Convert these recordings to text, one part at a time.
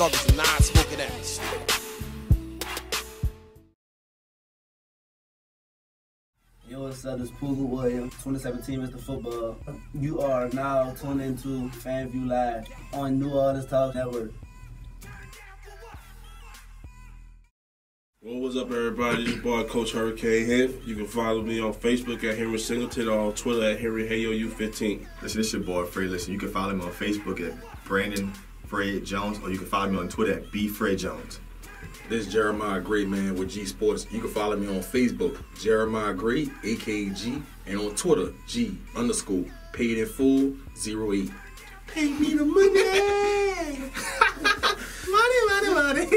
talking some non-smoking ass. Yo, what's up? This is Pooga Williams, 2017 Mr. Football. You are now tuned into FanView Live on New Orleans Talk Network. Well, what's up, everybody? This boy, Coach Hurricane here. You can follow me on Facebook at Henry Singleton or on Twitter at HenryHayoU15. Listen, this is your boy, Fred. Listen, you can follow me on Facebook at Brandon Fred Jones, or you can follow me on Twitter at BFredJones. This is Jeremiah Gray, man, with G Sports. You can follow me on Facebook, Jeremiah Gray, A.K.A. and on Twitter, G_paid-in-full 08. Pay me the money! money!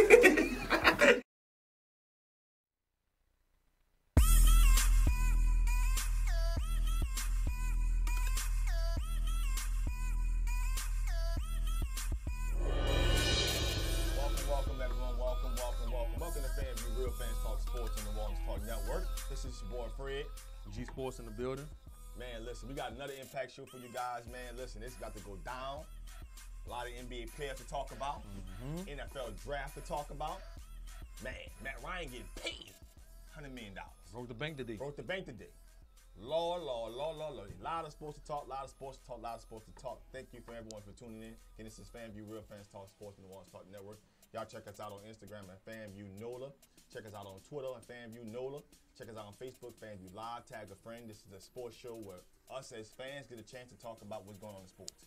Welcome to FanView, Real Fans Talk Sports on the New Orleans Talk Network. This is your boy Fred, G Sports in the building. Man, listen, we got another Impact show for you guys, man. Listen, this got to go down. A lot of NBA players to talk about. NFL draft to talk about. Man, Matt Ryan getting paid $100 million. Broke the bank today. Lord. A lot of sports to talk, Thank you for everyone for tuning in. Again, this is FanView, Real Fans Talk Sports on the New Orleans Talk Network. Y'all check us out on Instagram at FanView NOLA. Check us out on Twitter at FanView NOLA. Check us out on Facebook, FanView Live. Tag a friend. This is a sports show where us as fans get a chance to talk about what's going on in sports.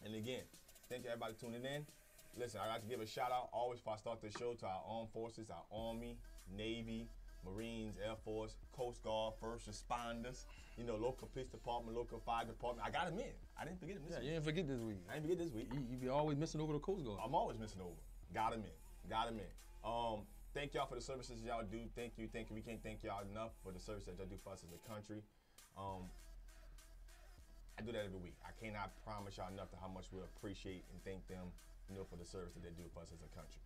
And again, thank you everybody tuning in. Listen, I like to give a shout out always before I start the show to our armed forces, our Army, Navy, Marines, Air Force, Coast Guard, first responders, you know, local police department, local fire department. I got them in. I didn't forget them this week. You didn't forget this week. I didn't forget this week. You be always missing over the Coast Guard. I'm always missing over. Got them in. Thank y'all for the services y'all do. Thank you. We can't thank y'all enough for the service that y'all do for us as a country. I do that every week. I cannot promise y'all enough to how much we appreciate and thank them, you know, for the service that they do for us as a country.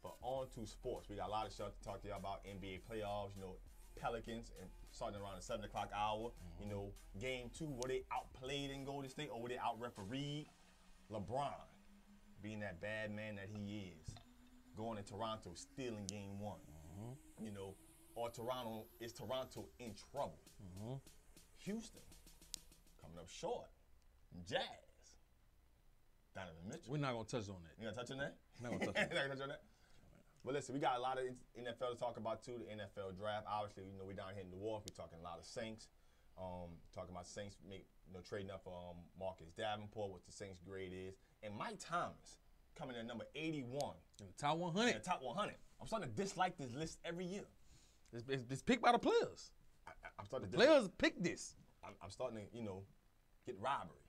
But on to sports. We got a lot of stuff to talk to y'all about. NBA playoffs, you know, Pelicans, and starting around the 7 o'clock hour. You know, game 2, were they outplayed in Golden State or were they out-refereed? LeBron, being that bad man that he is, going to Toronto, stealing game 1. You know, or is Toronto in trouble? Houston, coming up short. Jazz, Donovan Mitchell. We're not going to touch on that. You gonna touch on that? Not going to touch on Not gonna touch on that? But listen, we got a lot of NFL to talk about too. The NFL draft, obviously, you know, we're down here in New Orleans. We're talking a lot of Saints. Talking about Saints, trading up for Marcus Davenport, what the Saints' grade is, and Mike Thomas coming in at number 81 in the top 100. In the top 100. I'm starting to dislike this list every year. It's picked by the players. I'm starting to players pick this. I'm starting to, you know, get robbery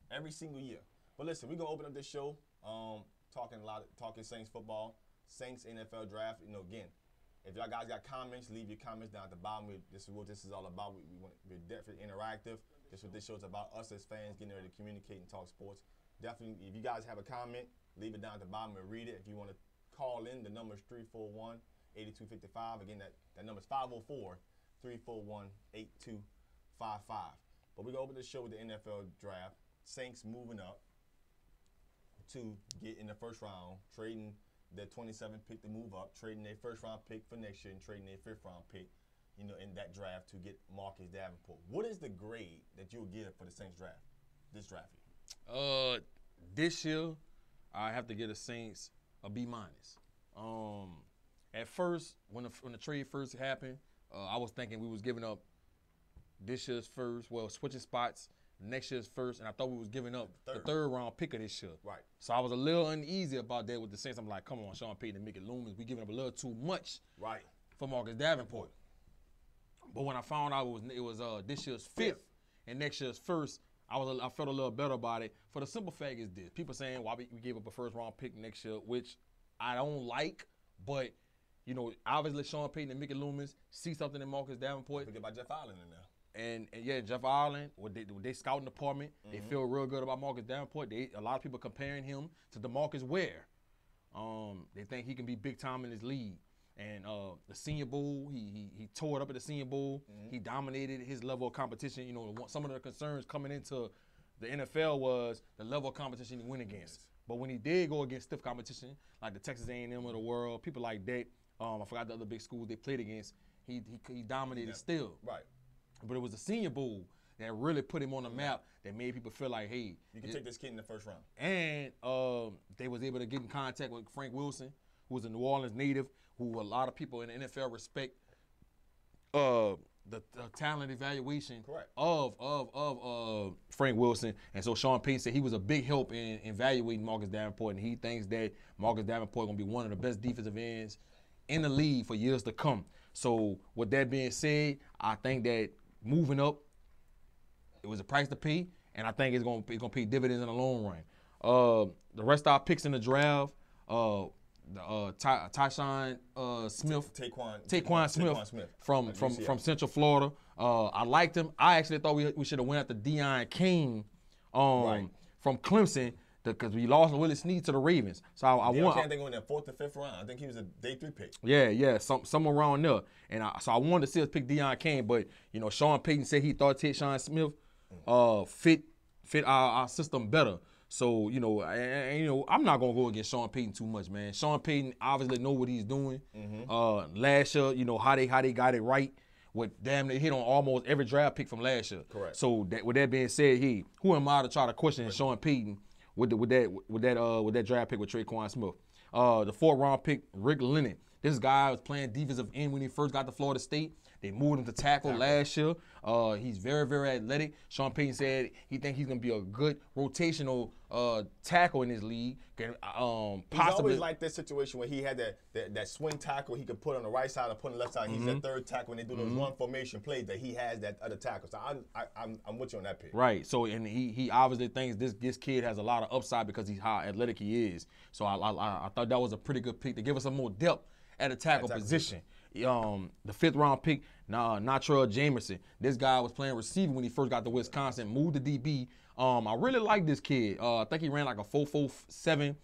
every single year. But listen, we're gonna open up this show, talking Saints football. Saints NFL draft, you know, again, if y'all guys got comments, leave your comments down at the bottom. This is what this is all about. We're definitely interactive. This is what this show is about. Us as fans getting ready to communicate and talk sports. Definitely, if you guys have a comment, leave it down at the bottom and read it. If you want to call in, the number is 341-8255. Again, that number is 504-341-8255. But we're going to open the show with the NFL draft. Saints moving up to get in the first round, trading their 27th pick to move up, trading their first-round pick for next year, and trading their fifth-round pick, you know, in that draft to get Marcus Davenport. What is the grade that you'll give for the Saints draft, this draft year? This year, I have to give the Saints a B-. At first, when the trade first happened, I was thinking we was giving up this year's first, switching spots, next year's first, and I thought we was giving up the third-round pick of this year. Right. So I was a little uneasy about that with the Saints. I'm like, come on, Sean Payton and Mickey Loomis, we giving up a little too much for Marcus Davenport. But when I found out it was this year's fifth and next year's first, I felt a little better about it. For the simple fact is this: people saying why we gave up a first-round pick next year, which I don't like, but you know, obviously Sean Payton and Mickey Loomis see something in Marcus Davenport. Forget about Jeff Allen in there. And yeah, Jeff Allen, with their scouting department, they feel real good about Marcus Davenport. A lot of people comparing him to DeMarcus Ware. They think he can be big time in his league. And the Senior Bowl, he tore it up at the Senior Bowl. He dominated his level of competition. You know, some of the concerns coming into the NFL was the level of competition he went against. But when he did go against stiff competition, like the Texas A&M of the world, people like that, I forgot the other big schools they played against, he dominated still. Right. But it was the Senior Bowl that really put him on the map, that made people feel like, hey. You can take this kid in the first round. And they was able to get in contact with Frank Wilson, who was a New Orleans native, who a lot of people in the NFL respect. The talent evaluation of Frank Wilson. And so Sean Payton said he was a big help in evaluating Marcus Davenport, and he thinks that Marcus Davenport is going to be one of the best defensive ends in the league for years to come. So with that being said, I think that moving up, it was a price to pay, and I think it's going to pay dividends in the long run. The rest of our picks in the draft, Tyshawn Smith, Taquan Smith from Central Florida. I liked him. I actually thought we should have went after Deion King from Clemson, because we lost Willie Snead to the Ravens. So I think they went in the 4th or 5th round. I think he was a day 3 pick. Yeah, somewhere around there. And so I wanted to see us pick Deion King, but Sean Payton said he thought Tyshawn Smith fit our system better. So, I'm not going to go against Sean Payton too much, man. Sean Payton obviously know what he's doing. Last year, how they got it right. Damn, they hit on almost every draft pick from last year. Correct. So with that being said, who am I to try to question Sean Payton with that draft pick with Taquan Smith? The 4th round pick, Rick Lennon. This guy was playing defensive end when he first got to Florida State. They moved him to tackle last year. He's very, very athletic. Sean Payton said he thinks he's going to be a good rotational tackle in this league. Possibly. He's always like this situation where he had that swing tackle he could put on the right side or put on the left side. He's that third tackle when they do those one formation plays that he has that other tackle. So I'm with you on that pick. Right. So and he obviously thinks this kid has a lot of upside because he's how athletic he is. So I thought that was a pretty good pick to give us some more depth at a tackle position. The 5th round pick, Natrell Jamerson. This guy was playing receiver when he first got to Wisconsin, moved to DB. I really like this kid. I think he ran like a 4.47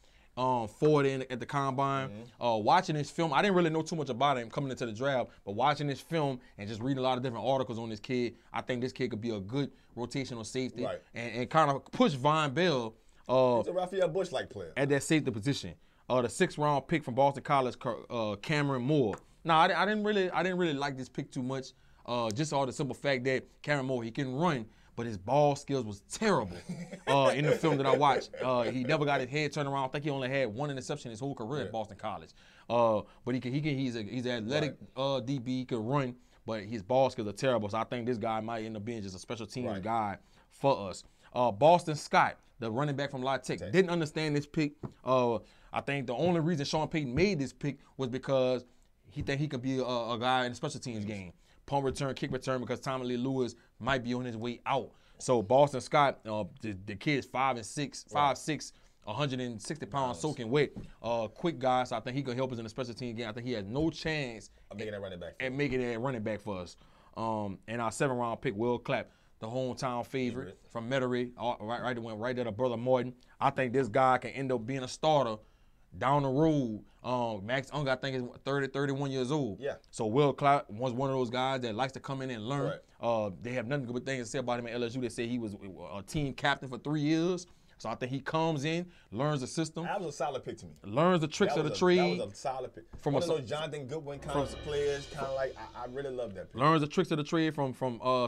40 at the combine. Watching this film, I didn't really know too much about him coming into the draft, but watching this film and just reading a lot of different articles on this kid, I think this kid could be a good rotational safety and kind of push Von Bell. He's a Raphael Bush-like player. At that safety position. The 6th round pick from Boston College, Cameron Moore. I didn't really like this pick too much. Just all the simple fact that Cameron Moore, he can run, but his ball skills was terrible in the film that I watched. He never got his head turned around. I think he only had 1 interception his whole career at Boston College. But he's an athletic DB, he can run, but his ball skills are terrible. So I think this guy might end up being just a special teams guy for us. Boston Scott, the running back from La Tech, didn't understand this pick. I think the only reason Sean Payton made this pick was because he think he could be a guy in the special teams game. Punt return, kick return, because Tommy Lee Lewis might be on his way out. So Boston Scott, the kid's 5'6", 160 pounds, soaking wet. Quick guy, so I think he could help us in the special teams game. I think he has no chance of making that running back. And making that running back for us. And our 7th round pick, Will Clapp, the hometown favorite from Metairie, right there to Brother Morton. I think this guy can end up being a starter down the road. Max Unger, I think, is 31 years old. Yeah. So Will Clark was one of those guys that likes to come in and learn. They have nothing good things to say about him at LSU. They say he was a team captain for 3 years. So I think he comes in, learns the system. That was a solid pick to me. Learns the tricks of the trade. That was a solid pick. From one of those Jonathan Goodwin kind of players, kind of like, I really love that pick. Learns the tricks of the trade from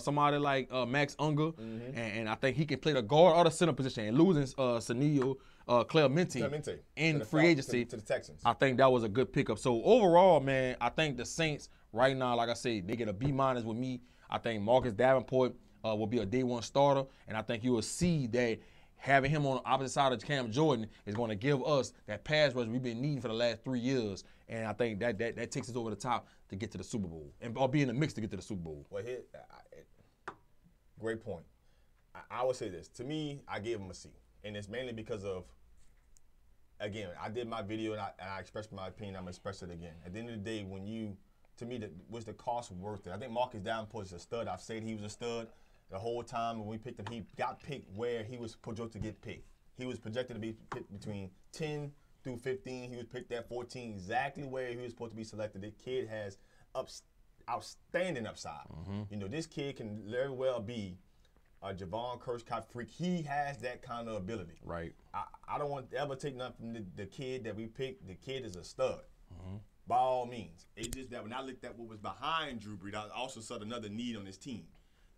somebody like Max Unger. And I think he can play the guard or the center position. And losing Sunil Clemente in free agency to the Texans. I think that was a good pickup. So overall, man, I think the Saints right now, like I said, they get a B- with me. I think Marcus Davenport will be a day 1 starter, and I think you will see that having him on the opposite side of Cam Jordan is going to give us that pass rush we've been needing for the last 3 years, and I think that takes us over the top to get to the Super Bowl, or be in the mix to get to the Super Bowl. Well, great point. I would say this. To me, I gave him a C, and it's mainly because of, again, I did my video and I expressed my opinion. I'm going to express it again. At the end of the day, to me, was the cost worth it? I think Marcus Davenport is a stud. I've said he was a stud the whole time when we picked him. He got picked where he was projected to get picked. He was projected to be picked between 10 through 15. He was picked at 14, exactly where he was supposed to be selected. The kid has outstanding upside. This kid can very well be Javon Kershaw freak. He has that kind of ability. Right. I don't want to ever take nothing from the kid that we picked. The kid is a stud. By all means. It's just that when I looked at what was behind Drew Brees, I also saw another need on this team.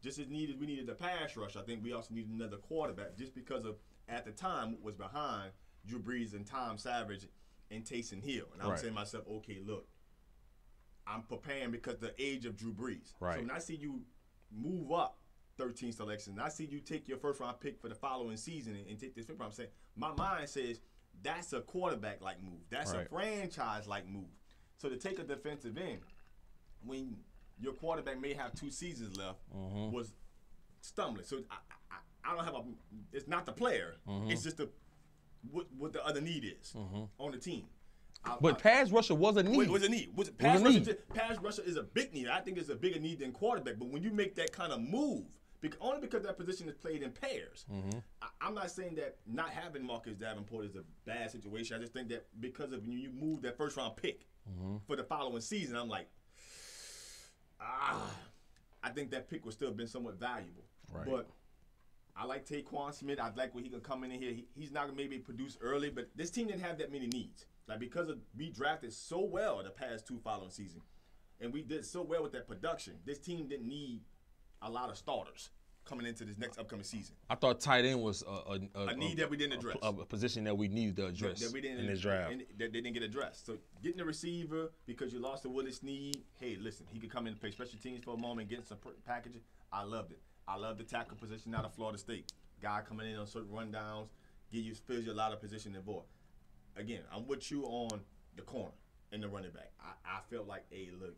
Just as we needed the pass rush, I think we also needed another quarterback just because of, at the time, what was behind Drew Brees and Tom Savage and Taysom Hill. And I'm saying to myself, okay, look, I'm preparing because the age of Drew Brees. Right. So when I see you move up 13 selections, I see you take your first-round pick for the following season and take this fifth round, I'm saying, my mind says that's a quarterback-like move. That's a franchise-like move. So to take a defensive end, when your quarterback may have 2 seasons left, was stumbling. So I don't have it's not the player. It's just what the other need is on the team. But pass rusher was a need. It was a need. Pass rusher is a big need. I think it's a bigger need than quarterback. But when you make that kind of move, only because that position is played in pairs, I'm not saying that not having Marcus Davenport is a bad situation. I just think that because of when you move that first-round pick for the following season, I'm like, I think that pick would still have been somewhat valuable. Right. But I like Taquan Smith. I like when he can come in here. He's not going to maybe produce early, but this team didn't have that many needs. Like, because we drafted so well the past 2 following seasons, and we did so well with that production, this team didn't need a lot of starters coming into this next upcoming season. I thought tight end was a need that we didn't address. A position that we needed to address that we didn't in this draft. That they didn't get addressed. So getting the receiver because you lost to Willie Snead, hey, listen, he could come in and play special teams for a moment, get some packaging. I loved it. I love the tackle position out of Florida State. Guy coming in on certain rundowns, fills you a lot of position and void. Again, I'm with you on the corner and the running back. I felt like, hey, look,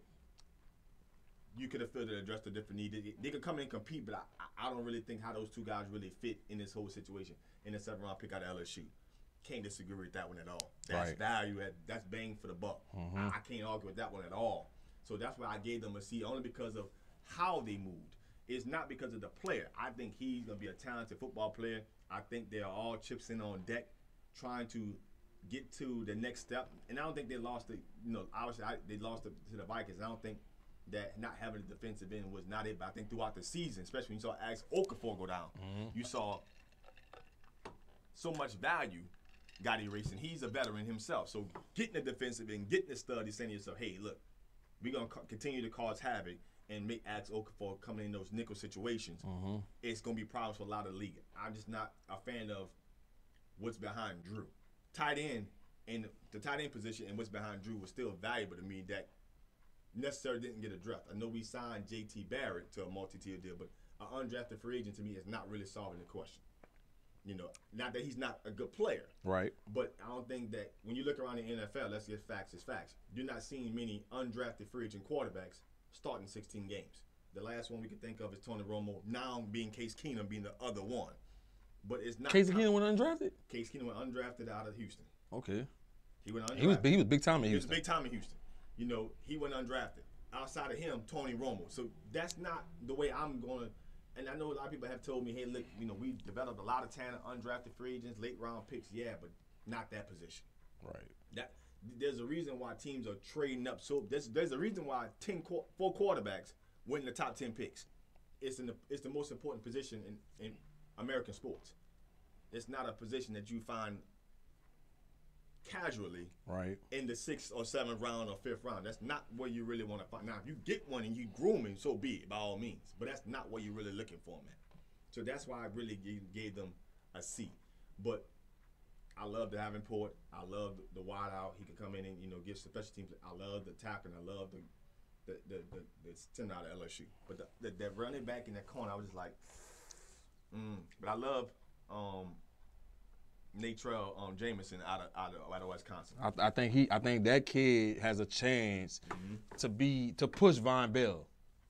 you could have filled it, addressed a different need. They could come in and compete, but I don't really think how those two guys really fit in this whole situation in the 7th-round pick out of LSU. Can't disagree with that one at all. That's value. That's bang for the buck. I can't argue with that one at all. So that's why I gave them a C, only because of how they moved. It's not because of the player. I think he's going to be a talented football player. I think they're all chips in on deck trying to get to the next step. And I don't think they lost obviously they lost to the Vikings. I don't think that not having a defensive end was not it. But I think throughout the season, especially when you saw Alex Okafor go down, you saw so much value got erased. And he's a veteran himself. So getting the defensive end, getting the stud, he's saying to yourself, hey, look, we're going to continue to cause havoc and make Alex Okafor coming in those nickel situations. It's going to be problems for a lot of the league. I'm just not a fan of what's behind Drew. Tight end and the tight end position and what's behind Drew was still valuable to me that necessarily didn't get addressed. I know we signed J.T. Barrett to a multi-tier deal, but an undrafted free agent to me is not really solving the question. Not that he's not a good player. Right. But I don't think that when you look around the NFL, let's get facts as facts. You're not seeing many undrafted free agent quarterbacks starting 16 games. The last one we can think of is Tony Romo, now being Case Keenum being the other one. But it's not. Case Keenum went undrafted? Case Keenum went undrafted out of Houston. Okay. He went undrafted. He was big time in Houston. He was big time in Houston. He went undrafted. Outside of him, Tony Romo. So that's not the way I'm going to. And I know a lot of people have told me, hey, look, we developed a lot of talent, undrafted free agents, late round picks, but not that position. Right. There's a reason why teams are trading up. So there's a reason why 4 quarterbacks went in the top 10 picks. It's the most important position in American sports. It's not a position that you find casually in the 6th or 7th round or 5th round. That's not where you really want to find. Now, if you get one and you groom him, so be it, by all means. But that's not what you're really looking for, man. So that's why I really gave them a C. But I love the Davenport. I love the wide out. He can come in and give special teams. I love the tackling. I love the send out of LSU. But the running back in that corner, I was just like, But I love Natrell Jameson out of Wisconsin. I think that kid has a chance to push Von Bell.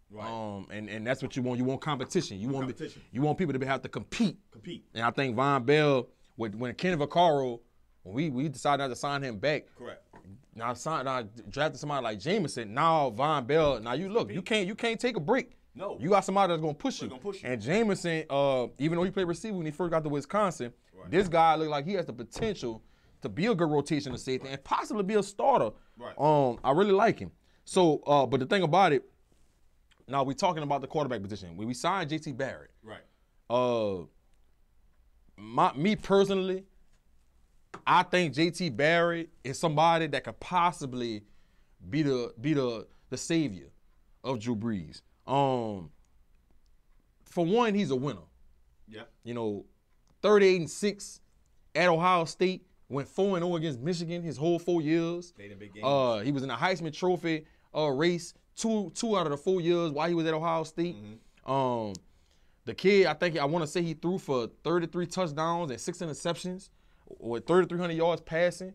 Right. And that's what you want. You want competition. You want people to have to compete. And I think Von Bell, when Kenny Vaccaro, when we decided not to sign him back. Correct. Now drafted somebody like Jameson. Now Von Bell. Now you can't take a break. No. You got somebody that's gonna push you. And Jameson, even though he played receiver when he first got to Wisconsin, this guy looked like he has the potential to be a good rotational safety and possibly be a starter. Right. I really like him. So, but the thing about it, now we're talking about the quarterback position. When we signed J.T. Barrett, right, Me personally, I think JT Barrett is somebody that could possibly be the savior of Drew Brees. For one, he's a winner. Yeah. 38-6 at Ohio State, went 4-0 against Michigan his whole 4 years. Played in big games. He was in the Heisman Trophy race two out of the 4 years while he was at Ohio State. The kid, I want to say he threw for 33 touchdowns and 6 interceptions with 3,300 yards passing.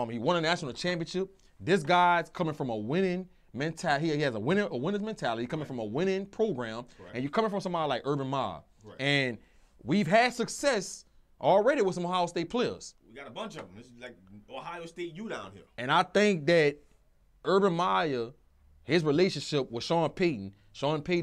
He won a national championship. This guy's coming from a winning mentality. He has a winner's mentality. He's coming from a winning program, and you're coming from somebody like Urban Meyer. Right. And we've had success already with some Ohio State players. We got a bunch of them. This is like Ohio State U down here. And I think that Urban Meyer, his relationship with Sean Payton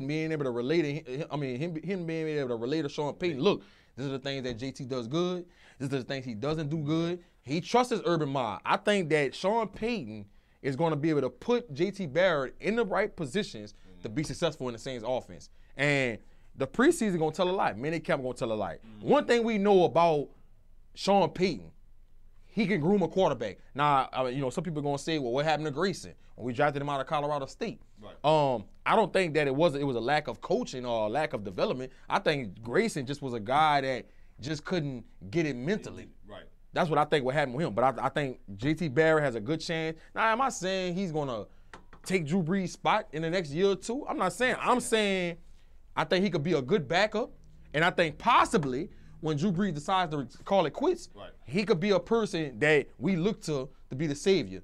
being able to relate to him being able to relate to Sean Payton, look, these are the things that JT does good. These are the things he doesn't do good. He trusts Urban Meyer. I think that Sean Payton is going to be able to put JT Barrett in the right positions to be successful in the Saints offense. And the preseason going to tell a lot. Minicamp going to tell a lot. One thing we know about Sean Payton, he can groom a quarterback. Now, some people are going to say, well, what happened to Grayson when we drafted him out of Colorado State? Right. I don't think that it was a lack of coaching or a lack of development. I think Grayson just was a guy that just couldn't get it mentally. Right. That's what I think what happened with him. But I think JT Barrett has a good chance. Now, am I saying he's going to take Drew Brees' spot in the next year or two? I'm not saying. I'm saying I think he could be a good backup. And I think possibly when Drew Brees decides to call it quits, he could be a person that we look to be the savior.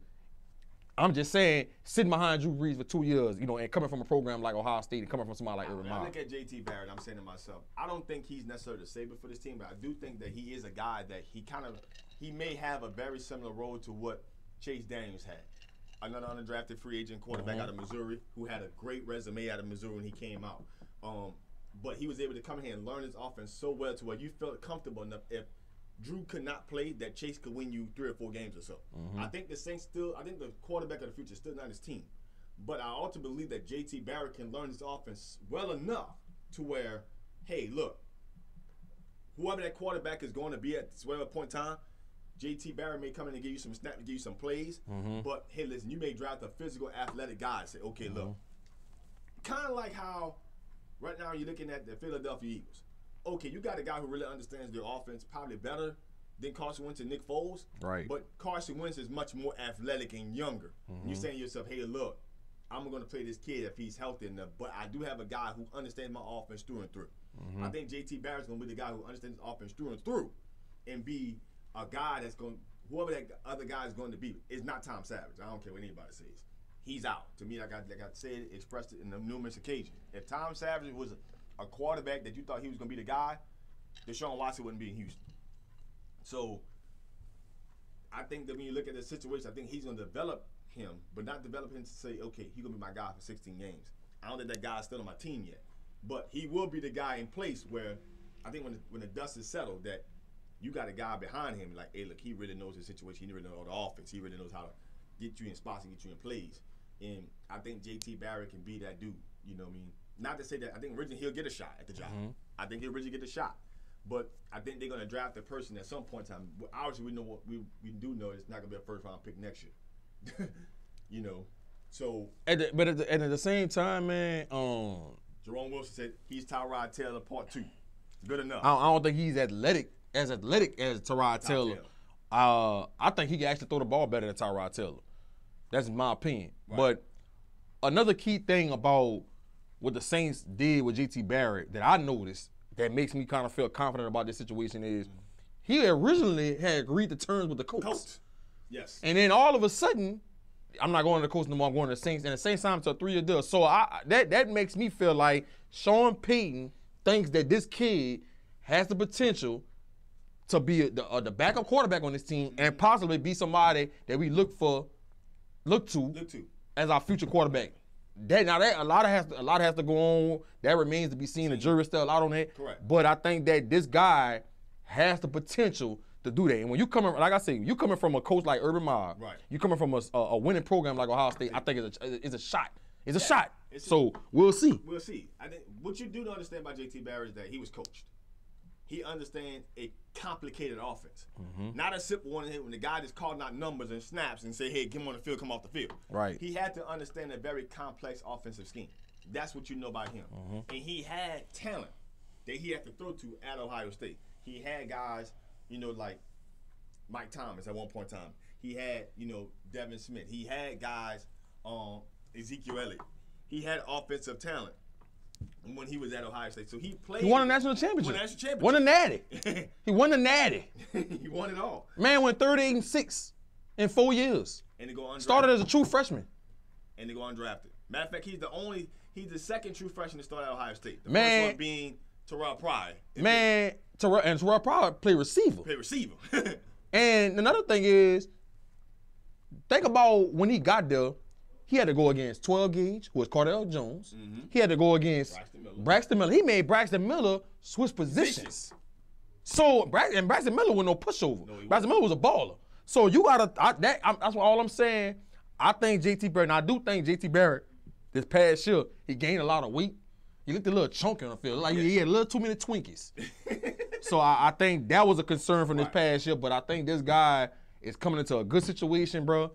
I'm just saying, sitting behind Drew Brees for 2 years, and coming from a program like Ohio State and coming from somebody like Urban Meyer. I look at JT Barrett, I'm saying to myself, I don't think he's necessarily the savior for this team, but I do think that he is a guy that he may have a very similar role to what Chase Daniels had. Another undrafted free agent quarterback out of Missouri who had a great resume out of Missouri when he came out. But he was able to come here and learn his offense so well to where you felt comfortable enough if Drew could not play, that Chase could win you 3 or 4 games or so. I think the quarterback of the future is still not his team. But I also believe that JT Barrett can learn his offense well enough to where, hey, look, whoever that quarterback is going to be at whatever point in time, JT Barrett may come in and give you some snaps, give you some plays. But, hey, listen, you may draft a physical, athletic guy and say, okay, look. Kind of like how right now you're looking at the Philadelphia Eagles. Okay, you got a guy who really understands their offense probably better than Carson Wentz and Nick Foles. Right. But Carson Wentz is much more athletic and younger. You're saying to yourself, hey, look, I'm going to play this kid if he's healthy enough, but I do have a guy who understands my offense through and through. I think JT Barrett's going to be the guy who understands his offense through and through and be a guy that's going – whoever that other guy is going to be is not Tom Savage. I don't care what anybody says. He's out. To me, like I said, expressed it in numerous occasions. If Tom Savage was a quarterback that you thought he was going to be the guy, Deshaun Watson wouldn't be in Houston. So I think that when you look at the situation, I think he's going to develop him, but not develop him to say, okay, he's going to be my guy for 16 games. I don't think that guy's still on my team yet. But he will be the guy in place where I think when the dust is settled that you got a guy behind him like, hey, look, he really knows the situation. He really knows the offense. He really knows how to get you in spots and get you in plays. And I think JT Barrett can be that dude. You know what I mean? Not to say that I think originally he'll get a shot at the job. I think he'll originally get a shot. But I think they're going to draft a person at some point in time. Obviously, we know what we do know it's not going to be a first-round pick next year. So. At the same time, man. Jerome Wilson said he's Tyrod Taylor Part 2. Good enough. I don't think he's as athletic as Tyrod Taylor. I think he can actually throw the ball better than Tyrod Taylor. That's my opinion. Right. But another key thing about what the Saints did with JT Barrett that I noticed that makes me kind of feel confident about this situation is he originally had agreed to terms with the Colts. Yes. And then all of a sudden, I'm not going to the Colts no more, I'm going to the Saints. And the Saints signed him to a 3-year deal. So that makes me feel like Sean Payton thinks that this kid has the potential to be the backup quarterback on this team and possibly be somebody that we look to as our future quarterback. A lot has to go on. That remains to be seen. The jury's still out on that. Correct. But I think that this guy has the potential to do that. And when you coming, like I say, you coming from a coach like Urban Meyer, right. You coming from a winning program like Ohio State, I think it's a shot. It's a shot. So we'll see. We'll see. I think what you do to understand about JT Barrett is that he was coached. He understands a complicated offense. Not a simple one when the guy just calling out numbers and snaps and say, hey, get him on the field, come off the field. Right. He had to understand a very complex offensive scheme. That's what you know about him. And he had talent that he had to throw to at Ohio State. He had guys, you know, like Mike Thomas at one point in time. He had, you know, Devin Smith. He had guys, Ezekiel Elliott. He had offensive talent when he was at Ohio State. So he played. He won a national championship. Won a national championship. Won a natty. He won a natty. He won it all. Man went 38-6 in 4 years. And they go undrafted. Started as a true freshman. And they go undrafted. Matter of fact, he's the second true freshman to start at Ohio State. The Man. first one being Terrell Pryor. Man, Terrell Pryor played receiver. Play receiver. And another thing is, think about when he got there, he had to go against 12 Gauge, who was Cardell Jones. He had to go against Braxton Miller. He made Braxton Miller switch positions. So, Braxton Miller was no pushover. Braxton Miller was a baller. So you gotta, that's all I'm saying. I think JT Barrett, and I do think JT Barrett, this past year, he gained a lot of weight. He looked a little chunky on the field. Like he had a little too many Twinkies. So I think that was a concern from this past year, but I think this guy is coming into a good situation, bro.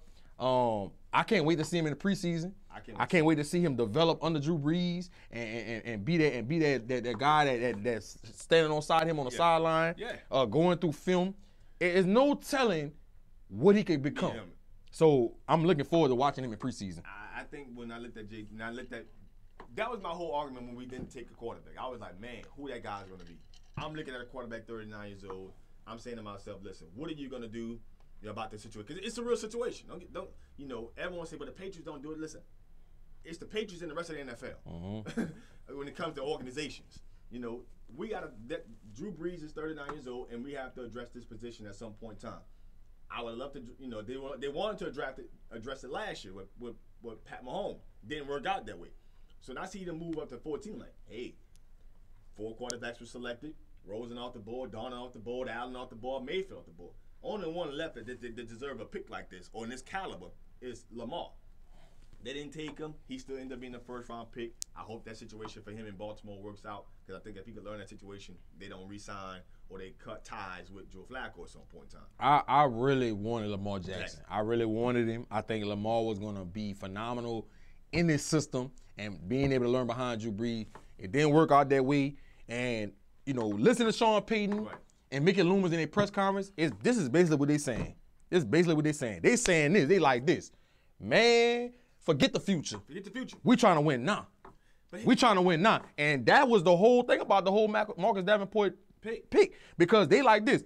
I can't wait to see him in the preseason. I can't wait to see him develop under Drew Brees and be that guy that's standing on side him on the sideline, going through film. There's no telling what he could become. So I'm looking forward to watching him in preseason. I think when I looked at Jake, that was my whole argument when we didn't take a quarterback. I was like, man, who that guy's going to be? I'm looking at a quarterback 39 years old. I'm saying to myself, listen, what are you going to do about this situation? Because it's a real situation. Don't you know, everyone say, but the Patriots don't do it. Listen, it's the Patriots and the rest of the NFL when it comes to organizations. You know, we got to – Drew Brees is 39 years old, and we have to address this position at some point in time. I would love to – you know, they wanted to address it last year with Pat Mahomes. Didn't work out that way. So now I see them move up to 14. Like, hey, 4 quarterbacks were selected. Rosen off the board, Darnold off the board, Allen off the board, Mayfield off the board. Only one left that deserve a pick like this or in this caliber is Lamar. They didn't take him. He still ended up being the first-round pick. I hope that situation for him in Baltimore works out because I think if he could learn that situation, they don't re-sign or they cut ties with Joe Flacco at some point in time. I really wanted Lamar Jackson. I really wanted him. I think Lamar was going to be phenomenal in this system and being able to learn behind Drew Brees. It didn't work out that way. And, you know, listen to Sean Payton and Mickey Loomis in their press conference. This is basically what they're saying. This is basically what they're saying. They're saying this. They like this. Man, forget the future. Forget the future. We trying to win now. We trying to win now. And that was the whole thing about the whole Marcus Davenport pick. Because they like this.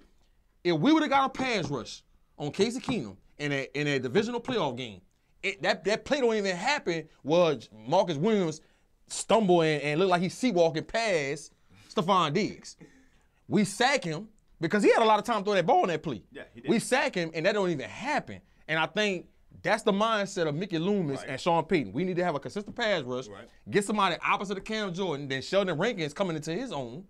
If we would have got a pass rush on Casey Keenum in a divisional playoff game, that play don't even happen was Marcus Williams stumble and look like he's sea-walking past Stephon Diggs. We sack him because he had a lot of time to throw that ball in that play. Yeah, he did. We sack him, and that don't even happen. And I think that's the mindset of Mickey Loomis and Sean Payton. We need to have a consistent pass rush, get somebody opposite of Cam Jordan, then Sheldon Rankins coming into his own.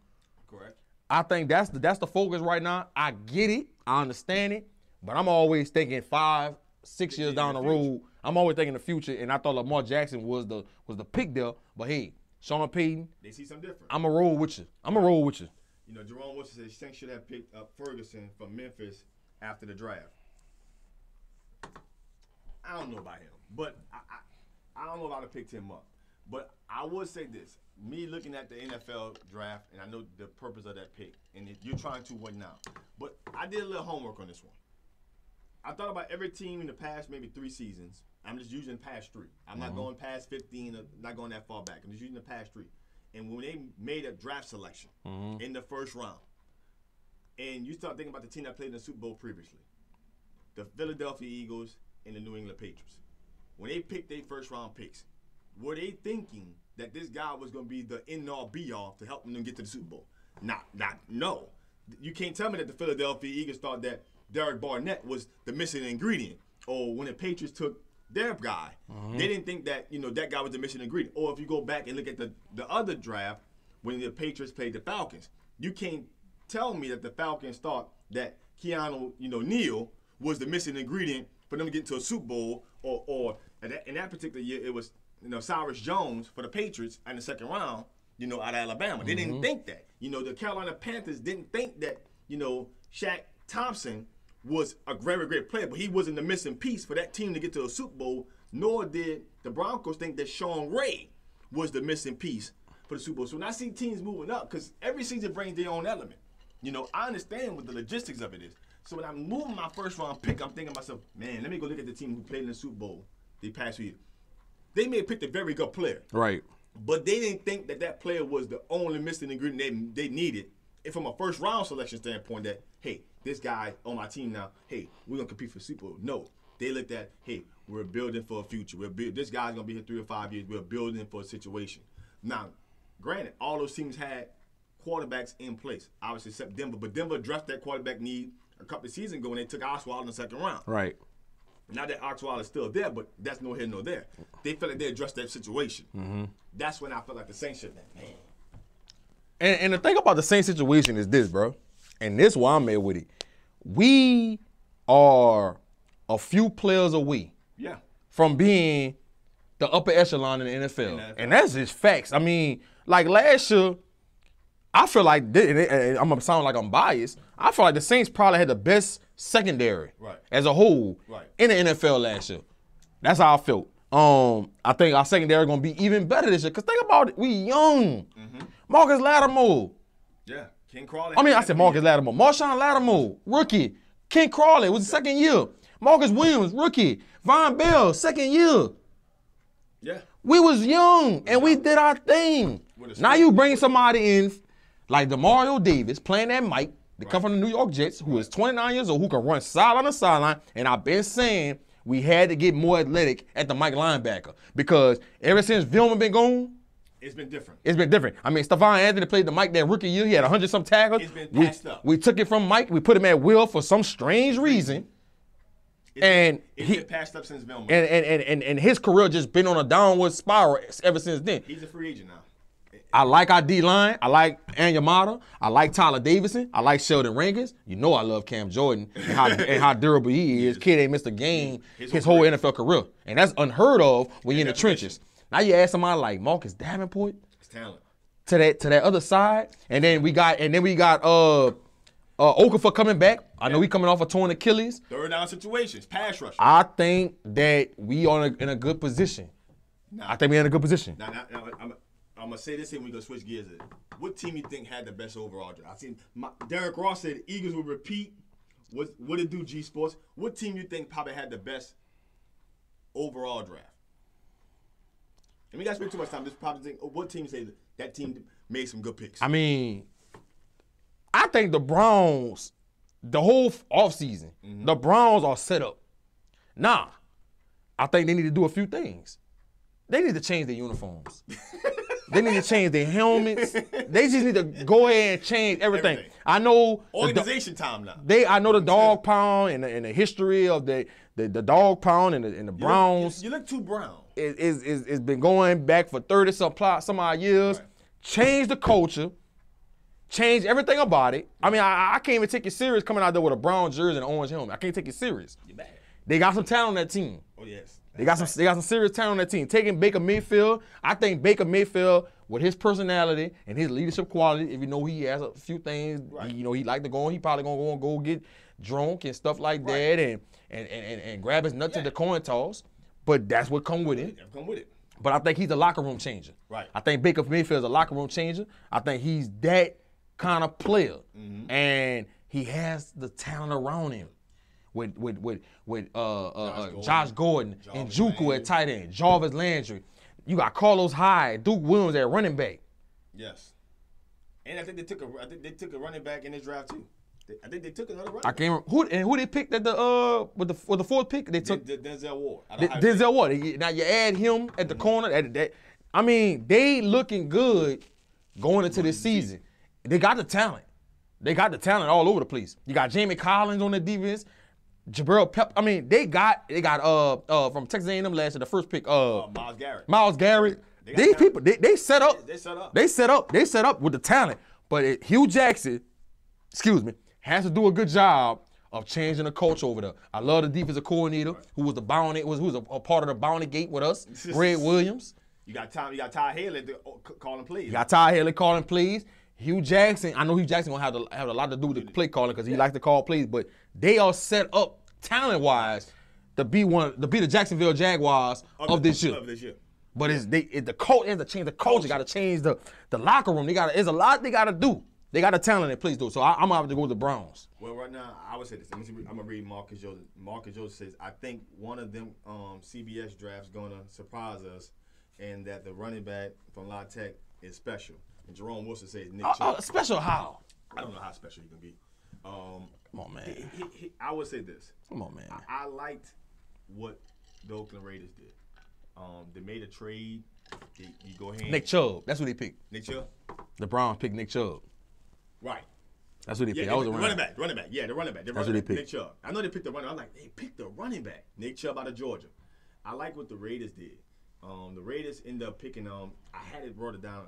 Correct. I think that's the focus right now. I get it. I understand it. But I'm always thinking 5, 6 years down the road. I'm always thinking the future, and I thought Lamar Jackson was the pick there. But hey, Sean Payton, they see something different. I'm going to roll with you. You know, Jerome Wilson said Shanks should have picked up Ferguson from Memphis after the draft. I don't know about him, but I don't know if I'd have picked him up. But I would say this. Me looking at the NFL draft, and I know the purpose of that pick, and you're trying to win now. But I did a little homework on this one. I thought about every team in the past maybe 3 seasons. I'm just using past 3. I'm not going past 15, not going that far back. I'm just using the past 3. And when they made a draft selection in the first round, and you start thinking about the team that played in the Super Bowl previously, the Philadelphia Eagles and the New England Patriots, when they picked their first-round picks, were they thinking that this guy was going to be the end-all, be-all to help them get to the Super Bowl? No. You can't tell me that the Philadelphia Eagles thought that Derek Barnett was the missing ingredient. Or when the Patriots took their guy, they didn't think that, you know, that guy was the missing ingredient. Or if you go back and look at the other draft, when the Patriots played the Falcons, you can't tell me that the Falcons thought that Keanu, Neal was the missing ingredient for them to get to a Super Bowl, or in that particular year, it was, Cyrus Jones for the Patriots in the second round, out of Alabama. They didn't think that. You know, the Carolina Panthers didn't think that, you know, Shaq Thompson was a very great player, but he wasn't the missing piece for that team to get to a Super Bowl, nor did the Broncos think that Sean Ray was the missing piece for the Super Bowl. So when I see teams moving up, because every season brings their own element, you know, I understand what the logistics of it is. So when I'm moving my first round pick, I'm thinking to myself, man, let me go look at the team who played in the Super Bowl the past few years. They may have picked a very good player. Right. But they didn't think that that player was the only missing ingredient they needed. And from a first round selection standpoint, that, hey, this guy on my team now, hey, we're going to compete for Super Bowl. No. They looked at, hey, we're building for a future. This guy's going to be here 3 or 5 years. We're building for a situation. Now, granted, all those teams had quarterbacks in place, obviously except Denver. But Denver addressed that quarterback need a couple of seasons ago when they took Osweiler in the second round. Right. Now that Osweiler is still there, but that's no here, no there. They felt like they addressed that situation. Mm-hmm. That's when I felt like the Saints should have, man. And the thing about the same situation is this, bro. And this is why I'm at with it. We are a few players away from being the upper echelon in the NFL. And that's just facts. I mean, like last year, I feel like, I'm going to sound like I'm biased, I feel like the Saints probably had the best secondary as a whole in the NFL last year. That's how I felt. I think our secondary is going to be even better this year. Because think about it, we young. Marcus Lattimore. Yeah, King Crawley. I said Marcus Lattimore. Marshawn Lattimore, rookie. King Crawley was the second year. Marcus Williams, rookie. Von Bell, second year. Yeah. We was young, and we did our thing. Now you bring somebody in like DeMario Davis playing that mic, to come from the New York Jets, who is 29 years old, who can run sideline to sideline, and I've been saying we had to get more athletic at the Mike linebacker because ever since Vilma been gone, it's been different. It's been different. I mean, Stephon Anthony played the Mike that rookie year. He had 100-some tackles. It's been passed up. We took it from Mike. We put him at will for some strange reason. It's been passed up since Vilma. And his career just been on a downward spiral ever since then. He's a free agent now. I like our D-line. I like Anyamata. I like Tyler Davison. I like Sheldon Rankins. You know I love Cam Jordan and how durable he is. Kid ain't missed a game his whole NFL career. And that's unheard of when you're in the trenches. Now you add somebody like Marcus Davenport. It's talent. To that other side. And then we got Okafor coming back. I know we coming off a torn Achilles. Third down situations, pass rush. I think that we are in a good position. I think we're in a good position. Now I'm going to say this and we're going to switch gears. What team you think had the best overall draft? I seen Derek Ross said the Eagles would repeat. What it do, G Sports? What team you think probably had the best overall draft? And we got to spend too much time. Just probably think, what team say that team made some good picks? I mean, I think the Browns, the whole offseason, the Browns are set up. Nah, I think they need to do a few things. They need to change their uniforms. They need to change their helmets. They just need to go ahead and change everything. I know organization time now. I know the dog pound and the history of the dog pound and the Browns. You look too brown. It's been going back for 30-some odd years. Right. Change the culture. Change everything about it. I mean, I can't even take it serious coming out there with a brown jersey and an orange helmet. I can't take it serious. You're bad. They got some talent on that team. Oh yes. They got some serious talent on that team. Taking Baker Mayfield, I think Baker Mayfield, with his personality and his leadership quality, if you know he has a few things, he like to go on, he probably gonna go get drunk and stuff like that and grab his nuts at the coin toss. But that's what come with it. But I think he's a locker room changer. Right. I think Baker Mayfield is a locker room changer. I think he's that kind of player, and he has the talent around him. With Josh Gordon and Juku at tight end, Jarvis Landry. You got Carlos Hyde, Duke Williams at running back. Yes. And I think they took a running back in this draft too. I think they took another running back. I can't remember who they picked at the with the fourth pick. They took Denzel Ward. Denzel Ward. Now you add him at the corner. I mean, they looking good going into this season. They got the talent. They got the talent all over the place. You got Jamie Collins on the defense. Jabril Pep. I mean, they got from Texas A&M last year, the first pick. Myles Garrett. These people, they set up. They set up with the talent. But Hugh Jackson, has to do a good job of changing the culture over there. I love the defensive coordinator who was a part of the Bounty Gate with us, Greg Williams. You got Ty Haley calling plays. You got Ty Haley calling plays. Hugh Jackson, I know Hugh Jackson gonna have a lot to do with the play calling because he likes to call plays, but they are set up talent-wise to be the Jacksonville Jaguars of this year. But the coach has to change the culture. Got to change the locker room. There's a lot they got to do. They got a talent in place though. So I'm gonna have to go with the Browns. Well, right now I would say this. I'm gonna read Marcus Joseph. Marcus Joseph says, I think one of them CBS drafts gonna surprise us, and that the running back from La Tech is special. And Jerome Wilson says Nick Chubb. Special how? I don't know how special he can be. Come on, man. I would say this. Come on, man. I liked what the Oakland Raiders did. They made a trade. You go ahead. Nick Chubb. That's what they picked. Nick Chubb. The Browns picked Nick Chubb. Right. That's what they picked. The running back. Yeah, the running back. That's what they picked. Nick Chubb. I know they picked the running. I'm like, they picked the running back. Nick Chubb out of Georgia. I like what the Raiders did. The Raiders ended up picking. I had it written down.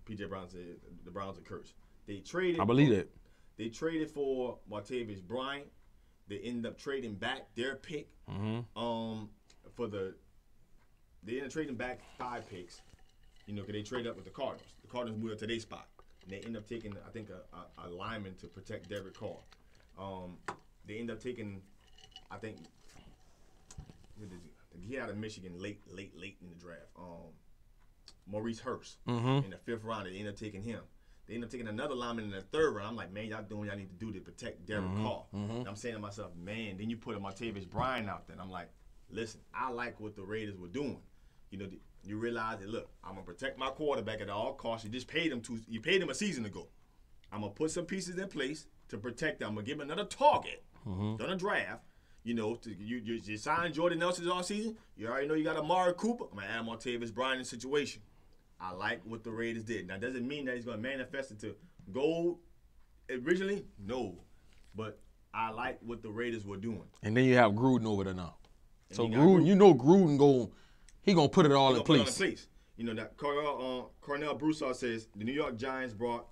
P.J. Brown said the Browns are cursed. They traded. I believe it. They traded for Martavis Bryant. They ended up trading back their pick. They ended up trading back 5 picks. Because they traded up with the Cardinals. The Cardinals moved up to their spot. And they ended up taking, I think, a lineman to protect Derek Carr. They ended up taking, I think, he out of Michigan late in the draft. Maurice Hurst in the 5th round. They ended up taking him. They ended up taking another lineman in the 3rd round. I'm like, man, y'all doing what y'all need to do to protect Derek Carr. And I'm saying to myself, man, then you put a Martavis Bryant out there. And I'm like, listen, I like what the Raiders were doing. You realize that, look, I'm going to protect my quarterback at all costs. You just paid him you paid him a season ago. I'm going to put some pieces in place to protect him. I'm going to give him another target during the draft. You signed Jordan Nelson all season. You already know you got Amari Cooper. I'm going to add Martavis Bryant in the situation. I like what the Raiders did. Now, doesn't mean that he's going to manifest into gold originally. No. But I like what the Raiders were doing. And then you have Gruden over there now. And so Gruden, Gruden he gonna put it all in place. That Cornell Broussard says the New York Giants brought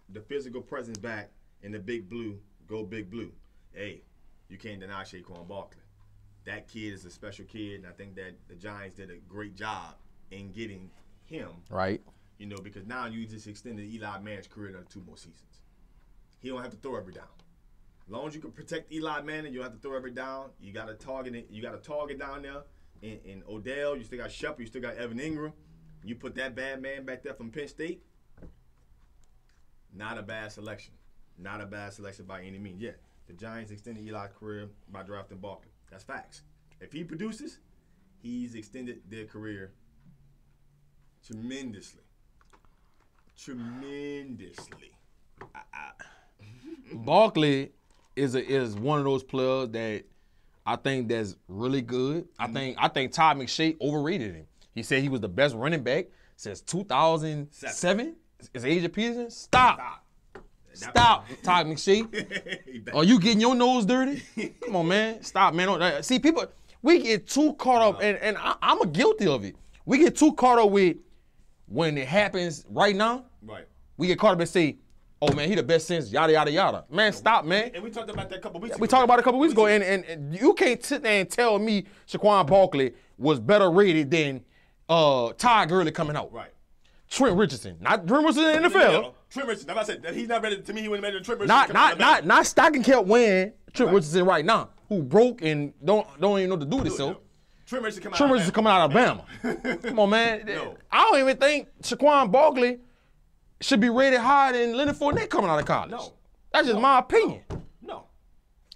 the physical presence back in the Big Blue. Go Big Blue. Hey, you can't deny Saquon Barkley. That kid is a special kid, and I think that the Giants did a great job in getting him. Right. Because now you just extended Eli Manning's career another 2 more seasons. He don't have to throw every down. As long as you can protect Eli Manning, you don't have to throw every down. You got to target it. You got a target down there. In Odell, you still got Shepard, you still got Evan Ingram. You put that bad man back there from Penn State. Not a bad selection. Not a bad selection by any means. Yeah, the Giants extended Eli's career by drafting Barkley. That's facts. If he produces, he's extended their career tremendously. Barkley is one of those players that I think that's really good. I think Todd McShay overrated him. He said he was the best running back since 2007. Is Adrian Peterson? Stop, Todd McShay. Are you getting your nose dirty? Come on, man. Stop, man. See, people, we get too caught up, and I'm guilty of it. We get too caught up with when it happens right now. Right. We get caught up and say, oh, man, he the best since yada, yada, yada. Man, stop, man. And we talked about that a couple weeks ago. We talked about it a couple weeks ago, and you can't sit there and tell me Saquon Barkley was better rated than Todd Gurley coming out. Right. Trent Richardson. Not Trent Richardson in the NFL. Trent Richardson. Now I said that he's not ready. To me, he wouldn't have made Trent Richardson. Not Stockton kept winning Trent Richardson right now, who broke and don't even know to do this. So Trent Richardson coming out of Alabama. Come on, man. No. I don't even think Saquon Barkley should be rated higher than Leonard Fournette coming out of college. No. That's just my opinion. No.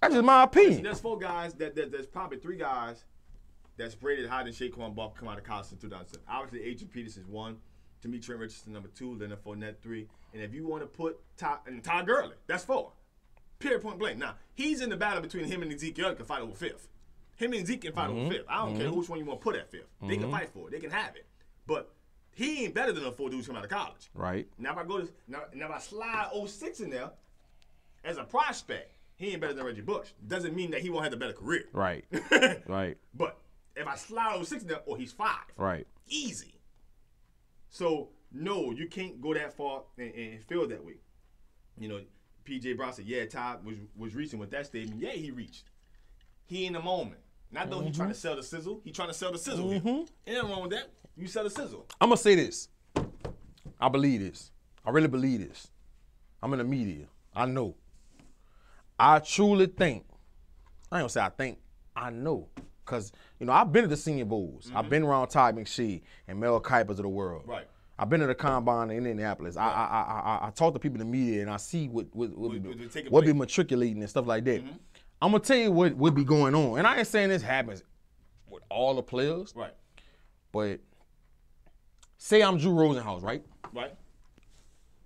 That's just my opinion. There's 4 guys, there's probably 3 guys that's rated higher than Saquon Barkley coming out of college in 2007. Obviously, Adrian Peterson is 1. To me, Trent Richardson number 2, Leonard Fournette 3. And if you want to put Todd Gurley, that's 4. Period, point blank. Now, he's in the battle between him and Ezekiel can fight over 5th. Him and Zeke can fight over 5th. I don't care which one you want to put at 5th. They can fight for it. They can have it. But he ain't better than the 4 dudes coming out of college. Right. Now, if I slide 06 in there as a prospect, he ain't better than Reggie Bush. Doesn't mean that he won't have a better career. Right. Right. But if I slide 06 in there, he's 5. Right. Easy. So, no, you can't go that far and feel that way. P.J. Brown said, yeah, Todd was reaching with that statement. Yeah, he reached. He in the moment. Not though he trying to sell the sizzle. He trying to sell the sizzle. Ain't nothing wrong with that. You sell the sizzle. I'm going to say this. I believe this. I really believe this. I'm in the media. I know. I truly think, I ain't gonna say I think, I know. Because, you know, I've been at the Senior Bowls. I've been around Todd McShea and Mel Kipers of the world. Right. I've been at the Combine in Indianapolis. Right. I talk to people in the media and I see what be matriculating and stuff like that. I'm gonna tell you what be going on. And I ain't saying this happens with all the players. Right. But say I'm Drew Rosenhaus, right? Right.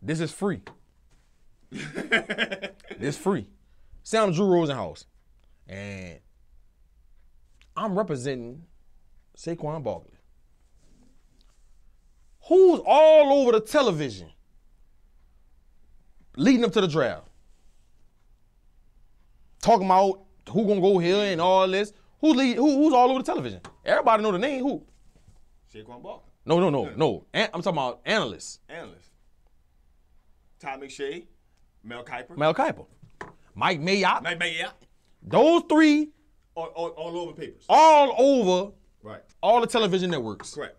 This is free. This free. Say I'm Drew Rosenhaus, and I'm representing Saquon Barkley. Who's all over the television leading up to the draft? Talking about who gonna go here and all this. Who's all over the television? Everybody know the name. Who? Saquon Barkley. No. I'm talking about analysts. Analysts. Todd McShea, Mel Kiper. Mike Mayock. Mike Mayock. Those three. All over papers. All over. Right. All the television networks. Correct.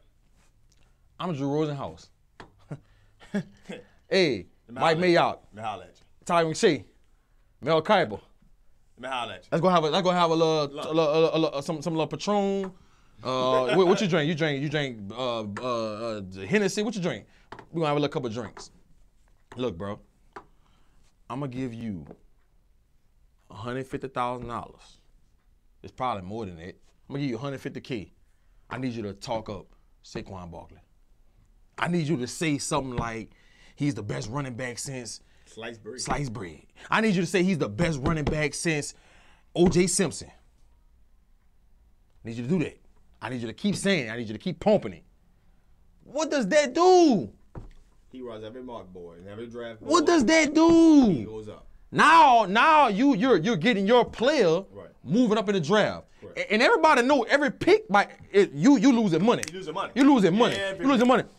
I'm Drew Rosenhaus. Hey, Mike Mayock. Todd McShea. Mel Kiper. Let's go have a little some little Patron. What you drink? You drink Hennessy. What you drink? We gonna have a little couple of drinks. Look, bro. I'm gonna give you $150,000. It's probably more than that. I'm gonna give you $150K. I need you to talk up Saquon Barkley. I need you to say something like he's the best running back since sliced bread. I need you to say he's the best running back since O.J. Simpson. I need you to do that. I need you to keep saying it. I need you to keep pumping it. What does that do? He runs every mock board and every draft board. What does that do? He goes up. Now you're getting your player moving up in the draft. Right. And everybody know every pick you losing money. You losing money.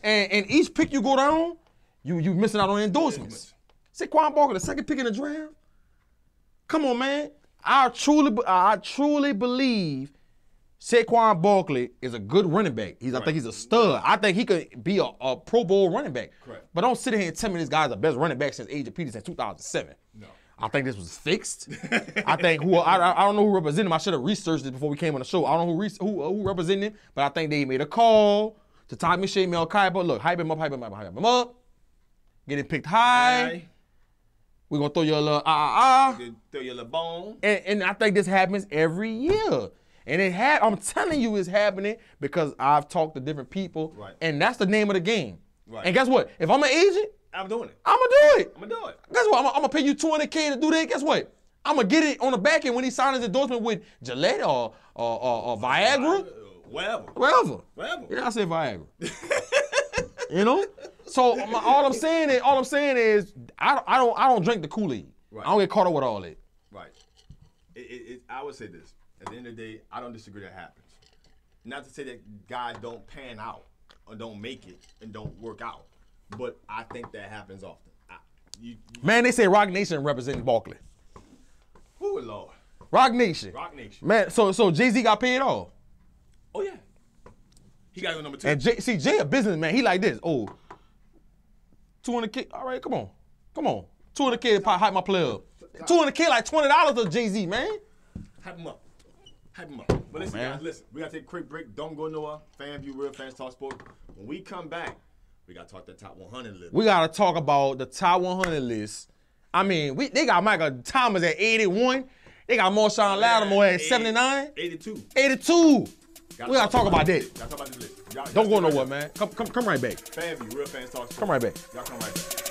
And each pick you go down, you missing out on endorsements. Saquon Barkley, the second pick in the draft. Come on, man. I truly believe Saquon Barkley is a good running back. I think he's a stud. I think he could be a Pro Bowl running back. Correct. But don't sit here and tell me this guy's the best running back since A.J. Peterson 2007. No. I think this was fixed. I think I don't know who represented him. I should have researched this before we came on the show. I don't know who represented him, but I think they made a call to Todd McShea, Mel Kiper. Look, hype him up. Get him picked high. We're going to throw you a little Throw you a little bone. And I think this happens every year. And I'm telling you it's happening because I've talked to different people. Right. And that's the name of the game. Right. And guess what? If I'm an agent, I'm doing it. I'm going to do it. I'm going to do it. Guess what? I'm going to pay you $200K to do that. Guess what? I'm going to get it on the back end when he signs his endorsement with Gillette or Viagra. Wherever. Yeah, I said Viagra. You know? So all I'm saying is I don't drink the Kool-Aid. Right. I don't get caught up with all that. Right. I would say this. At the end of the day, I don't disagree that happens. Not to say that guys don't pan out or don't make it and don't work out, but I think that happens often. Man, they say Rock Nation representing Barkley. Oh, Lord. Rock Nation. Man, so Jay-Z got paid off. Oh, yeah. He got to go number 2. And Jay a businessman. He like this. Oh, $200K. All right, come on. 200K to hype my player up. $200K like $20 to Jay-Z, man. Hype him up. But listen, guys, listen. We got to take a quick break. Don't go nowhere. FanView, Real Fans Talk Sport. When we come back, we got to talk the top 100 list. We got to talk about the top 100 list. I mean, they got Michael Thomas at 81. They got Marshawn Lattimore at 79. 82. We got to talk about that. Got to talk about this list. Don't go nowhere, man. Come right back. FanView, Real Fans Talk Sport. Come right back. Y'all come right back.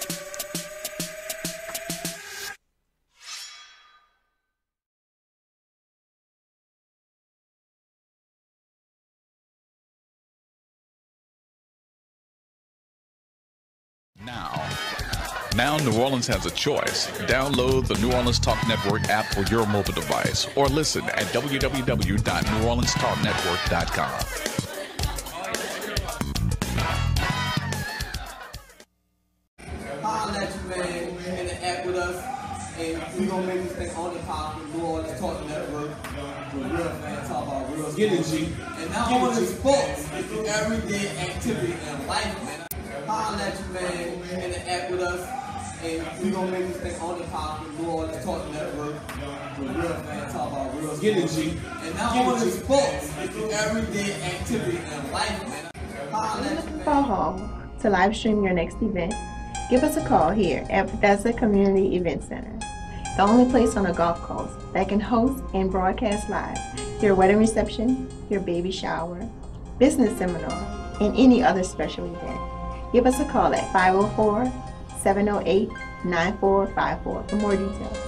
Now New Orleans has a choice. Download the New Orleans Talk Network app for your mobile device or listen at www.neworleanstalknetwork.com. Holla at you, man, in the app with us, and we gonna make this thing on the pop with New Orleans Talk Network. With real fans talk about real sports. And not only sports, it's everyday activity and life, man. holler at you, man, interact with us, and we gonna make this thing on the pop, the New Orleans Talk Network, with real fans talk about real sports. And not only sports, everyday activity and life, man. Holler at you, man. Call home to live stream your next event. Give us a call here at Bethesda Community Event Center, the only place on the Gulf Coast that can host and broadcast live your wedding reception, your baby shower, business seminar, and any other special event. Give us a call at 504-708-9454 for more details.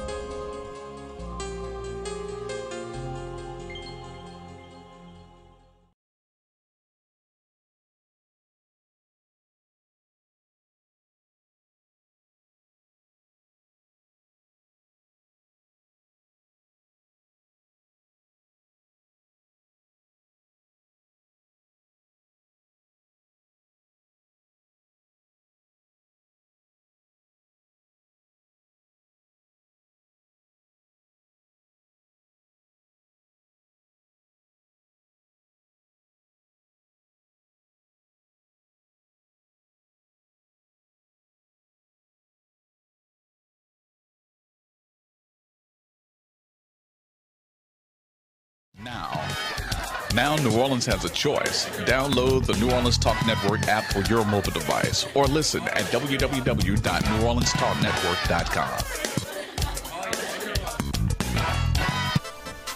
Now New Orleans has a choice. Download the New Orleans Talk Network app for your mobile device or listen at www.neworleanstalknetwork.com.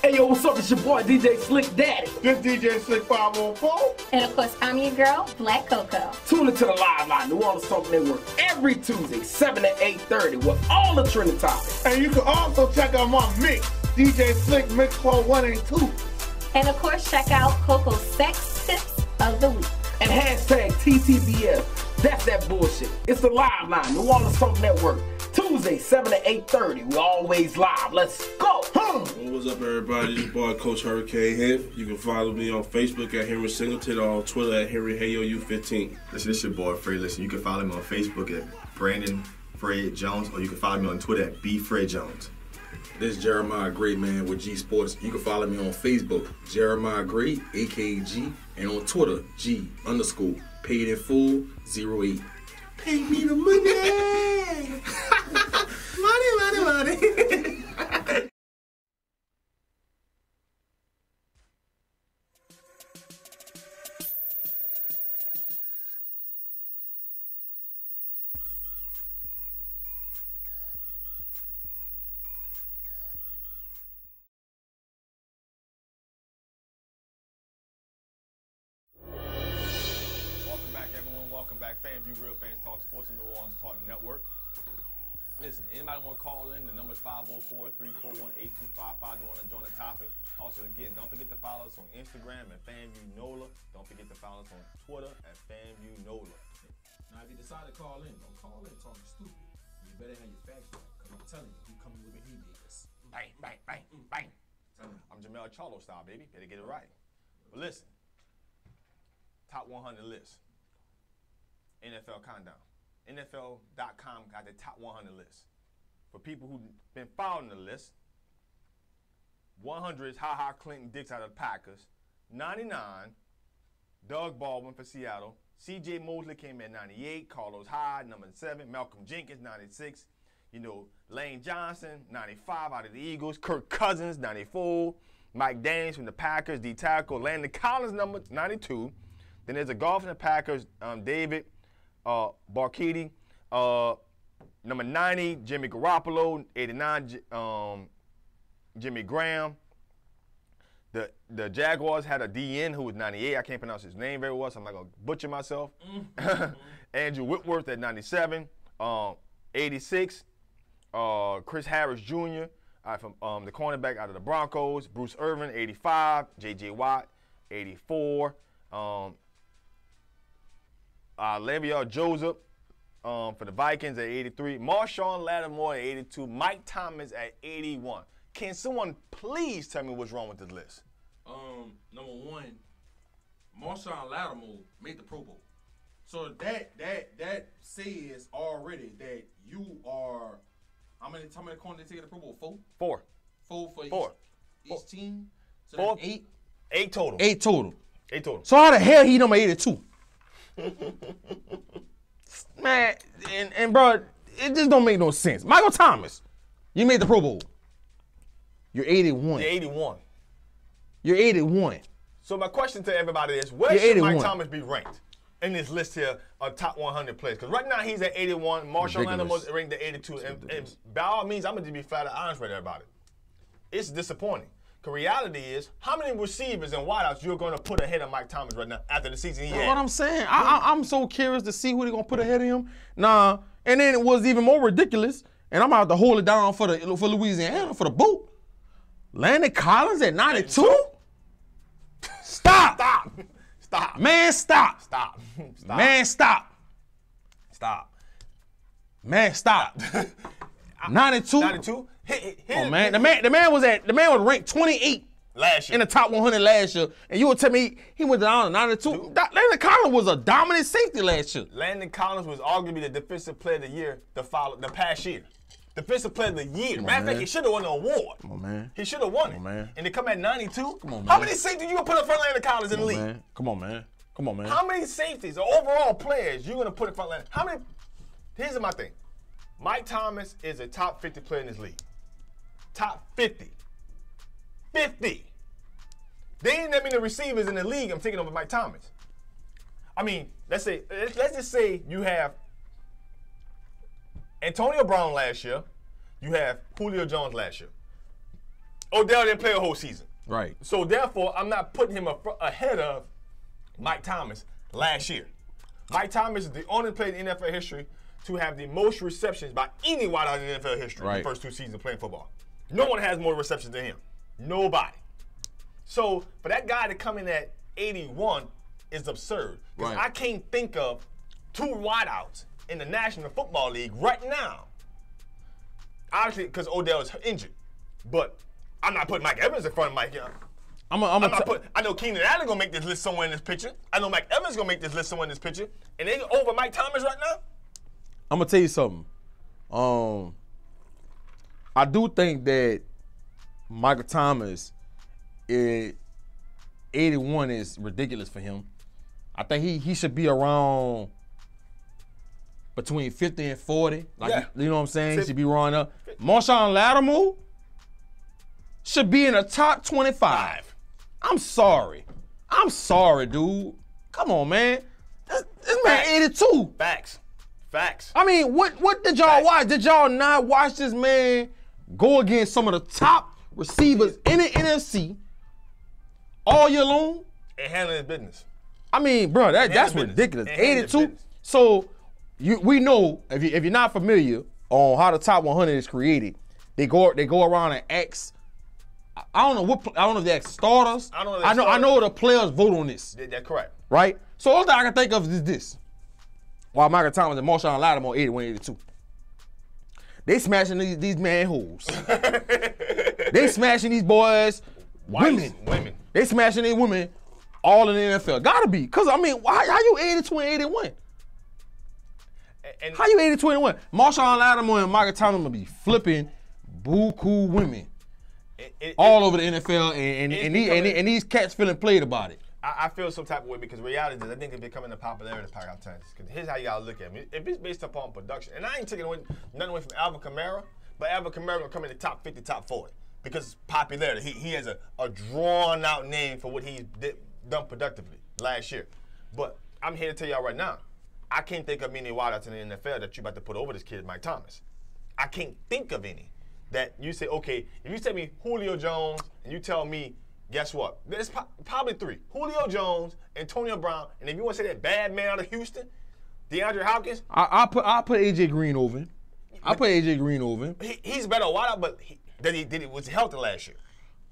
Hey yo, what's up? It's your boy DJ Slick Daddy. This DJ Slick 514. And of course, I'm your girl, Black Coco. Tune into the Live Line, New Orleans Talk Network, every Tuesday, 7 to 8:30 with all the trending topics. And you can also check out my mix, DJ Slick Mix Call 1 and 2. And of course, check out Coco's Sex Tips of the Week. And hashtag TTBS. That's that bullshit. It's the Live Line, New Orleans Talk Network. Tuesday, 7 to 8:30. We're always live. Let's go. What's up, everybody? It's your boy, Coach Hurricane here. You can follow me on Facebook at Henry Singleton or on Twitter at HenryHayoU15. Listen, this your boy, Fred. Listen, you can follow me on Facebook at Brandon Fred Jones, or you can follow me on Twitter at BFredJones. This is Jeremiah Great, man, with G Sports. You can follow me on Facebook, Jeremiah Great, A.K.A, and on Twitter, G_paid in full 08. Pay me the money. money. FanView Real Fans Talk Sports and New Orleans Talk Network. Listen, anybody want to call in? The number is 504-341-8255. They want to join the topic. Also, again, don't forget to follow us on Instagram at FanView NOLA. Don't forget to follow us on Twitter at FanView NOLA. Now, if you decide to call in, don't call in talking stupid. You better have your facts right, because I'm telling you, we coming with the haymakers. Bang, bang, bang, bang. I'm Jamel Charlo style, baby. Better get it right. But listen, top 100 list. NFL Countdown. NFL.com got the top 100 list. For people who've been following the list, 100 is Ha Clinton Dix out of the Packers. 99, Doug Baldwin for Seattle. C.J. Mosley came at 98. Carlos Hyde, number 7. Malcolm Jenkins, 96. Lane Johnson, 95 out of the Eagles. Kirk Cousins, 94. Mike Daniels from the Packers, D tackle. Landon Collins, number 92. Then there's a golf in the Packers, David Barkidi, number 90, Jimmy Garoppolo, 89, Jimmy Graham. The Jaguars had a DN who was 98. I can't pronounce his name very well, so I'm not going to butcher myself. Andrew Whitworth at 97. 86, Chris Harris Jr. From the cornerback out of the Broncos. Bruce Irvin, 85. J.J. Watt, 84. Le'Veon Joseph for the Vikings at 83. Marshawn Lattimore at 82. Mike Thomas at 81. Can someone please tell me what's wrong with this list? Number one, Marshawn Lattimore made the Pro Bowl. So that says already that you are how many corners they take the Pro Bowl? 4? 4 for each team. So 4. That's 8. 8 total. 8 total. 8 total. So how the hell he number 82? man, and bro, it just don't make no sense. Michael Thomas, you made the Pro Bowl. You're 81. You're 81. You're 81. So my question to everybody is, where should Mike Thomas be ranked in this list here of top 100 players? Because right now he's at 81. Marshall Lattimore ranked at 82. And by all means, I'm going to be flat out honest with everybody. It's disappointing. The reality is, how many receivers and wideouts you're going to put ahead of Mike Thomas right now after the season he had? That's what I'm saying. I'm so curious to see who they're going to put ahead of him. Nah, and then it was even more ridiculous, and I'm going to have to hold it down for Louisiana, for the boot. Landon Collins at 92? Stop. Stop. Stop. Man, stop. Stop. Stop. Man, stop. Stop. Man, stop. 92? 92? Oh man, the man was ranked 28 last year in the top 100 last year, and you would tell me he went down to 92. Landon Collins was a dominant safety last year. Landon Collins was arguably the defensive player of the year the past year. Defensive player of the year. Matter of fact, he should have won the award. Come on, man. He should have won it. Come on, man. And to come at 92? Come on, man. How many safeties you gonna put in front of Landon Collins in the league? Man. Come on, man. Come on, man. How many safeties or overall players you gonna put in front of Landon? How many? Here's my thing. Mike Thomas is a top 50 player in this league. Top 50. 50. They ain't that many receivers in the league. I'm thinking of Mike Thomas. I mean, let's just say you have Antonio Brown last year. You have Julio Jones last year. Odell didn't play a whole season. Right. So therefore, I'm not putting him ahead of Mike Thomas last year. Mike Thomas is the only player in NFL history to have the most receptions by any wideout in NFL history in the first 2 seasons of playing football. No one has more receptions than him. Nobody. So for that guy to come in at 81 is absurd. Because I can't think of 2 wideouts in the National Football League right now. Obviously, because Odell is injured. But I'm not putting Mike Evans in front of Mike Young. I know Keenan Allen gonna make this list somewhere in this picture. I know Mike Evans gonna make this list somewhere in this picture. And they over Mike Thomas right now? I'm gonna tell you something. I do think that Michael Thomas, 81 is ridiculous for him. I think he should be around between 50 and 40. Like, you know what I'm saying? He should be running up. Marshall Lattimore should be in the top 25. I'm sorry, dude. Come on, man. This man 82. Facts. I mean, what did y'all watch? Did y'all not watch this man go against some of the top receivers in the NFC all year long? And handling his business. I mean, bro, that's ridiculous. 82. So we know if you're not familiar on how the top 100 is created, they go around and ask. I don't know if they ask starters. I know the players vote on this. That's correct. Right. So all that I can think of is this. While Michael Thomas and Marshall Lattimore 81, 82. They smashing these man holes. They smashing these boys, women. They smashing these women all in the NFL. Gotta be. Because, I mean, how you 82 and 81? How you 82 and 81? Marshall Lattimore and Michael Thomas will be flipping buku women all over the NFL, and these cats feeling played about it. I feel some type of way because reality is I think it's becoming a popularity pack out times. Because here's how you gotta look at me. If it's based upon production, and I ain't taking nothing away from Alvin Kamara, but Alvin Kamara gonna come in the top 50, top 40 because it's popularity. He has a drawn out name for what he's done productively last year. But I'm here to tell y'all right now, I can't think of any wideouts in the NFL that you about to put over this kid, Mike Thomas. I can't think of any that you say, okay, if you tell me Julio Jones and you tell me, guess what? There's probably 3. Julio Jones, Antonio Brown, and if you want to say that bad man out of Houston, DeAndre Hopkins. I'll put A.J. Green over him. I'll put A.J. Green over him. He's better wideout, but was healthy last year.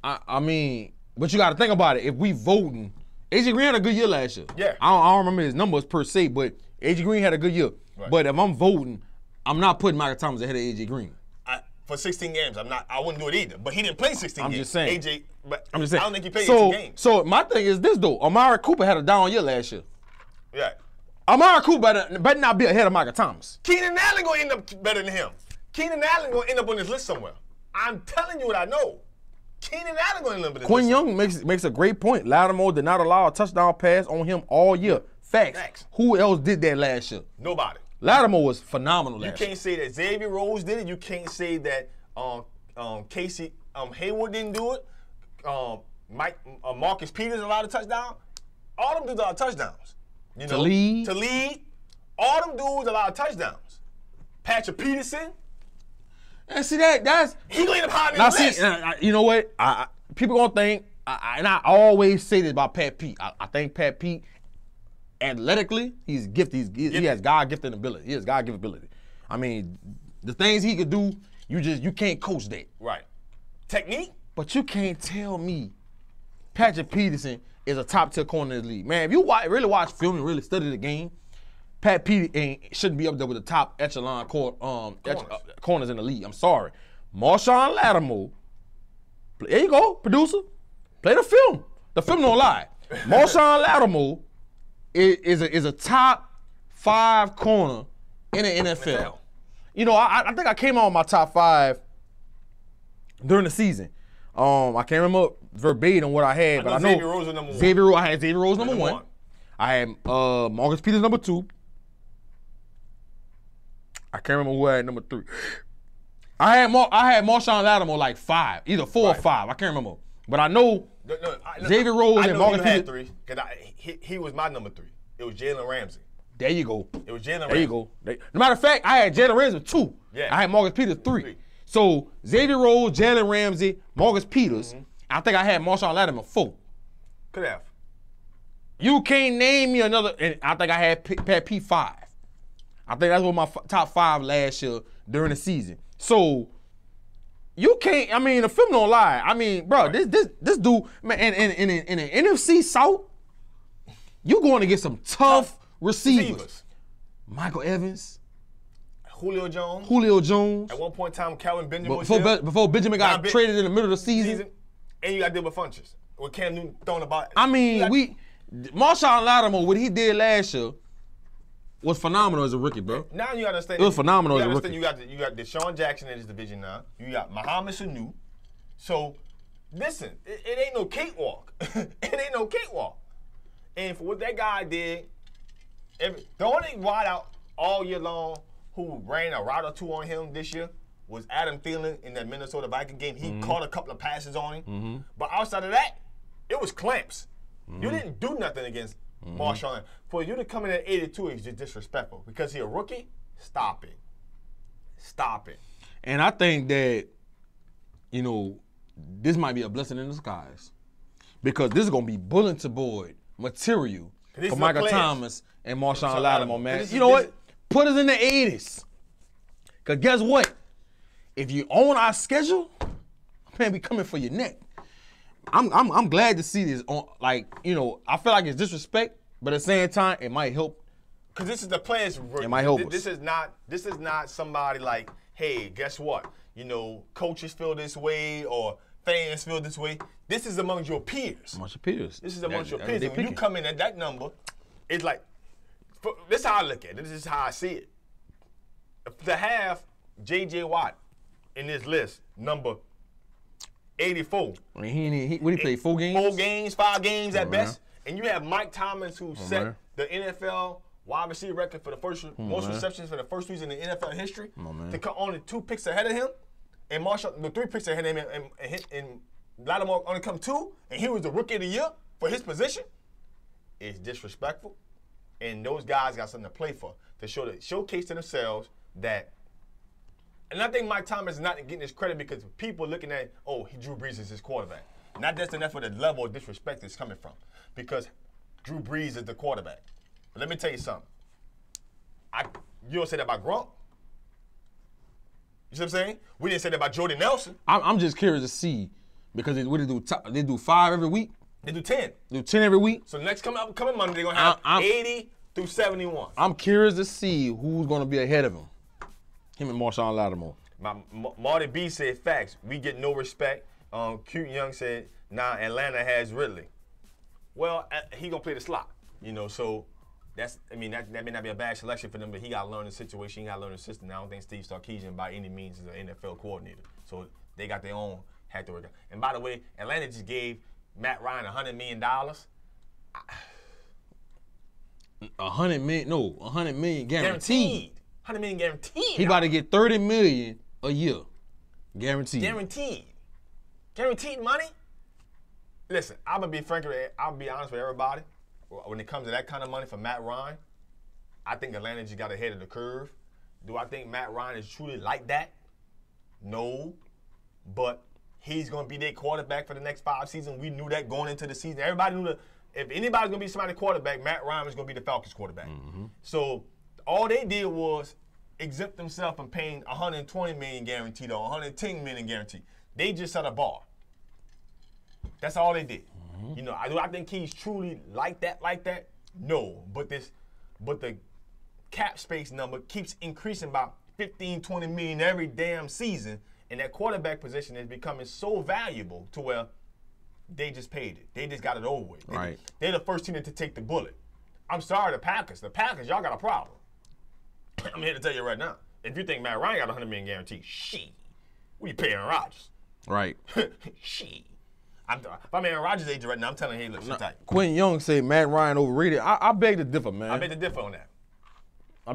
I mean, but you got to think about it. If we voting, A.J. Green had a good year last year. Yeah. I don't remember his numbers per se, but A.J. Green had a good year. Right. But if I'm voting, I'm not putting Michael Thomas ahead of A.J. Green. For 16 games, I wouldn't do it either. But he didn't play 16 games. I'm just saying. AJ, but I'm just saying. I don't think he played 18 games. So my thing is this though. Amari Cooper had a down year last year. Yeah. Amari Cooper better not be ahead of Michael Thomas. Keenan Allen gonna end up better than him. Keenan Allen gonna end up on this list somewhere. I'm telling you what I know. Keenan Allen gonna end up on this list. Quinn Young makes a great point. Lattimore did not allow a touchdown pass on him all year. Facts. Who else did that last year? Nobody. Lattimore was phenomenal last year. You can't say that Xavier Rose did it. You can't say that Casey Hayward didn't do it. Marcus Peters allowed a touchdown. All them dudes allowed touchdowns. You know, to lead. All them dudes allowed touchdowns. Patrick Peterson. And see that's he gonna end up high in the list. You know what? People gonna think, and I always say this about Pat Pete. I think Pat Pete, athletically, he's gifted. He has God-gifted ability. He has God-gifted ability. I mean, the things he could do, you can't coach that. Right. Technique. But you can't tell me Patrick Peterson is a top-tier corner in the league. Man, if you really watch film and really study the game, Pat Pete shouldn't be up there with the top echelon corners in the league. I'm sorry. Marshawn Lattimore, there you go, producer. Play the film. The film don't lie. Marshawn Lattimore is a top 5 corner in the NFL. You know, I think I came on my top 5 during the season. I can't remember verbatim what I had, but I know Xavier Rose was number 1. I had Xavier Rose number 1. I had Marcus Peters number 2. I can't remember who I had number 3. I had Marshawn Lattimore like 5, either 4 or 5. I can't remember, but I know Xavier Rose and Marcus Peters. I had 3 because he was my number 3. It was Jalen Ramsey. There you go. It was Jalen Ramsey. There you go. No matter of fact, I had Jalen Ramsey 2. Yeah. I had Marcus Peters 3. So Xavier Rose, Jalen Ramsey, Marcus Peters. I think I had Marshawn Lattimore 4. Could have. You can't name me another, and I think I had Pat P 5. I think that's what my top 5 last year during the season. So you can't. I mean, the film don't lie. I mean, bro, this dude, man, in the NFC South, you going to get some tough receivers. Michael Evans, Julio Jones. At one point in time, Calvin Benjamin before Benjamin got traded in the middle of the season. And you got to deal with Funches. With Cam Newton throwing about. I mean, Marshawn Lattimore, what he did last year was phenomenal as a rookie, bro. Now you understand. It was phenomenal as a rookie. You got Deshaun Jackson in this division now. You got Mohamed Sanu. So, listen, it ain't no cakewalk. It ain't no cakewalk. And for what that guy did, the only wideout all year long who ran a route or 2 on him this year was Adam Thielen in that Minnesota Viking game. He caught a couple of passes on him. But outside of that, it was clamps. You didn't do nothing against Marshawn. For you to come in at 82 is just disrespectful. Because he's a rookie, stop it. Stop it. And I think that, you know, this might be a blessing in disguise. Because this is going to be bulletin board material for Michael Thomas and Marshawn Lattimore, man. You know what? Put us in the 80s. Because guess what? If you own our schedule, man, we coming for your neck. I'm glad to see this on, like, you know, I feel like it's disrespect, but at the same time, it might help. Because this is the players. It might help us. This is not somebody like, hey, guess what? You know, coaches feel this way or fans feel this way. This is among your peers. Amongst your peers. This is amongst your peers. And when you come in at that number, it's like, this is how I look at it. This is how I see it. To have J.J. Watt in this list, number 84. What he played 4 games? 4 games, 5 games at best. And you have Mike Thomas who set the NFL wide receiver record for the most receptions for the first season in NFL history. To come only 2 picks ahead of him. And Marshall, 3 picks ahead of him. And Lattimore only come 2. And he was the rookie of the year for his position. It's disrespectful. And those guys got something to play for. To showcase to themselves that. And I think Mike Thomas is not getting his credit because people are looking at, Drew Brees is his quarterback. Not just enough for the level of disrespect that's coming from. Because Drew Brees is the quarterback. But let me tell you something. You don't say that about Gronk. You see what I'm saying? We didn't say that about Jordy Nelson. I'm just curious to see because they do 5 every week. They do 10. They do 10 every week. So next coming Monday, they're going to have 80 through 71. I'm curious to see who's going to be ahead of him. Him and Marshawn Lattimore. Marty B said facts. We get no respect. Cute Young said, nah, Atlanta has Ridley. Well, he gonna play the slot, you know. So that may not be a bad selection for them, but he got to learn the situation. He got to learn the system. I don't think Steve Sarkisian by any means is an NFL coordinator. So they got their own hat to work out. And by the way, Atlanta just gave Matt Ryan $100 million. $100 million guaranteed. $100 million guaranteed. He about to get $30 million a year, guaranteed. Guaranteed money. Listen, I'm gonna be frank. I'll be honest with everybody. When it comes to that kind of money for Matt Ryan, I think Atlanta just got ahead of the curve. Do I think Matt Ryan is truly like that? No, but he's going to be their quarterback for the next 5 seasons. We knew that going into the season. Everybody knew that if anybody's going to be somebody's quarterback, Matt Ryan was going to be the Falcons' quarterback. Mm-hmm. So all they did was exempt themselves from paying $120 million guaranteed or $110 million guaranteed. They just set a bar. That's all they did. Mm-hmm. You know, do I think he's truly like that? No, but the cap space number keeps increasing by 15, 20 million every damn season, and that quarterback position is becoming so valuable to where they just paid it. They just got it over with. Right. They're the first team to take the bullet. I'm sorry, the Packers, y'all got a problem. I'm here to tell you right now. If you think Matt Ryan got $100 million guarantee, we paying Rodgers. Right. If I'm Aaron Rodgers' age right now, I'm telling him, hey, look, sit tight. Quentin Young say Matt Ryan overrated. I beg to differ, man. I beg to differ on that. I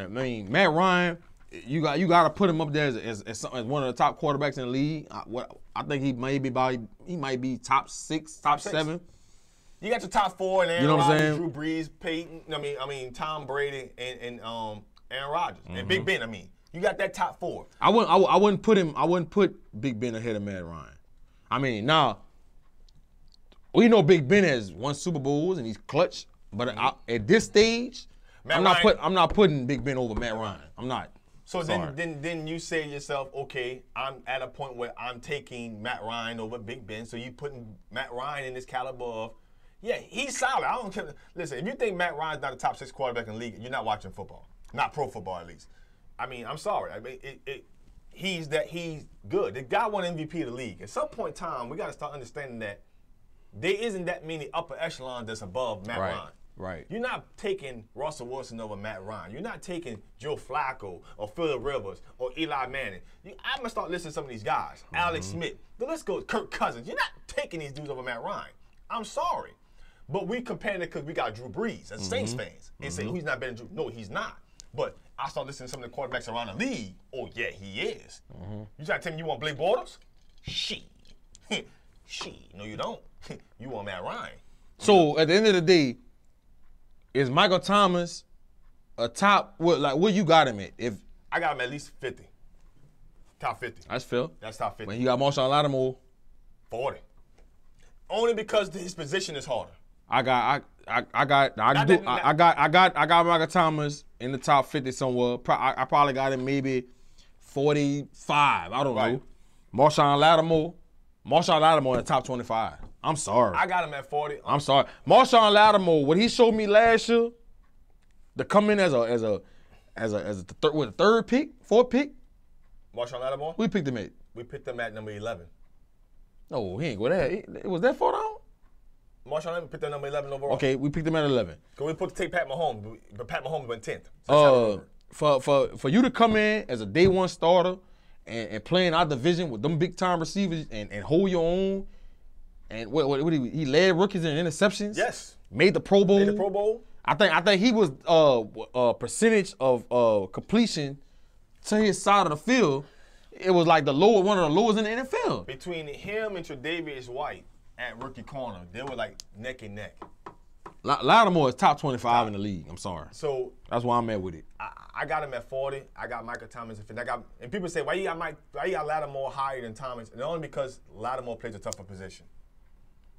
mean, Matt Ryan, you got to put him up there as one of the top quarterbacks in the league. I think he might be top 6, top 7. You got your top 4 and Aaron You know what I'm Rodgers, saying? Drew Brees, Peyton. I mean Tom Brady and Aaron Rodgers and Big Ben. I mean, you got that top 4. I wouldn't put Big Ben ahead of Matt Ryan. I mean, now we know Big Ben has won Super Bowls and he's clutch, but at this stage, I'm not putting Big Ben over Matt Ryan. I'm not. So then you say to yourself, okay, I'm at a point where I'm taking Matt Ryan over Big Ben. So you putting Matt Ryan in this caliber of, yeah, he's solid. I don't care. Listen, if you think Matt Ryan's not a top 6 quarterback in the league, you're not watching football, not pro football at least. I mean, I'm sorry. I mean, he's good. The guy won MVP of the league. At some point in time, we got to start understanding that there isn't that many upper echelons that's above Matt Ryan. Right. You're not taking Russell Wilson over Matt Ryan. You're not taking Joe Flacco or Phillip Rivers or Eli Manning. I'm going to start listing some of these guys. Alex Smith. The list goes. Kirk Cousins. You're not taking these dudes over Matt Ryan. I'm sorry. But we compare it because we got Drew Brees as Saints fans and say, oh, he's not better than Drew. No, he's not. But I start listening to some of the quarterbacks around the league. Oh, yeah, he is. You trying to tell me you want Blake Bortles? No, you don't. You want Matt Ryan. So at the end of the day, is Michael Thomas a top? Where you got him at? If I got him at least 50, top 50. That's fair. That's top 50. When you got Marshawn Lattimore, 40. Only because his position is harder. I got Michael Thomas in the top 50 somewhere. I probably got him maybe 45. I don't know. Marshawn Lattimore in the top 25. I'm sorry. I got him at 40. I'm sorry. Marshawn Lattimore, what he showed me last year, to come in as a third pick, 4th pick. Marshawn Lattimore? We picked him at. We picked him at number 11. No, he ain't go there. Was that far down? Marshawn Lattimore picked him number 11 overall. Okay, we picked him at 11. Because we put to take Pat Mahomes, but Pat Mahomes went 10th. For you to come in as a day 1 starter and playing our division with them big time receivers and hold your own. And what he led rookies in interceptions. Yes. Made the Pro Bowl. Made the Pro Bowl. I think he was percentage of completion to his side of the field. It was like one of the lowest in the NFL. Between him and Tre'Davious White at rookie corner, they were like neck and neck. Lattimore is top 25 in the league. I'm sorry. So that's why I'm at with it. I got him at 40. I got Michael Thomas at 50. And people say, why you got Lattimore higher than Thomas? And only because Lattimore plays a tougher position.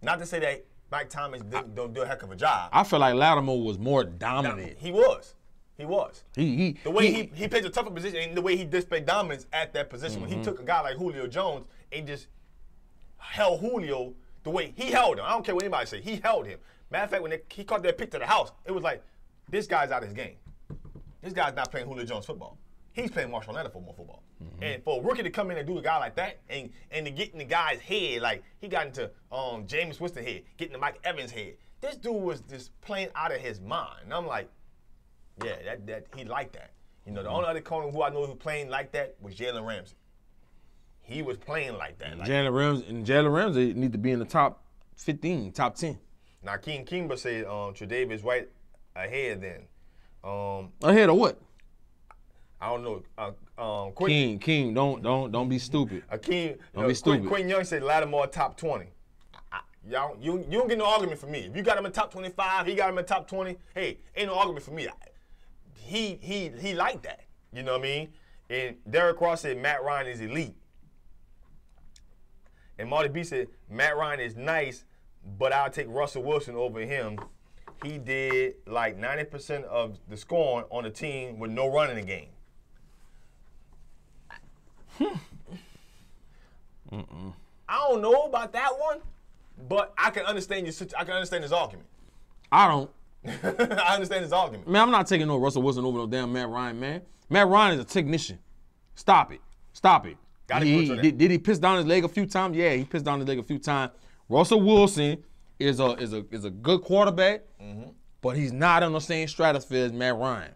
Not to say that Mike Thomas don't do a heck of a job. I feel like Lattimore was more dominant. He was. The way he plays a tougher position and the way he displayed dominance at that position. When he took a guy like Julio Jones and just held Julio the way he held him. I don't care what anybody say. He held him. Matter of fact, when he caught that pick to the house, it was like, this guy's out of his game. This guy's not playing Julio Jones football. He's playing Marshawn Lattimore football. And for a rookie to come in and do a guy like that and to get in the guy's head, like he got into James Winston head, getting to Mike Evans head. This dude was just playing out of his mind. And I'm like, yeah, that he liked that. You know, the only other corner who I know who playing like that was Jalen Ramsey. He was playing like that. Jalen Ramsey need to be in the top 15, top 10. Now, King Kimber said Tre'Davious White ahead then. Ahead of what? I don't know. King, don't be stupid. Don't be stupid. Quinn Young said Lattimore top 20. Y'all, you don't get no argument from me. If you got him in top 25, he got him in top 20. Hey, ain't no argument for me. He like that. You know what I mean? And Derek Ross said Matt Ryan is elite. And Marty B said Matt Ryan is nice, but I'll take Russell Wilson over him. He did like 90% of the scoring on the team with no run in the game. I don't know about that one, but I can understand I can understand his argument. I don't. I understand his argument. Man, I'm not taking no Russell Wilson over no damn Matt Ryan, man. Matt Ryan is a technician. Stop it. Did he piss down his leg a few times? Yeah, he pissed down his leg a few times. Russell Wilson is a good quarterback, but he's not on the same stratosphere as Matt Ryan.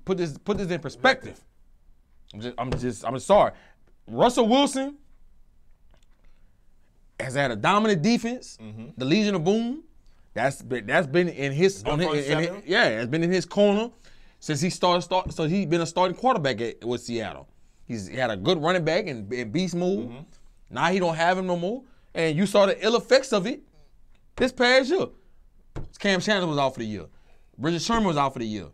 Put this in perspective. I'm sorry. Russell Wilson has had a dominant defense. The Legion of Boom. That's been in his it's been in his corner since he started. So he's been a starting quarterback with Seattle. He had a good running back and beast move. Now he don't have him no more, and you saw the ill effects of it this past year. Cam Chandler was out for the year. Richard Sherman was out for the year.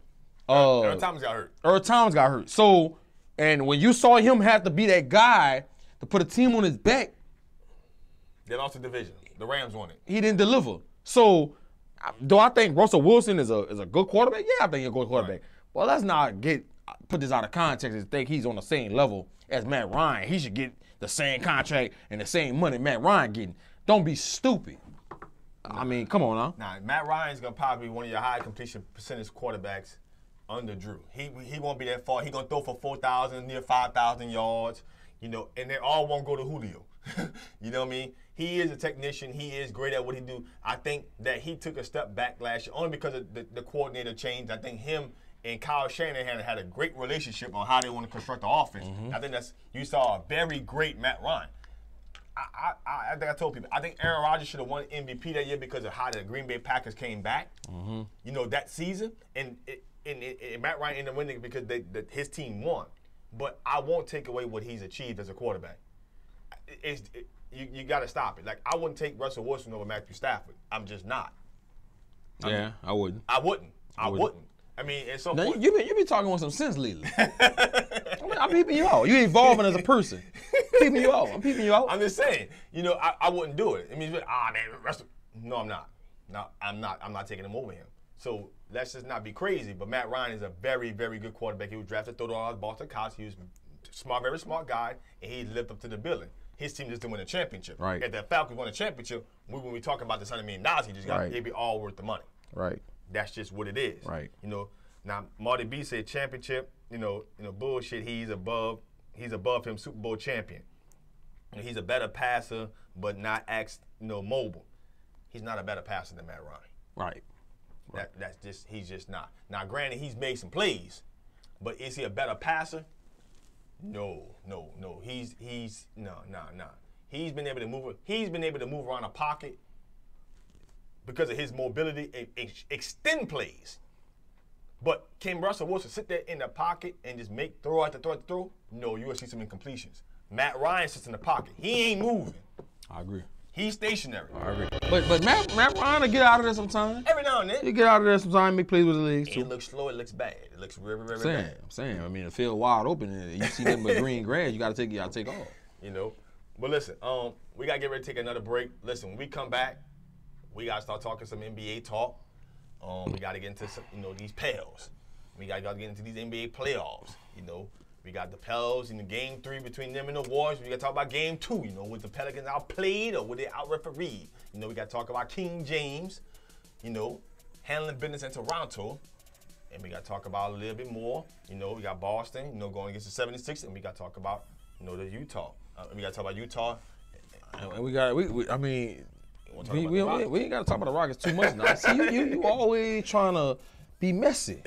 Earl Thomas got hurt. So, and when you saw him have to be that guy to put a team on his back, they lost the division. The Rams won it. He didn't deliver. So, do I think Russell Wilson is a good quarterback? Yeah, I think he's a good quarterback. Right. Well, let's not put this out of context and think he's on the same level as Matt Ryan. He should get the same contract and the same money Matt Ryan getting. Don't be stupid. I mean, come on now. Nah, Matt Ryan's gonna probably be one of your high completion percentage quarterbacks under Drew. He won't be that far. He gonna throw for 4,000, near 5,000 yards. You know, and they all won't go to Julio. You know what I mean? He is a technician. He is great at what he do. I think that he took a step back last year only because of the coordinator change. I think him and Kyle Shanahan had a great relationship on how they want to construct the offense. I think you saw a very great Matt Ryan. I think I told people, I think Aaron Rodgers should have won MVP that year because of how the Green Bay Packers came back, you know, that season. And Matt Ryan ended up winning because his team won. But I won't take away what he's achieved as a quarterback. You got to stop it. Like, I wouldn't take Russell Wilson over Matthew Stafford. I'm just not. I wouldn't. I wouldn't. I mean, at some point. You be talking with some sense lately. I'm peeping you out. You evolving as a person. I'm peeping you out. I'm just saying, you know, I wouldn't do it. I mean, man, Russell. No, I'm not. No, I'm not taking him over him. So let's just not be crazy. But Matt Ryan is a very, very good quarterback. He was drafted through the Boston College. He was smart, very smart guy, and he lived up to the billing. His team just didn't win a championship. Right. If the Falcons won a championship, when we talking about this $100 million, he just got it'd be all worth the money. Right. That's just what it is. Right. You know. Now Marty B said championship. You know, bullshit. He's above him, Super Bowl champion. You know, he's a better passer, but not mobile. He's not a better passer than Matt Ryan. Right. He's just not. Now, granted, he's made some plays, but is he a better passer? No. He's no. He's been able to move. He's been able to move around a pocket because of his mobility and extend plays. But can Russell Wilson sit there in the pocket and just throw after throw? No, you will see some incompletions. Matt Ryan sits in the pocket. He ain't moving. I agree. He's stationary. I agree. But Matt Ryan will get out of there sometimes. Every now and then. He get out of there sometimes, make plays with the legs too. It looks slow, it looks bad. It looks very, very bad. I'm saying. I mean, the field wide open and you see nothing but green grass, you gotta take off. You know. But listen, we gotta get ready to take another break. Listen, when we come back, we gotta start talking some NBA talk. We got to get into some, these Pels. We got to get into these NBA playoffs. We got the Pels in the game 3 between them and the Warriors. We got to talk about game 2. Was the Pelicans outplayed or were they out-refereed? We got to talk about King James. Handling business in Toronto. And we got to talk about a little bit more. We got Boston. Going against the 76ers. And we got to talk about the Utah. We got to talk about Utah. And we ain't got to talk about the Rockets too much now. See, you always trying to be messy.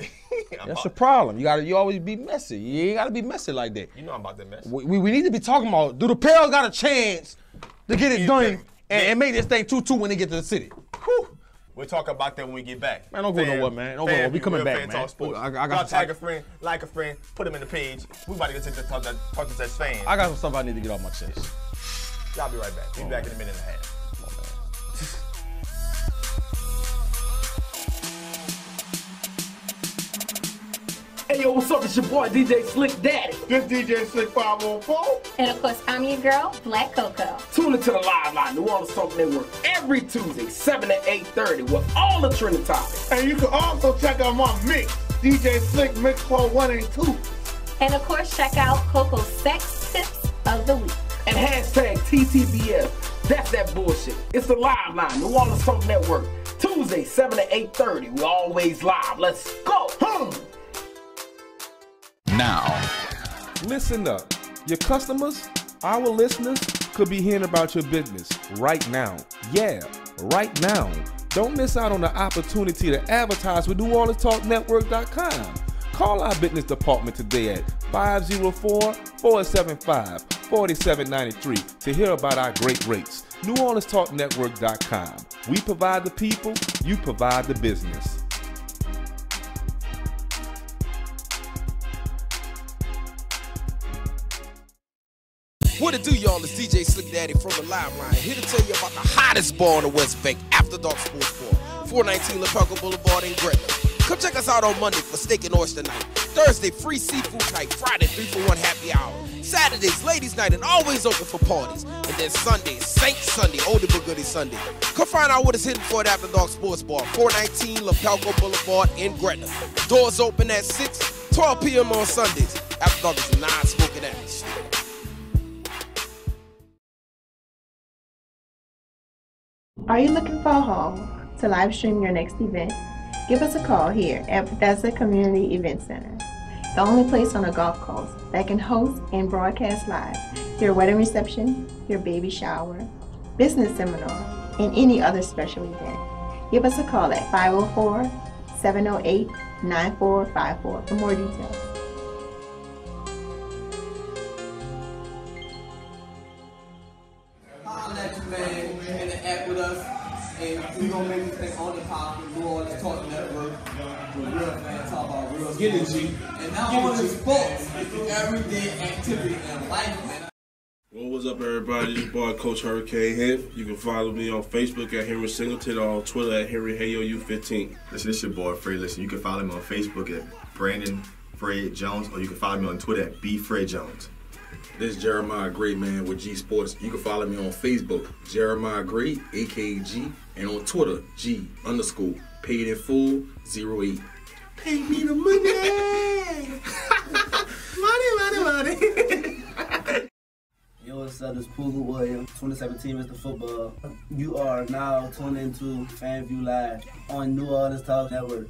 That's your problem. You always be messy. You ain't got to be messy like that. I'm about that mess. We need to be talking about, do the Pels got a chance to get it done and make this thing 2-2 when they get to the city? Whew. We'll talk about that when we get back. Man, don't go nowhere, man. Don't go nowhere. We coming back, man. I got tag a friend, like a friend, put him in the page. We about to get to talk to that fan. I got some stuff I need to get off my chest. Y'all be right back. We'll be back in a minute and a half. Hey yo, what's up? It's your boy DJ Slick Daddy. This DJ Slick 514. And of course, I'm your girl, Black Coco. Tune into the Live Line, New Orleans Talk Network, every Tuesday, 7 to 8:30, with all the trending topics. And you can also check out my mix, DJ Slick Mix Part 1 and 2. And of course, check out Coco's Sex Tips of the Week. And hashtag TTBF. That's that bullshit. It's the Live Line, New Orleans Talk Network, Tuesday, 7 to 8:30. We're always live. Let's go. Now, listen up. Your customers, our listeners, could be hearing about your business right now. Yeah, right now. Don't miss out on the opportunity to advertise with NewOrleansTalkNetwork.com. Call our business department today at 504-475-4793 to hear about our great rates. NewOrleansTalkNetwork.com. We provide the people, you provide the business. What it do, y'all? It's DJ Slick Daddy from the Live Line, here to tell you about the hottest bar on the West Bank, After Dark Sports Bar, 419 LaPelco Boulevard in Gretna. Come check us out on Monday for steak and oyster night. Thursday, free seafood night. Friday, 3-for-1 happy hour. Saturdays, ladies night, and always open for parties. And then Sunday, Saint Sunday, Oldie but Goodie Sunday. Come find out what is hidden for at After Dark Sports Bar, 419 LaPelco Boulevard in Gretna. Doors open at 6, 12 p.m. on Sundays. After Dark is a non-smoking atmosphere. Are you looking for a home to live stream your next event? Give us a call here at Bethesda Community Event Center, the only place on a golf course that can host and broadcast live your wedding reception, your baby shower, business seminar, and any other special event. Give us a call at 504-708-9454 for more details. Holla at you, man, and act with us. And we're going to make this thing on the pop and do all this Talk Network with real fans talk about real sports. Get it, G. And not only sports, everyday activity and life, man. Well, what's up, everybody? This is your boy, Coach Hurricane here. You can follow me on Facebook at Henry Singleton or on Twitter at HenryHayoU15. Listen, this is your boy, Fred. Listen, you can follow me on Facebook at Brandon Fred Jones, or you can follow me on Twitter at BFredJones. This is Jeremiah Gray, man, with G Sports. You can follow me on Facebook, Jeremiah Gray, A.K.A, and on Twitter, G_paid in full 08. Pay me the money. money. Yo, what's up? It's Poogle Williams, 2017 Mr. Football. You are now tuned into FanView Live on New Orleans Talk Network.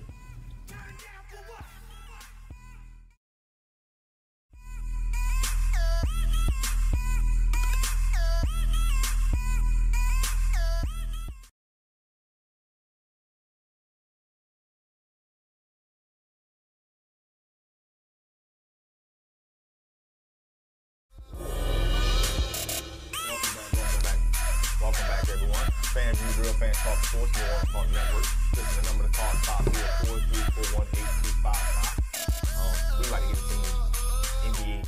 Welcome back, everyone. FanView, Real Fans Talk Sports, New Orleans Talk Network. This is the number to call, 504-341-8255. We like to get into NBA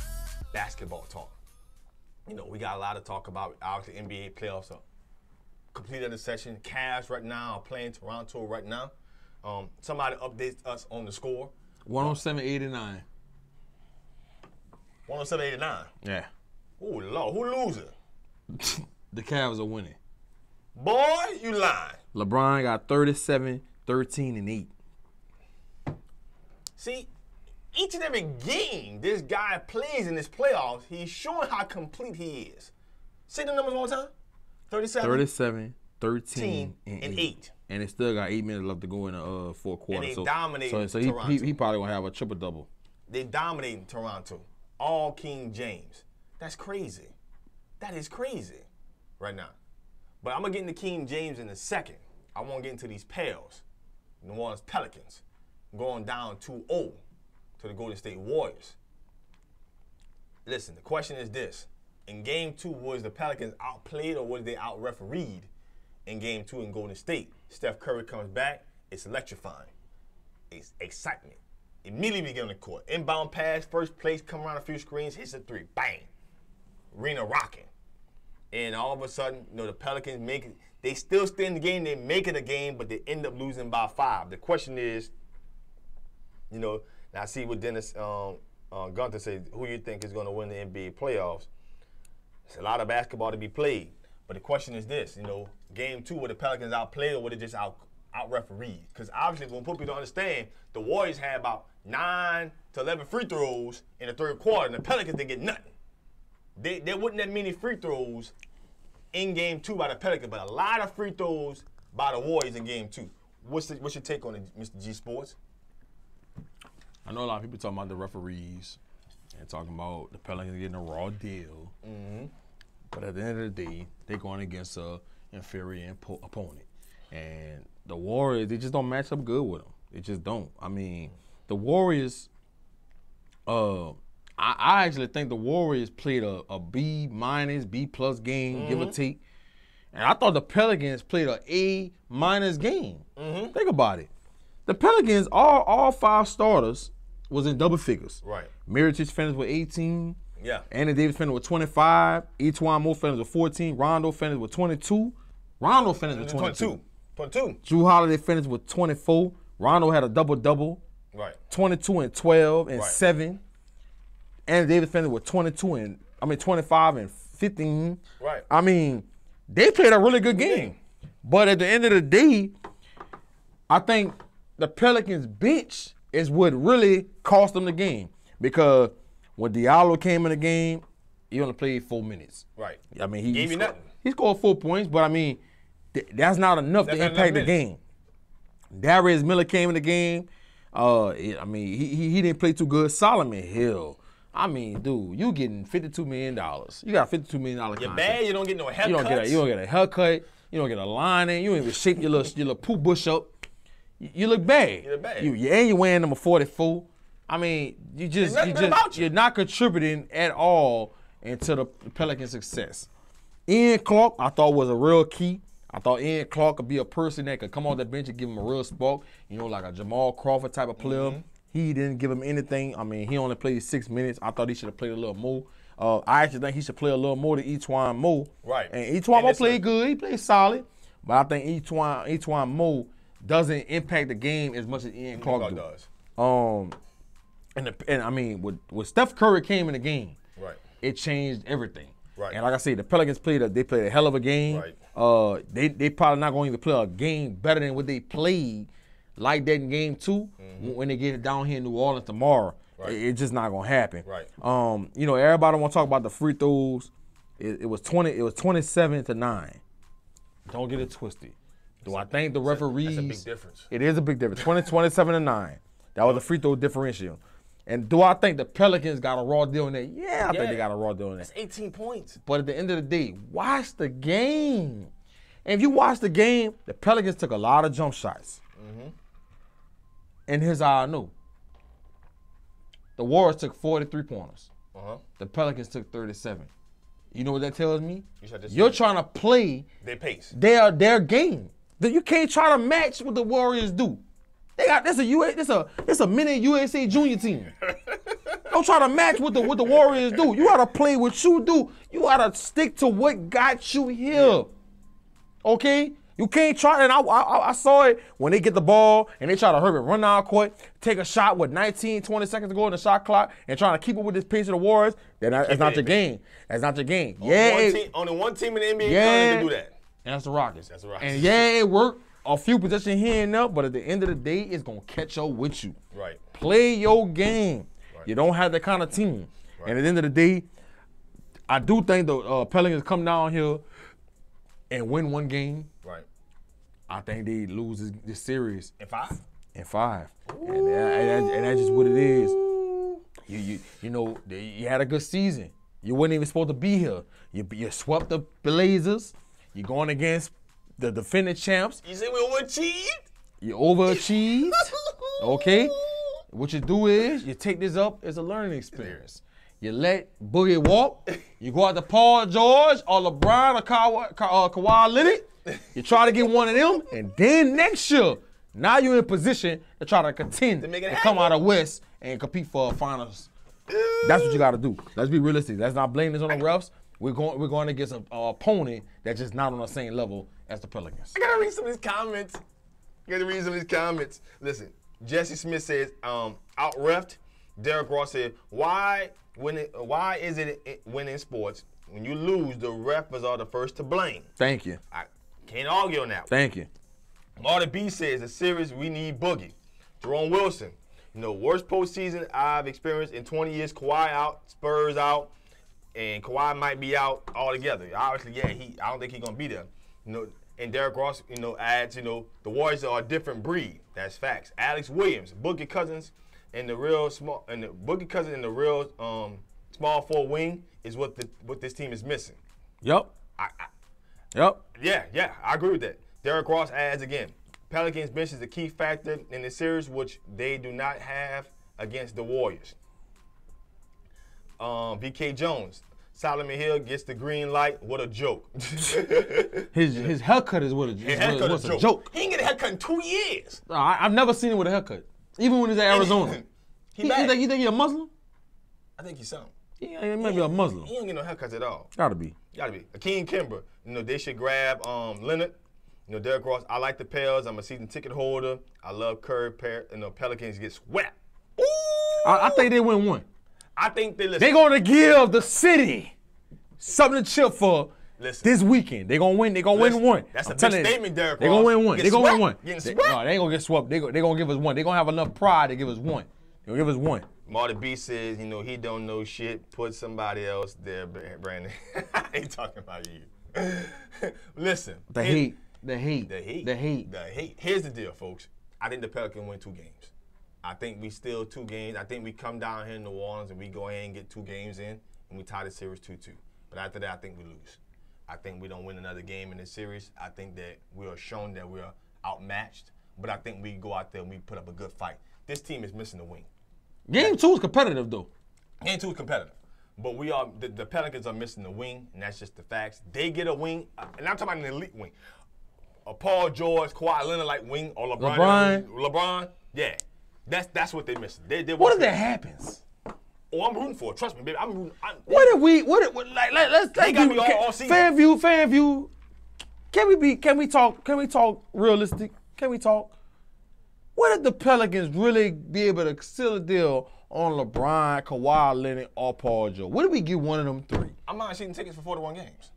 basketball talk. You know, we got a lot to talk about. Obviously, NBA playoffs are completed the session. Cavs right now are playing Toronto right now. Somebody updates us on the score. 107-89. 107-89. Yeah. Ooh, Lord, who losing? The Cavs are winning. Boy, you lying. LeBron got 37, 13, and 8. See, each and every game this guy plays in this playoffs, he's showing how complete he is. Say the numbers one more time. 37, 13, and 8. And it still got 8 minutes left to go in the fourth quarter. And they dominating so Toronto. he probably going to have a triple-double. They dominating Toronto. All King James. That's crazy. That is crazy right now. But I'm going to get into King James in a second. I want to get into these Pels, New Orleans Pelicans, going down 2-0 to the Golden State Warriors. Listen, the question is this. In Game 2, was the Pelicans outplayed or was they out-refereed in Game 2 in Golden State. Steph Curry comes back. It's electrifying. It's excitement. Immediately we get on the court. Inbound pass, first place, come around a few screens, hits a three. Bang. Arena rocking. And all of a sudden, the Pelicans make it. They still stay in the game. They make it a game, but they end up losing by 5. The question is, now I see what Dennis Gunter said, who you think is going to win the NBA playoffs. It's a lot of basketball to be played. But the question is this, Game 2, were the Pelicans outplayed or were they just out-refereed? Because obviously, when people don't understand, the Warriors had about 9 to 11 free throws in the third quarter, and the Pelicans didn't get nothing. There wasn't that many free throws in Game 2 by the Pelicans, but a lot of free throws by the Warriors in Game 2. What's your take on it, Mr. G Sports? I know a lot of people talking about the referees and talking about the Pelicans getting a raw deal. Mm-hmm. But at the end of the day, they're going against an inferior opponent. And the Warriors, they just don't match up good with them. They just don't. I mean, the Warriors, I actually think the Warriors played a B-, B+ game, give or take. And I thought the Pelicans played a A- game. Mm-hmm. Think about it. The Pelicans, all 5 starters was in double figures. Right. Mirotic finished with 18. Yeah. Anthony Davis finished with 25. Etuan Moore finished with 14. Rondo finished with 22. Rondo finished with 22. 22. Drew Holiday finished with 24. Rondo had a double-double. Right. 22 and 12 and Right. 7. Anthony Davis finished with 25 and 15. Right. I mean, they played a really good game. But at the end of the day, I think the Pelicans bench is what really cost them the game. Because when Diallo came in the game, he only played 4 minutes. Right. I mean, he scored 4 points, but I mean, that's not enough to impact the game. Darius Miller came in the game. I mean, he didn't play too good. Solomon Hill. I mean, dude, you getting $52 million. You got a $52 million contract. You're bad. You don't get no haircuts. You don't get a haircut. You don't get a line in. You don't even shape your little poop bush up. You look bad. You look bad. You're wearing number 44. I mean, you're not contributing at all into the Pelicans' success. Ian Clark, I thought was a real key. I thought Ian Clark could be a person that could come off that bench and give him a real spark. Like a Jamal Crawford type of player. Mm-hmm. He didn't give him anything. I mean, he only played 6 minutes. I thought he should have played a little more. I actually think he should play a little more than Etuan Moore. Right. And Etuan Moore played good. He played solid. But I think Etuan Moore doesn't impact the game as much as Ian Clark does. And I mean, when Steph Curry came in the game, right, it changed everything. Right. And like I said, the Pelicans played a hell of a game. Right. They probably not going to even play a game better than what they played like that in Game 2 when they get it down here in New Orleans tomorrow. Right. It's just not going to happen. Right. Everybody want to talk about the free throws. It was 27-9. Don't get it twisted. Do I think the referees? That's a big difference. It is a big difference. 27-9. That was a free throw differential. And do I think the Pelicans got a raw deal in that? Yeah, I think they got a raw deal in that. That's 18 points. But at the end of the day, watch the game. And if you watch the game, the Pelicans took a lot of jump shots. Mm-hmm. And here's how I know. The Warriors took 43 pointers. Uh-huh. The Pelicans took 37. You know what that tells me? You're trying to play their pace. Their game. You can't try to match what the Warriors do. They got this a mini USA junior team. Don't try to match what the Warriors do. You gotta play what you do. You gotta stick to what got you here. Okay? You can't try, and I saw it when they get the ball and they try to hurry run down court, take a shot with 19, 20 seconds to go in the shot clock and trying to keep up with this pace of the Warriors. That's not your game. That's not your game. Only one team in the NBA can do that. And that's the Rockets. That's the Rockets. And it worked a few possessions here and there, but at the end of the day, it's going to catch up with you. Right. Play your game. Right. You don't have that kind of team. Right. And at the end of the day, I do think the Pelicans come down here and win one game. Right. I think they lose this series. In 5? In 5. And that's just what it is. You had a good season. You weren't even supposed to be here. You swept the Blazers. You're going against the defending champs. You say we overachieved? You overachieved. Okay? What you do is you take this up as a learning experience. You let Boogie walk. You go out to Paul George or LeBron or Kawhi Leonard. You try to get one of them, and then next year, now you're in position to try to contend and come out of West and compete for finals. That's what you got to do. Let's be realistic. Let's not blame this on the refs. We're going against an opponent that's just not on the same level as the Pelicans. I gotta read some of these comments. Listen, Jesse Smith says, out-reffed. Derrick Ross said, why is it when in sports, when you lose, the refs are the first to blame? Thank you. I can't argue on that one. Thank you. Marty B says, the series, we need Boogie. Jerome Wilson, worst postseason I've experienced in 20 years. Kawhi out, Spurs out, and Kawhi might be out altogether. Obviously, yeah, I don't think he's gonna be there. And Derrick Ross, adds, the Warriors are a different breed. That's facts. Alex Williams, Boogie Cousins, and the real small forward wing is what this team is missing. Yep. Yep. Yeah, I agree with that. Derrick Ross adds again, Pelicans bench is a key factor in the series, which they do not have against the Warriors. BK Jones, Solomon Hill gets the green light. What a joke. his haircut is what's a joke. He ain't get a haircut in 2 years. No, I've never seen him with a haircut, even when he's at Arizona. You think he a Muslim? I think he's something. He might be a Muslim. He don't get no haircuts at all. Gotta be. Akeem Kimber, they should grab Leonard. Derrick Ross, I like the Pels. I'm a season ticket holder. I love Curry. Pelicans get swept. I think they win one. I think they're gonna give the city something to cheer for this weekend. They're gonna win. They're gonna win one. That's a big statement, Derrick Ross. They're gonna win one. They're gonna win one. They ain't gonna get swept. They're gonna give us one. They're gonna have enough pride to give us one. They're gonna give us one. Marty B says, he don't know shit. Put somebody else there, Brandon. I ain't talking about you. Listen. The hate. Here's the deal, folks. I think the Pelicans win 2 games. I think we still 2 games. I think we come down here in New Orleans and we go ahead and get 2 games in and we tie the series 2-2. But after that, I think we lose. I think we don't win another game in this series. I think that we are shown that we are outmatched. But I think we go out there and we put up a good fight. This team is missing the wing. Game 2 is competitive, though. Game 2 is competitive. But the Pelicans are missing the wing, and that's just the facts. They get a wing, and I'm talking about an elite wing. A Paul George, Kawhi Leonard-like wing, or LeBron. Yeah. That's what they're missing. What if that happens? Oh, I'm rooting for it. Trust me, baby. I'm rooting. Let's do all season. FanView. Can we talk realistic? Can we talk? What if the Pelicans really be able to seal a deal on LeBron, Kawhi Leonard, or Paul George? What if we get one of them 3? I'm not seeing tickets for 41 games.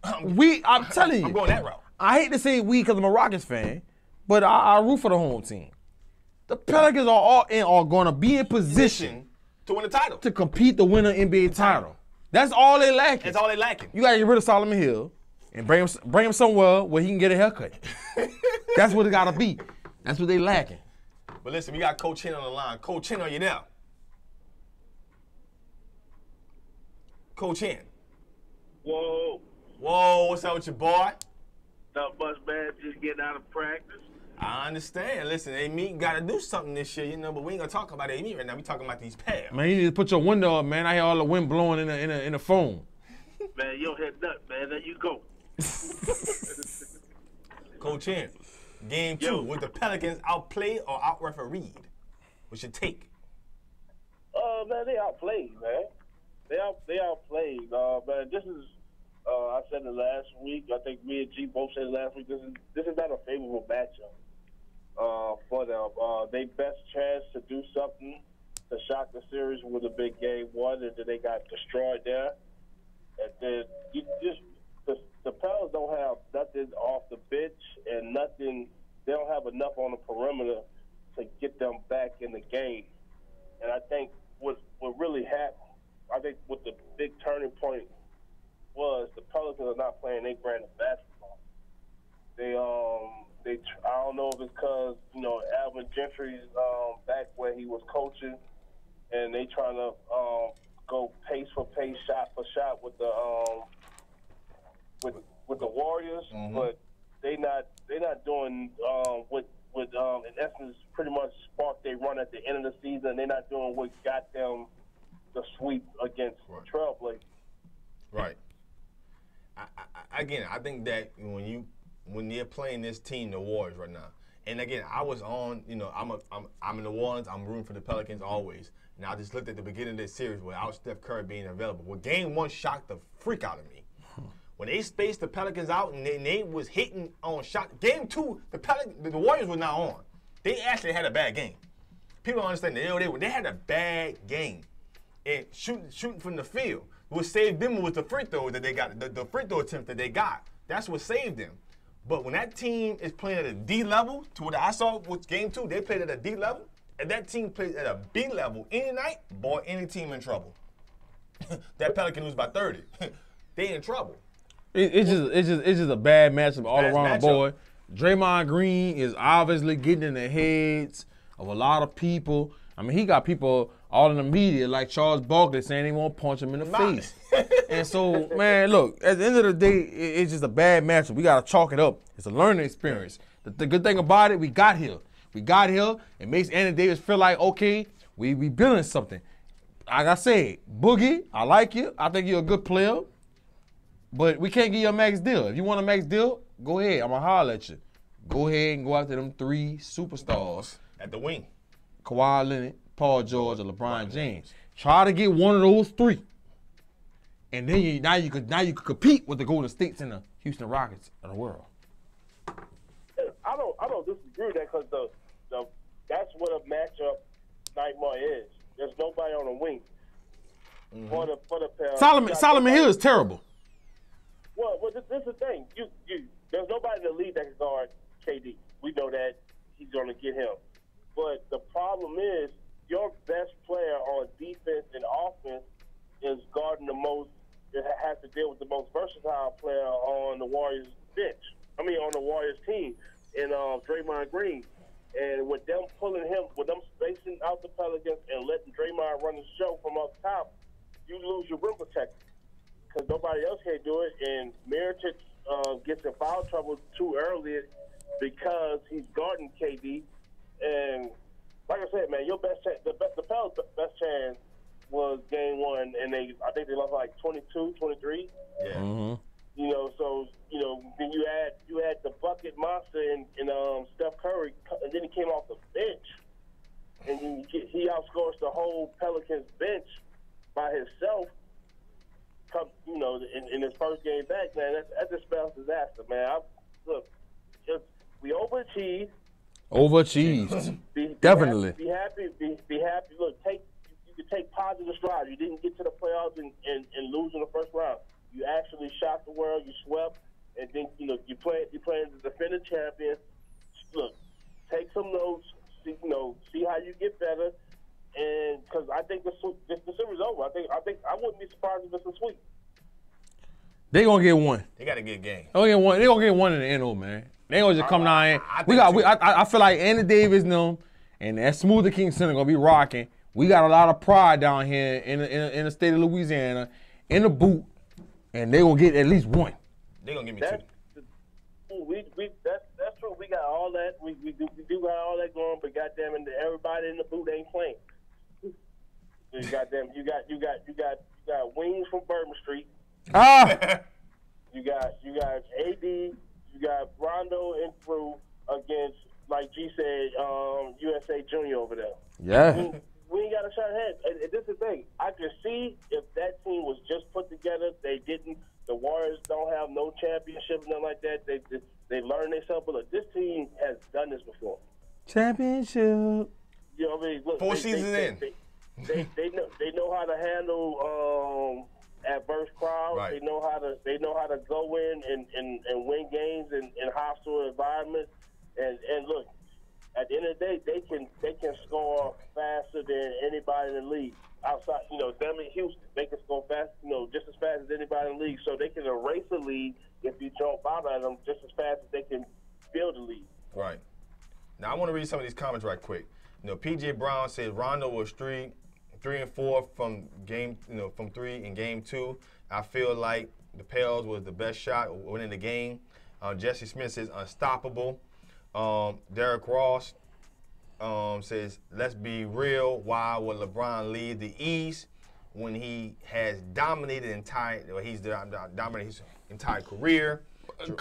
I'm telling you. I'm going that route. I hate to say we because I'm a Rockets fan, but I root for the home team. The Pelicans are going to be in position to win the title, to compete to win an NBA title. That's all they lacking. That's all they lacking. You got to get rid of Solomon Hill and bring him somewhere where he can get a haircut. That's what it got to be. That's what they lacking. But listen, we got Coach Hen on the line. Coach Hen, are you there? Coach Hen. Whoa. What's up with your boy? Not much, man. Just getting out of practice. I understand. Listen, A.Me got to do something this year, but we ain't going to talk about A.Me right now. We talking about these Pels. Man, you need to put your window up, man. I hear all the wind blowing in the phone. Man, you don't hit nothing, man. There you go. Coach Hen, game 2, with the Pelicans outplayed or out-refereed? What's your take? Man, they outplayed, man. They outplayed. Man, this is, I said it last week. I think me and G both said it last week. This is not a favorable matchup for them. They best chance to do something to shock the series was a big game 1, and then they got destroyed there. And then the Pels don't have nothing off the bench and nothing. They don't have enough on the perimeter to get them back in the game. And I think what really happened, I think what the big turning point was, the Pelicans are not playing their brand of basketball. I don't know if it's because Alvin Gentry's back where he was coaching, and they trying to go pace for pace, shot for shot with the Warriors, but they not doing what in essence pretty much sparked they run at the end of the season. They're not doing what got them the sweep against Trailblazers. Right. Again, I think that when you're playing this team, the Warriors right now, and again, I was on, I'm in the Warriors, I'm rooting for the Pelicans always. And I just looked at the beginning of this series without Steph Curry being available. Well, game one shocked the freak out of me. When they spaced the Pelicans out and they was hitting on shot. Game two, the Warriors were not on. They actually had a bad game. People don't understand that. They had a bad game. And shooting from the field. What saved them was the free throw that they got, the free throw attempt that they got. That's what saved them. But when that team is playing at a D level, to what I saw with game two, they played at a D level, and that team plays at a B level any night, boy, any team in trouble. That Pelican lose by 30. They in trouble. It's just a bad matchup all around, boy. Draymond Green is obviously getting in the heads of a lot of people. I mean, he got people all in the media like Charles Barkley saying they won't punch him in the face. And so, man, look, at the end of the day, it's just a bad matchup. We got to chalk it up. It's a learning experience. The good thing about it, we got here. We got here. It makes Anthony Davis feel like, okay, we building something. Like I said, Boogie, I like you. I think you're a good player. But we can't give you a max deal. If you want a max deal, go ahead. I'm going to holler at you. Go ahead and go after them 3 superstars. At the wing. Kawhi Leonard, Paul George, or LeBron James. Try to get one of those 3. And then now you could compete with the Golden States and the Houston Rockets of the world. I don't disagree with that because that's what a matchup nightmare is. There's nobody on the wing. For the Solomon Hill is terrible. Well, this is the thing. There's nobody in the league that can guard KD. We know that he's going to get him. But the problem is your best player on defense and offense is guarding the most. It has to deal with the most versatile player on the Warriors bench. I mean, on the Warriors team, in Draymond Green. And with them pulling him, with them spacing out the Pelicans and letting Draymond run the show from up top, you lose your rim protector because nobody else can do it. And Mirotic gets in foul trouble too early because he's guarding KD. And like I said, man, your best chance, the Pelicans' best chance was game one, and I think they lost like 22, 23. Yeah. Mm-hmm. Then you had the bucket monster and Steph Curry, and then he came off the bench, and he outscores the whole Pelicans bench by himself. In his first game back, man, that just spells disaster, man. We overachieved. Definitely. Be happy. Look, you can take positive strides. You didn't get to the playoffs and lose in the first round. You actually shocked the world. You swept, and then you playing the defending champion. Look, take some notes. See how you get better, and because I think the series over. I wouldn't be surprised if it's a sweep. They gonna get one. They got to get a game. They gonna get one in the NO, man. They gonna just come down here. I feel like Anthony Davis and that Smoothie King Center gonna be rocking. We got a lot of pride down here in the state of Louisiana, in the boot, and they gonna get at least one. They gonna give me 2. That's true. We got all that. We do got all that going, but goddamn it, everybody in the boot ain't playing. You got wings from Bourbon Street. You got AD. You got Rondo and Drew against, like G said, USA Junior over there. Yeah. We ain't got a shot ahead. And this is the thing. I can see if that team was just put together. They didn't. The Warriors don't have no championship, nothing like that. They learned themselves. But look, this team has done this before. Championship. You know what I mean? Look, 4 seasons in. They know how to handle adverse crowds. Right. They know how to go in and win games in hostile environments. And look, at the end of the day, they can score faster than anybody in the league. Outside, them in Houston, they can score fast, just as fast as anybody in the league. So they can erase the lead if you jump out at them just as fast as they can build the lead. Right. Now I want to read some of these comments right quick. PJ Brown says Rondo was 3 and 4 from from 3 in game 2. I feel like the Pels was the best shot winning the game. Jesse Smith says unstoppable. Derek Ross says, let's be real. Why would LeBron leave the East when he has dominated dominated his entire career.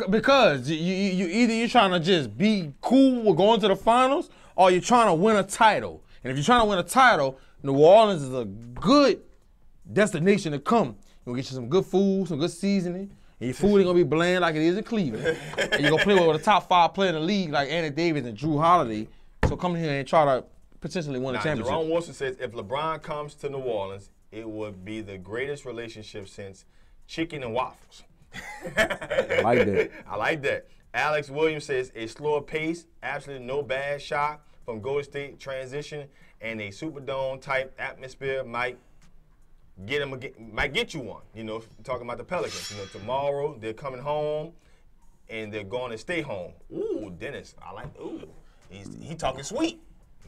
Because you either you're trying to just be cool with going to the finals, or you're trying to win a title. And if you're trying to win a title, New Orleans is a good destination to come. You're gonna get you some good food, some good seasoning, and your food ain't gonna be bland like it is in Cleveland. And you're gonna play with a top 5 player in the league like Anthony Davis and Drew Holiday. So come here and try to potentially win a championship. Jerome Wilson says if LeBron comes to New Orleans, it would be the greatest relationship since chicken and waffles. I like that. I like that. Alex Williams says a slower pace, absolutely no bad shot from Golden State transition, and a Superdome type atmosphere might get you one. You know, talking about the Pelicans. You know, tomorrow they're coming home, and they're going to stay home. Ooh, Dennis, I like. Ooh, he talking sweet.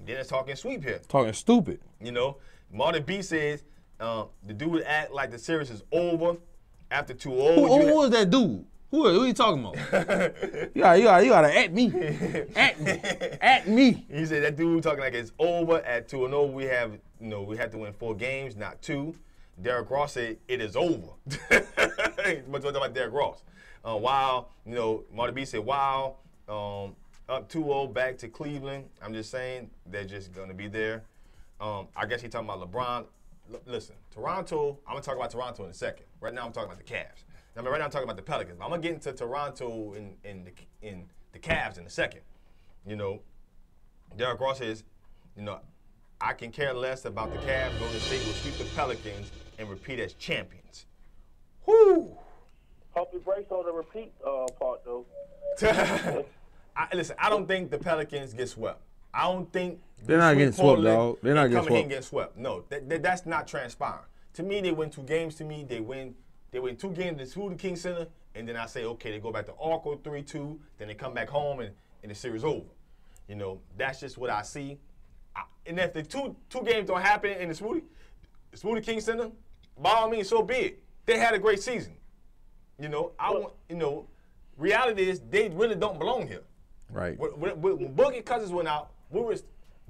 Dennis talking sweet here. Talking stupid. You know, Marty B says the dude act like the series is over after 2-0. Who is that dude? Who are you talking about? you gotta at me. At me. He said that dude talking like it's over at 2-0. We have to win 4 games, not 2. Derrick Ross said it is over. Much about Derrick Ross. While Marty B said wow, up 2-0 back to Cleveland. I'm just saying they're just gonna be there. I guess he's talking about LeBron. Listen, Toronto. I'm gonna talk about Toronto in a second. Right now I'm talking about the Cavs. Right now I'm talking about the Pelicans. I'm gonna get into Toronto in the Cavs in a second. You know, Derrick Ross says, I can care less about the Cavs. Golden State will sweep the Pelicans and repeat as champions. Whoo! Hope you brace on the repeat part though. Listen, I don't think the Pelicans get swept. I don't think they're not getting swept, dog. They're not getting swept. Get swept. No, that's not transpiring. To me, they win 2 games. To me, they win 2 games at the Singleton King Center, and then I say, okay, they go back to Arco 3-2, then they come back home, and the series over. That's just what I see. And if the two games don't happen in the Singleton King Center, by all means, so be it. They had a great season. Reality is they really don't belong here. Right. When Boogie Cousins went out, we were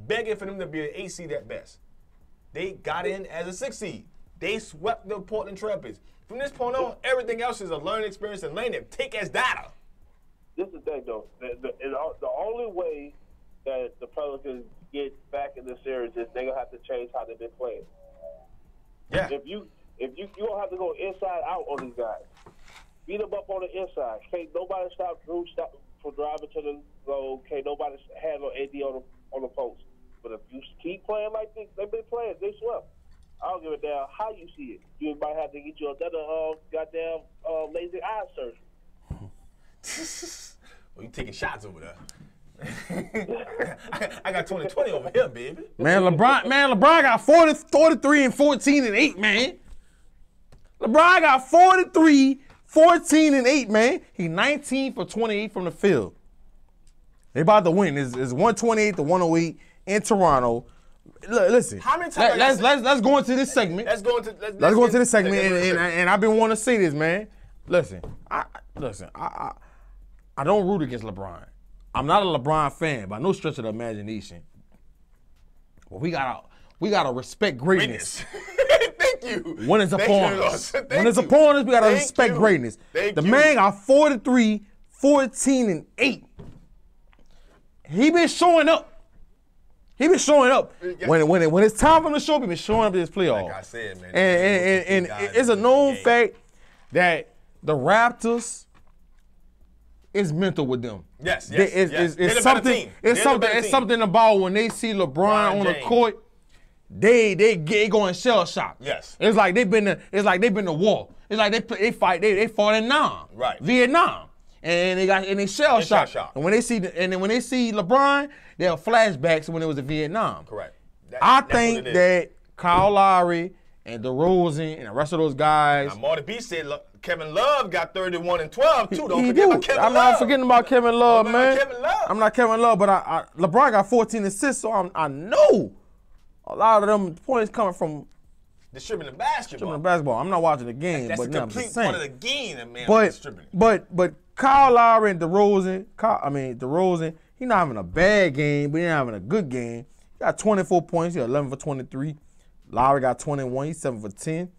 begging for them to be an 8 seed at best. They got in as a 6 seed. They swept the Portland Trail Blazers. From this point on, everything else is a learning experience and learning it. Take as data. This is the thing, though. The only way that the Pelicans get back in the series is they're gonna have to change how they've been playing. Yeah. If you don't have to go inside out on these guys, beat them up on the inside. Can't nobody stop Drew from driving to the goal. Can't nobody handle AD on the post. But if you keep playing like they've been playing, they swept. I don't give a damn how you see it. You might have to get you another goddamn lazy eye surgery. Well, you taking shots over there. I got 20-20 over here, baby. Man, LeBron got 43 and 14 and 8, man. LeBron got 43, 14 and 8, man. He 19 for 28 from the field. They about to win. It's 128 to 108 in Toronto. Look, listen. How many times? Let's go into this segment. Let's go into this segment, and I've been wanting to say this, man. Listen, I don't root against LeBron. I'm not a LeBron fan by no stretch of the imagination. But we gotta respect greatness. Thank you. When it's upon us. When it's upon us, we gotta respect greatness. The man got 43, 14, and 8. He been showing up. When it's time for him to show up, he been showing up in this playoff. Like I said, man. And it's a known fact that the Raptors is mental with them. Yes. It's something about when they see LeBron on the court, they going shell shock. Yes. It's like they've been to war. It's like they fought in Nam. Right. Vietnam. And they shell shock. And when they see LeBron, they have flashbacks when it was in Vietnam. Correct. I think that Kyle Lowry and DeRozan and the rest of those guys. Now, Marty B said Kevin Love got 31 and 12 too. Don't forget about Kevin Love. I'm not forgetting about Kevin Love, man. Kevin Love. I'm not Kevin Love, but LeBron got 14 assists, so I know a lot of them points coming from distributing basketball. I'm not watching the game, that's but a complete part of the game, man. But Kyle Lowry and DeRozan, he's not having a bad game, but he's not having a good game. He got 24 points. He got 11 for 23. Lowry got 21. He's 7 for 10.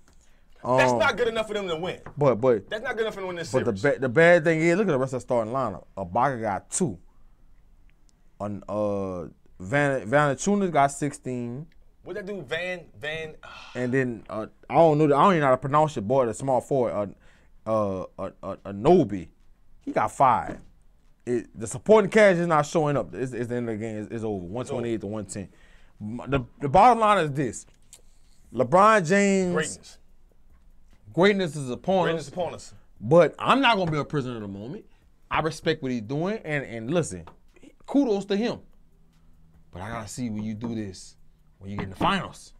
That's not good enough for them to win. But that's not good enough for them to win this series. But the bad thing is, look at the rest of the starting lineup. Ibaka got 2. Valanciunas got 16. What that do, Van? And then I don't even know how to pronounce it, boy. The small forward, Nobi, he got 5. The supporting cast is not showing up. It's the end of the game. It's over. 128 to 110. The bottom line is this: LeBron James. Greatness is upon us. But I'm not gonna be a prisoner of the moment. I respect what he's doing, and listen, kudos to him. But I gotta see when you do this, when you get in the finals.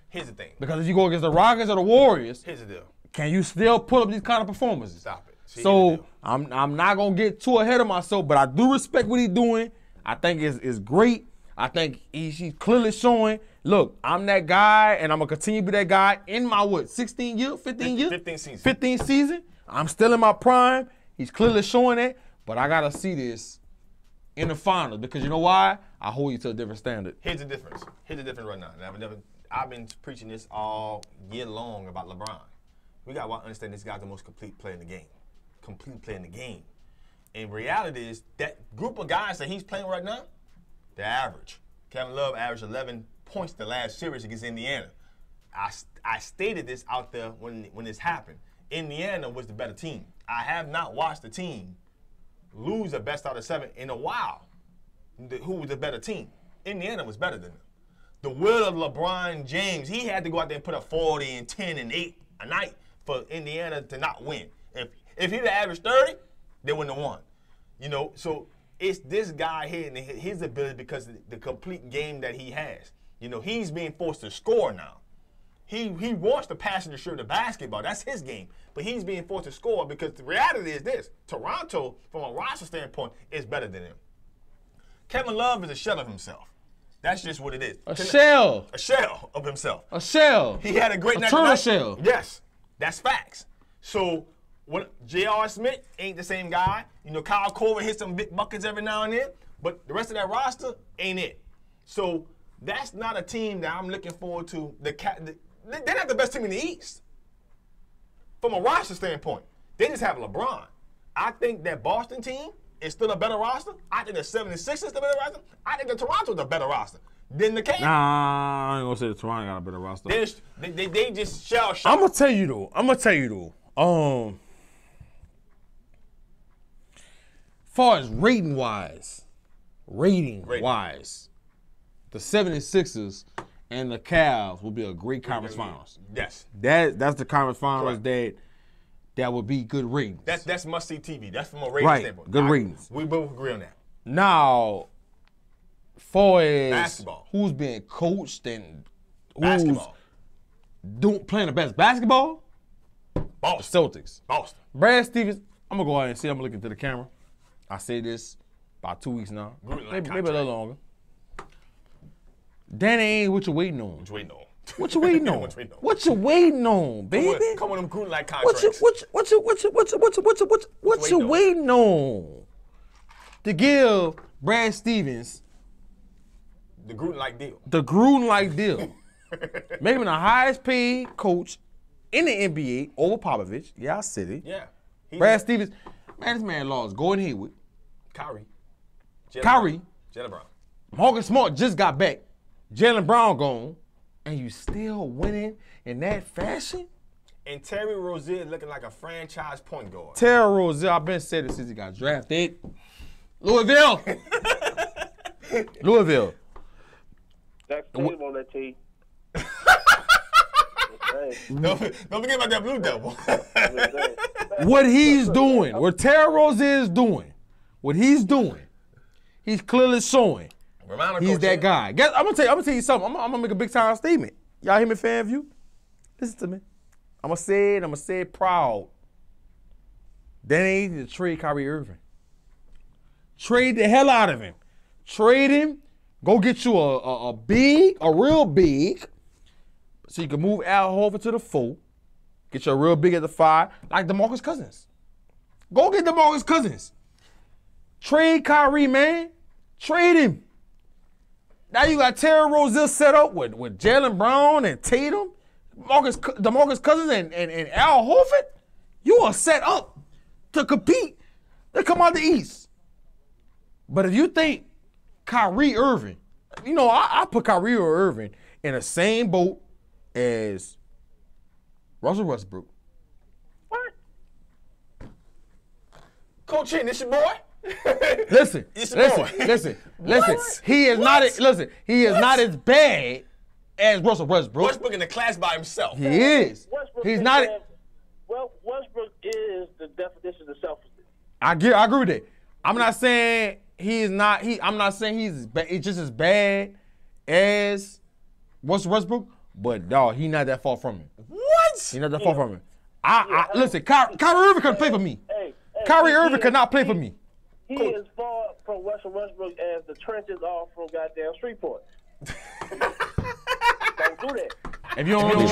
Here's the thing. Because if you go against the Rockets or the Warriors, here's the deal. Can you still pull up these kind of performances? Stop it. See, so I'm not gonna get too ahead of myself, but I do respect what he's doing. I think it's great. I think he's clearly showing, look, I'm that guy, and I'm gonna continue to be that guy in my 15 year? 15 season. 15 season. I'm still in my prime. He's clearly showing it, but I gotta see this in the finals because you know why? I hold you to a different standard. Here's the difference. Right now. I've been preaching this all year long about LeBron. We got to understand this guy's the most complete player in the game. Complete player in the game. And reality is that group of guys that he's playing right now, they're average. Kevin Love averaged 11 points the last series against Indiana. I stated this out there when this happened. Indiana was the better team. I have not watched the team lose a best out of 7 in a while. Who was the better team? Indiana was better than them. The will of LeBron James, he had to go out there and put up 40 and 10 and 8 a night for Indiana to not win. If he'd have averaged 30, they wouldn't have won. You know, so it's this guy here and his ability because of the complete game that he has. You know, he's being forced to score now. He wants to pass and distribute the basketball. That's his game. But he's being forced to score because the reality is this. Toronto, from a roster standpoint, is better than him. Kevin Love is a shell of himself. That's just what it is. A shell of himself. A shell. He had a great night. A turtle shell. Yes, that's facts. So when J.R. Smith ain't the same guy. You know, Kyle Korver hits some big buckets every now and then, but the rest of that roster ain't it. So that's not a team that I'm looking forward to. They're not the best team in the East. From a roster standpoint, they just have LeBron. I think that Boston team is still a better roster. I think the 76ers is the better roster. I think the Toronto's a better roster than the Cavs. Nah, I ain't gonna say the Toronto got a better roster. They just shell shock. I'm gonna tell you though. Far as rating wise, the 76ers and the Cavs will be a great conference finals. Yes. That's the conference finals that would be good ratings. That's must-see TV. That's from a rating standpoint. Good ratings. We both agree on that. Now, far as basketball, who's being coached and who's playing the best basketball? Boston. The Celtics. Boston. Brad Stevens, I'm going to go ahead and see. I'm looking to the camera. I say this about 2 weeks now. Maybe a little longer. Danny ain't what you waiting on. What you waiting on? What you waiting on, baby? Come on, them Gruden like contracts. What you waiting on? To give Brad Stevens the Gruden like deal. The Gruden like deal. Make him the highest paid coach in the NBA over Popovich. Yeah, I said it. Yeah. Brad Stevens. Man, this man lost Gordon Hayward. Jalen Brown. Marcus Smart just got back. Jalen Brown gone. And you still winning in that fashion? And Terry Rozier looking like a franchise point guard. Terry Rozier, I've been saying this since he got drafted. Louisville. That's name on that team. Don't forget about that Blue Devil. What he's doing, what Terry Rozier is doing, what he's doing, he's clearly showing. He's that guy. I'm gonna tell you something. I'm gonna make a big time statement. Y'all hear me, FanView? Listen to me. I'm gonna say it proud. That ain't to trade Kyrie Irving. Trade the hell out of him. Trade him. Go get you a real big, so you can move Al Horford to the 4. Get you a real big at the 5, like DeMarcus Cousins. Go get DeMarcus Cousins. Trade Kyrie, man. Trade him. Now you got Terry Rozier set up with Jaylen Brown and Tatum, DeMarcus Cousins and Al Horford. You are set up to compete to come out the East. But if you think Kyrie Irving, you know, I put Kyrie Irving in the same boat as Russell Westbrook. What? Coach Chin, this your boy? Listen. He is not as bad as Russell Westbrook. Westbrook in the class by himself. He is. He's not. Well, Westbrook is the definition of selfishness. I agree with that. I'm not saying he's not. I'm not saying he's just as bad as Russell Westbrook, but dog, he's not that far from him. What? He's not that far from him. Listen. Kyrie Irving couldn't play for me. Kyrie Irving could not play for me. He is far from Russell Westbrook as the trenches are from goddamn Shreveport. Don't do that. If you don't know the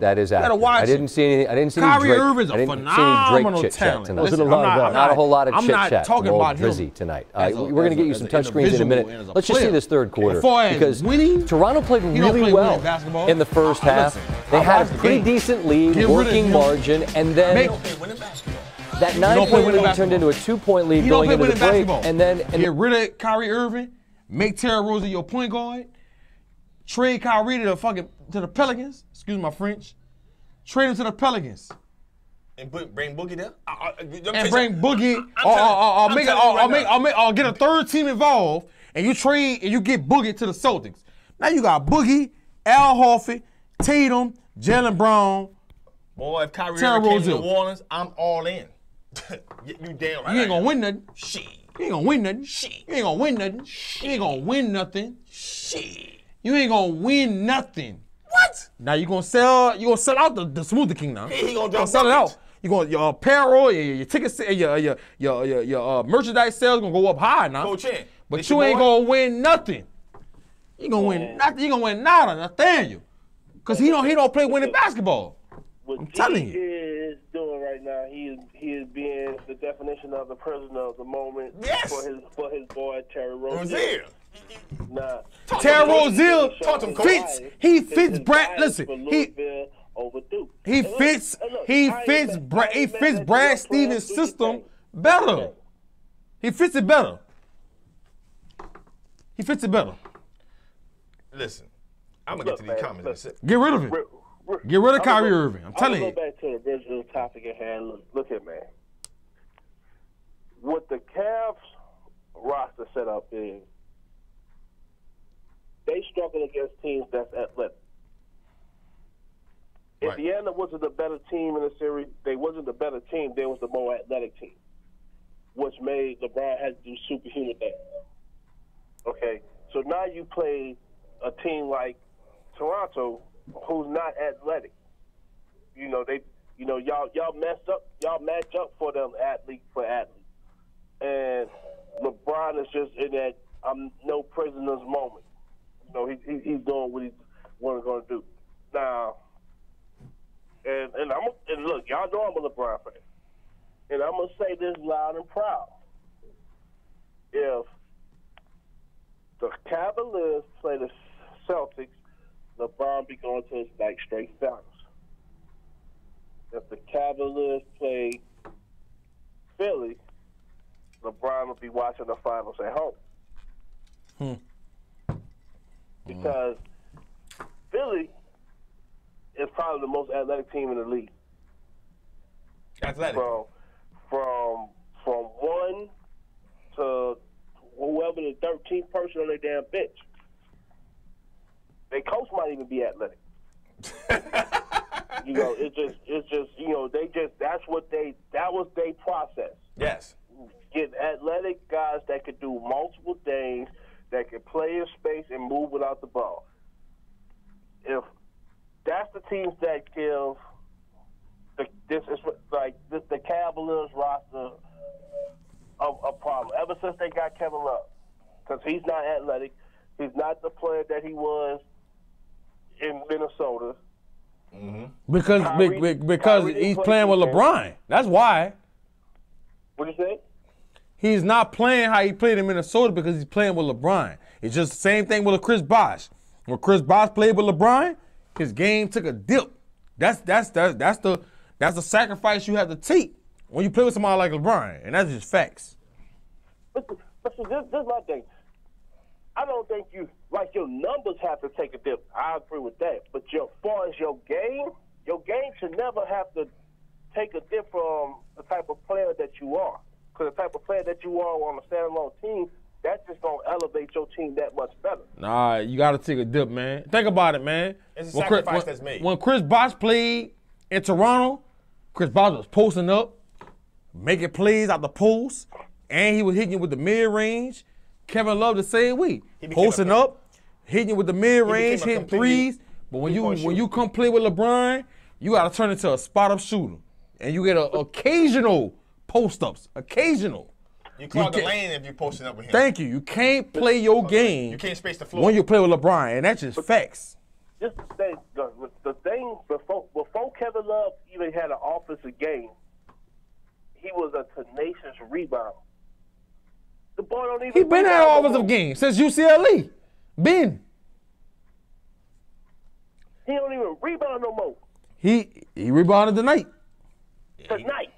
That is accurate. I didn't see any. I didn't see any Kyrie Drake. Irving's a I didn't see any phenomenal Drake chit chat talent. tonight. Listen, Not a whole lot of chit chat. I'm not talking about Drizzy him tonight. as We're going to get you some touchscreens in a minute. Let's just see this third quarter As far as because winning, Toronto played really well in the first half. They had a pretty decent lead, working margin, and then that 9-point lead turned into a 2-point lead going into the break, and then get rid of Kyrie Irving, make Terry Rozier your point guard, trade Kyrie to the Pelicans. Excuse my French. Trade him to the Pelicans. And bring Boogie there? And bring Boogie, I'll get a third team involved, and you trade and you get Boogie to the Celtics. Now you got Boogie, Al Horford, Tatum, Jaylen Brown. Boy, if Kyrie Irving came to New Orleans, I'm all in. You damn right. You ain't gonna win nothing. Shit. You ain't gonna win nothing. Shit. You ain't gonna win nothing. You ain't gonna win nothing. Shit. You ain't gonna win nothing. What? Now you gonna sell out the Smoothie King now. He gonna drop sell it out. You gonna your apparel, your tickets, your merchandise sales gonna go up high now. Coach in. But you ain't gonna win nothing. You gonna win nothing. You gonna win nada, Nathaniel. Cause he don't play winning basketball. I'm telling you. What he is doing right now, he is being the definition of the prisoner of the moment for his boy Terry Rozier. Nah. Terry Rozier fits. He fits Brad. Listen, he fits Brad Stevens' system better. He fits it better. Listen, I'm gonna get to these comments. Get rid of it. Get rid of Kyrie Irving. I'm telling you. Go back to the original topic at hand. Look at man. What the Cavs roster set up is, they struggle against teams that's athletic. Indiana wasn't the better team in the series. They wasn't the better team. They was the more athletic team, which made LeBron have to do superhuman things. Okay, so now you play a team like Toronto, who's not athletic. You know y'all messed up. Y'all match up for them athlete for athlete, and LeBron is just in that I'm no prisoner's moment. You know he's doing what he's going to do now. And look, y'all know I'm a LeBron fan, and I'm gonna say this loud and proud. If the Cavaliers play the Celtics, LeBron be going to like straight finals. If the Cavaliers play Philly, LeBron will be watching the finals at home. Because Philly is probably the most athletic team in the league. Athletic. From one to whoever the 13th person on their damn bench. Their coach might even be athletic. It's just that was their process. Yes. Get athletic guys that could do multiple things, that can play in space and move without the ball. If that's the teams that give the Cavaliers roster a problem ever since they got Kevin Love, because he's not athletic, he's not the player that he was in Minnesota. Because he's playing with LeBron. That's why. What do you say? He's not playing how he played in Minnesota because he's playing with LeBron. It's just the same thing with Chris Bosh. When Chris Bosh played with LeBron, his game took a dip. That's the sacrifice you have to take when you play with somebody like LeBron, and that's just facts. But see, this is my thing. I don't think your numbers have to take a dip. I agree with that. But as far as your game should never have to take a dip from the type of player that you are. Because the type of player that you are on a standalone team, that's just going to elevate your team that much better. Nah, you got to take a dip, man. Think about it, man. It's a sacrifice that's made. When Chris Bosh played in Toronto, Chris Bosh was posting up, making plays out the post, and he was hitting you with the mid-range. Kevin Love the same way. Posting up, hitting you with the mid-range, hitting threes. But when you come play with LeBron, you got to turn into a spot-up shooter. And you get occasional post-ups. Occasional. You clog the lane if you're posting up with him. Thank you. You can't play your game. You can't space the floor when you play with LeBron, and that's just facts. Just the thing before Kevin Love even had an offensive game, he was a tenacious rebounder. The boy don't even. He been had an offensive game since UCLA. Been. He don't even rebound no more. He rebounded tonight. Tonight.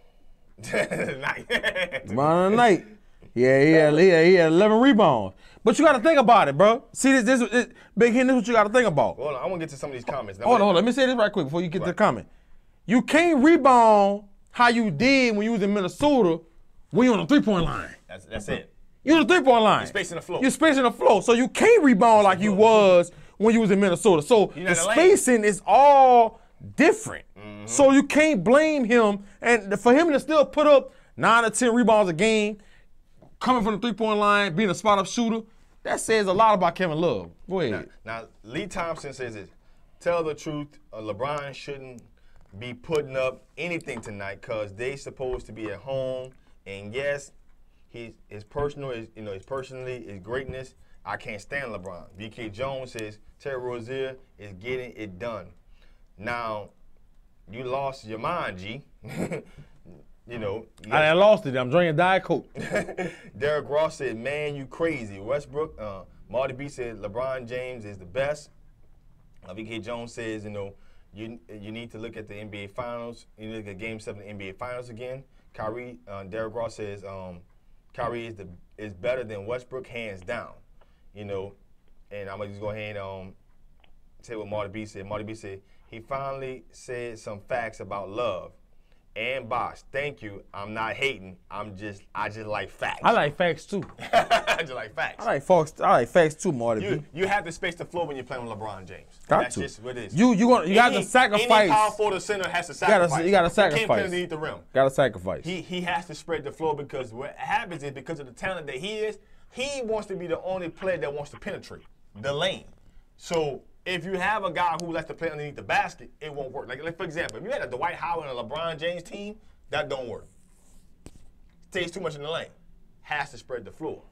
Rebounded tonight. Yeah, he had 11 rebounds. But you got to think about it, bro. See, this Big Hen, this is what you got to think about. Well, I want to get to some of these comments. Hold on. Let me say this right quick before you get to the comment. You can't rebound how you did when you was in Minnesota when you on the three-point line. That's it. You on the three-point line. You're spacing the floor. You're spacing the floor. So you can't rebound like you was when you was in Minnesota. So the spacing is all different. So you can't blame him. And for him to still put up 9 or 10 rebounds a game, coming from the three-point line, being a spot-up shooter, that says a lot about Kevin Love. Go ahead. Now Lee Thompson says this. Tell the truth, LeBron shouldn't be putting up anything tonight because they supposed to be at home. And yes, his personally is greatness. I can't stand LeBron. B.K. Jones says Terry Rozier is getting it done. Now, you lost your mind, G. I lost it. I'm drinking Diet Coke. Derek Ross said, man, you crazy. Westbrook, Marty B said, LeBron James is the best. B.K. Jones says, you need to look at the NBA Finals. You need to look at Game 7 of the NBA Finals again. Kyrie, Derek Ross says, Kyrie is better than Westbrook, hands down. And I'm going to just go ahead and say what Marty B said. Marty B said, he finally said some facts about Love and Bosh. Thank you. I'm not hating. I just like facts. I like facts too. I just like facts. I like facts too, Marty B. You have to space the floor when you're playing with LeBron James. That's just what it is. You got to sacrifice. Any power forward center has to sacrifice. You got to sacrifice. He can't play underneath the rim. Got to sacrifice. He has to spread the floor because what happens is because of the talent that he is, he wants to be the only player that wants to penetrate the lane. So if you have a guy who likes to play underneath the basket, it won't work. Like for example, if you had a Dwight Howard and a LeBron James team, that don't work. Stays too much in the lane. Has to spread the floor.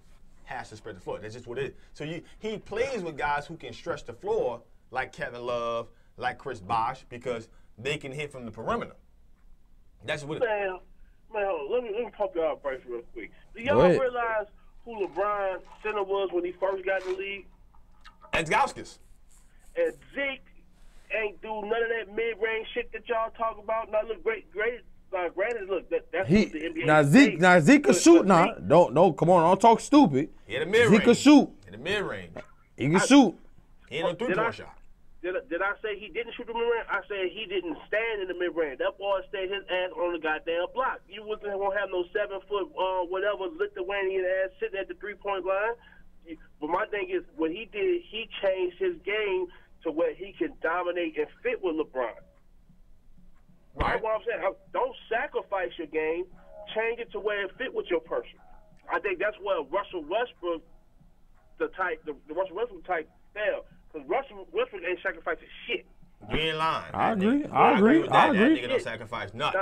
Has to spread the floor. That's just what it is. So he plays with guys who can stretch the floor, like Kevin Love, like Chris Bosh, because they can hit from the perimeter. That's what it is. Man, let me pop y'all out first real quick. Do y'all realize who LeBron center was when he first got in the league? Edgauskas. And Zeke ain't do none of that mid-range shit that y'all talk about. Now look, great. Granted, look, that's what the NBA. Now Zeke can shoot. Don't come on. Don't talk stupid. He had a mid-range. Zeke can shoot. In the mid-range. He can shoot. He ain't no three-point shot. Did I say he didn't shoot the mid-range? I said he didn't stand in the mid-range. That boy stayed his ass on the goddamn block. You wasn't gonna have no 7-foot whatever Lithuanian ass sitting at the 3-point line. But my thing is, what he did, he changed his game to where he can dominate and fit with LeBron. Right. That's what I'm saying. Don't sacrifice your game. Change it to where it fit with your person. I think that's where Russell Westbrook the Russell Westbrook type style. Because Russell Westbrook ain't sacrificing shit. You ain't lying. I agree. With I agree. that. I That agree. nigga don't sacrifice nothing.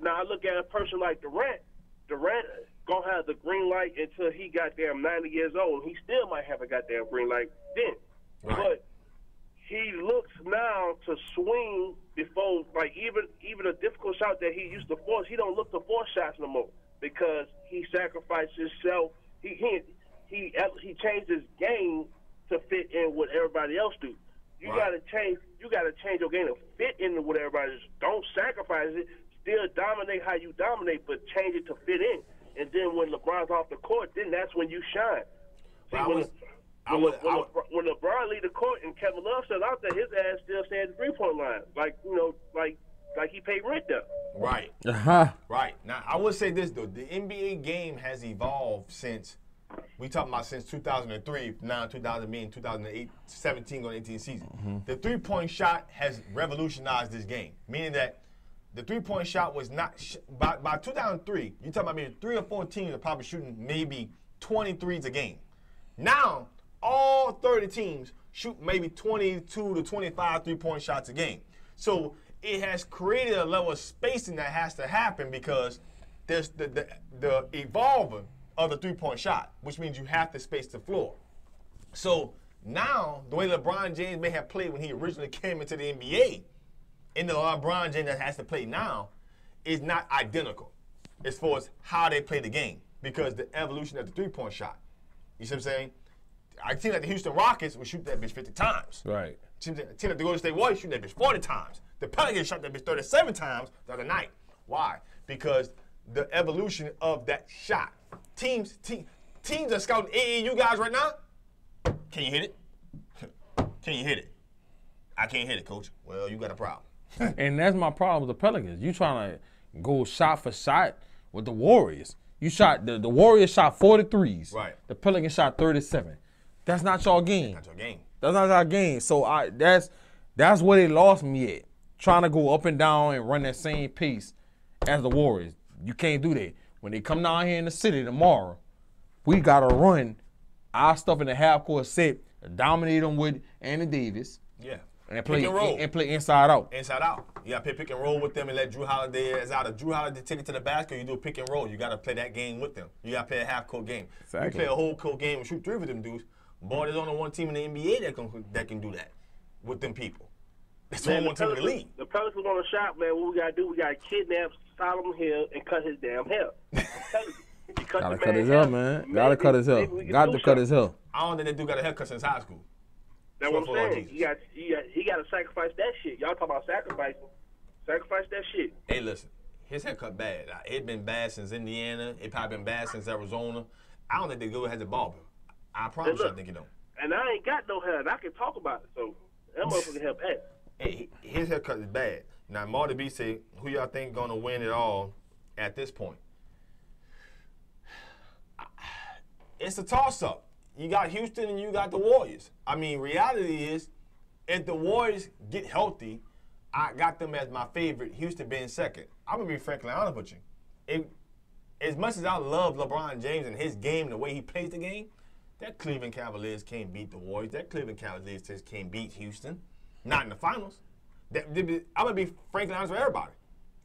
Now I look at a person like Durant. Durant gonna have the green light until he goddamn 90 years old. He still might have a goddamn green light then. Right. But he looks now to swing before, like even a difficult shot that he used to force. He don't look to force shots no more because he sacrificed himself. He changed his game to fit in what everybody else do. You gotta change. You gotta change your game to fit into what everybody does. Don't sacrifice it. Still dominate how you dominate, but change it to fit in. And then when LeBron's off the court, then that's when you shine. See, when LeBron leave the court and Kevin Love still out there, his ass still stay at the 3-point line, like he paid rent there. Right. Right. Now I would say this though: the NBA game has evolved since. We talking about since 2003, now 2000 being 2008, 17 going 18 season. The 3-point shot has revolutionized this game, meaning that the 3-point shot was not by 2003. You talking about maybe 3 or 4 teams are probably shooting maybe 23s a game. Now all 30 teams shoot maybe 22 to 25 3-point shots a game. So it has created a level of spacing that has to happen because there's the evolver of the 3-point shot, which means you have to space the floor. So now, the way LeBron James may have played when he originally came into the NBA, and the LeBron James that has to play now is not identical as far as how they play the game because the evolution of the 3-point shot. You see what I'm saying? I think like the Houston Rockets would shoot that bitch 50 times. Right. Team like the Golden State Warriors shoot that bitch 40 times. The Pelicans shot that bitch 37 times the other night. Why? Because the evolution of that shot. Teams are scouting AAU guys right now. Can you hit it? Can you hit it? I can't hit it, coach. Well, you got a problem. And that's my problem with the Pelicans. You trying to go shot for shot with the Warriors. You shot the Warriors shot 43s. Right. The Pelicans shot 37. That's not your game. That's not your game. That's not our game. So that's where they lost me at. Trying to go up and down and run that same pace as the Warriors. You can't do that. When they come down here in the city tomorrow, we got to run our stuff in the half-court set, dominate them with Anthony Davis. Yeah. And play, pick and roll. And play inside out. Inside out. You got to play pick and roll with them and let Drew Holiday, it's either Drew Holiday take it to the basket or you do a pick and roll. You got to play that game with them. You got to play a half-court game. Exactly. You play a whole-court game and shoot 3 with them dudes. Boy, there's only one team in the NBA that can do that with them people. That's only one team in the league. The Pelicans on the shot, man, what we got to do, we got to kidnap Solomon Hill and cut his damn hair. I'm telling you. Gotta cut his hair, man. Gotta cut his hair. Got to cut his hair. I don't think that dude got a haircut since high school. That's what I'm saying. He got to sacrifice that shit. Y'all talking about sacrificing. Sacrifice that shit. Hey, listen. His haircut bad. It been bad since Indiana. It probably been bad since Arizona. I don't think the dude has a ball. I promise you I think he don't. And I ain't got no hair. And I can talk about it. So that motherfucker help bad. Hey, his haircut is bad. Now, Marty B say, who y'all think gonna win it all at this point? It's a toss-up. You got Houston and you got the Warriors. I mean, reality is, if the Warriors get healthy, I got them as my favorite, Houston being second. I'm going to be frankly honest with you. As much as I love LeBron James and his game, the way he plays the game, that Cleveland Cavaliers can't beat the Warriors. That Cleveland Cavaliers can't beat Houston. Not in the finals. I'm going to be frankly honest with everybody.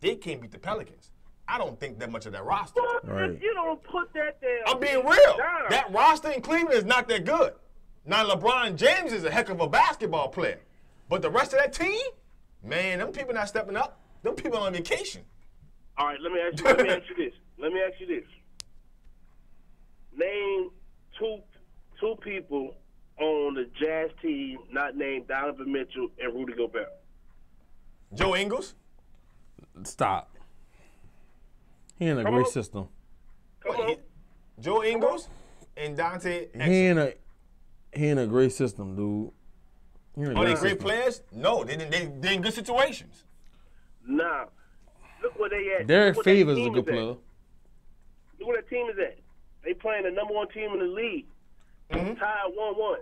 They can't beat the Pelicans. I don't think that much of that roster. Right. You don't put that there. I'm being real. That roster in Cleveland is not that good. Now, LeBron James is a heck of a basketball player. But the rest of that team, man, them people not stepping up. Them people on vacation. All right, let me ask you this. Name two people on the Jazz team not named Donovan Mitchell and Rudy Gobert. Joe Ingles? Stop. He in a great system. Come on. Joe Ingles and Dante Exum. He in a great system, dude. Are they great players? No, they in good situations. Nah. Look where they at. Derek Favors is a good player. Look where that team is at. They playing the number 1 team in the league. Tied 1-1.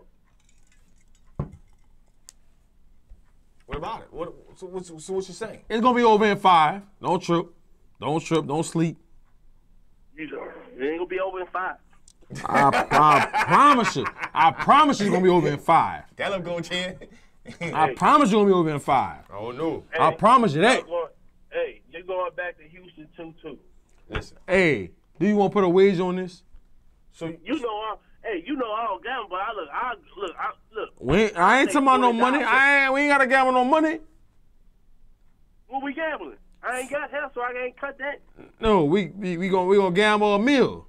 What about it? So what you saying? It's going to be over in 5. Don't trip. Don't sleep. It ain't going to be over in 5. I promise you. I promise you it's going to be over in 5. Tell him, Coach Hen. I promise you it's going to be over in 5. Oh, no. I promise you that. Hey, you're going back to Houston 2-2. Listen. Hey, do you want to put a wager on this? So you know, I don't gamble, but I look. I ain't talking about no money. We ain't got to gamble no money. What we gambling? I ain't got help, so I ain't cut that. No, we gonna gamble a meal.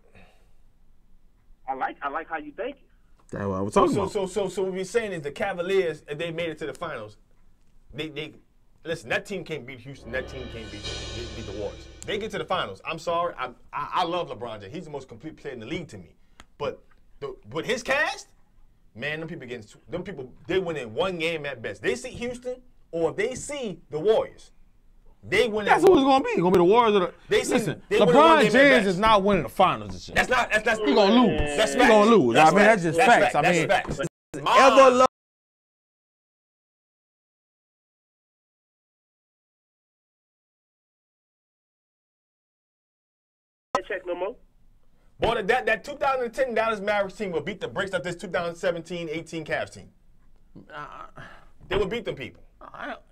I like how you think it. That's what I was talking about. So what we're saying is the Cavaliers, if they made it to the finals, they listen. That team can't beat Houston. That team can't beat the Warriors. They get to the finals. I'm sorry. I love LeBron James. He's the most complete player in the league to me. But with his cast, man, them people they win in one game at best. They see Houston or if they see the Warriors. They win. That's who it's gonna be. It's gonna be the Warriors. Listen, LeBron James is not winning the finals this year. That's he gonna lose. That's he gonna lose. I mean, that's just facts. I mean, facts. Ever love. Check no more. Boy, that 2010 Dallas Mavericks team will beat the brakes of this 2017-18 Cavs team. They will beat them people.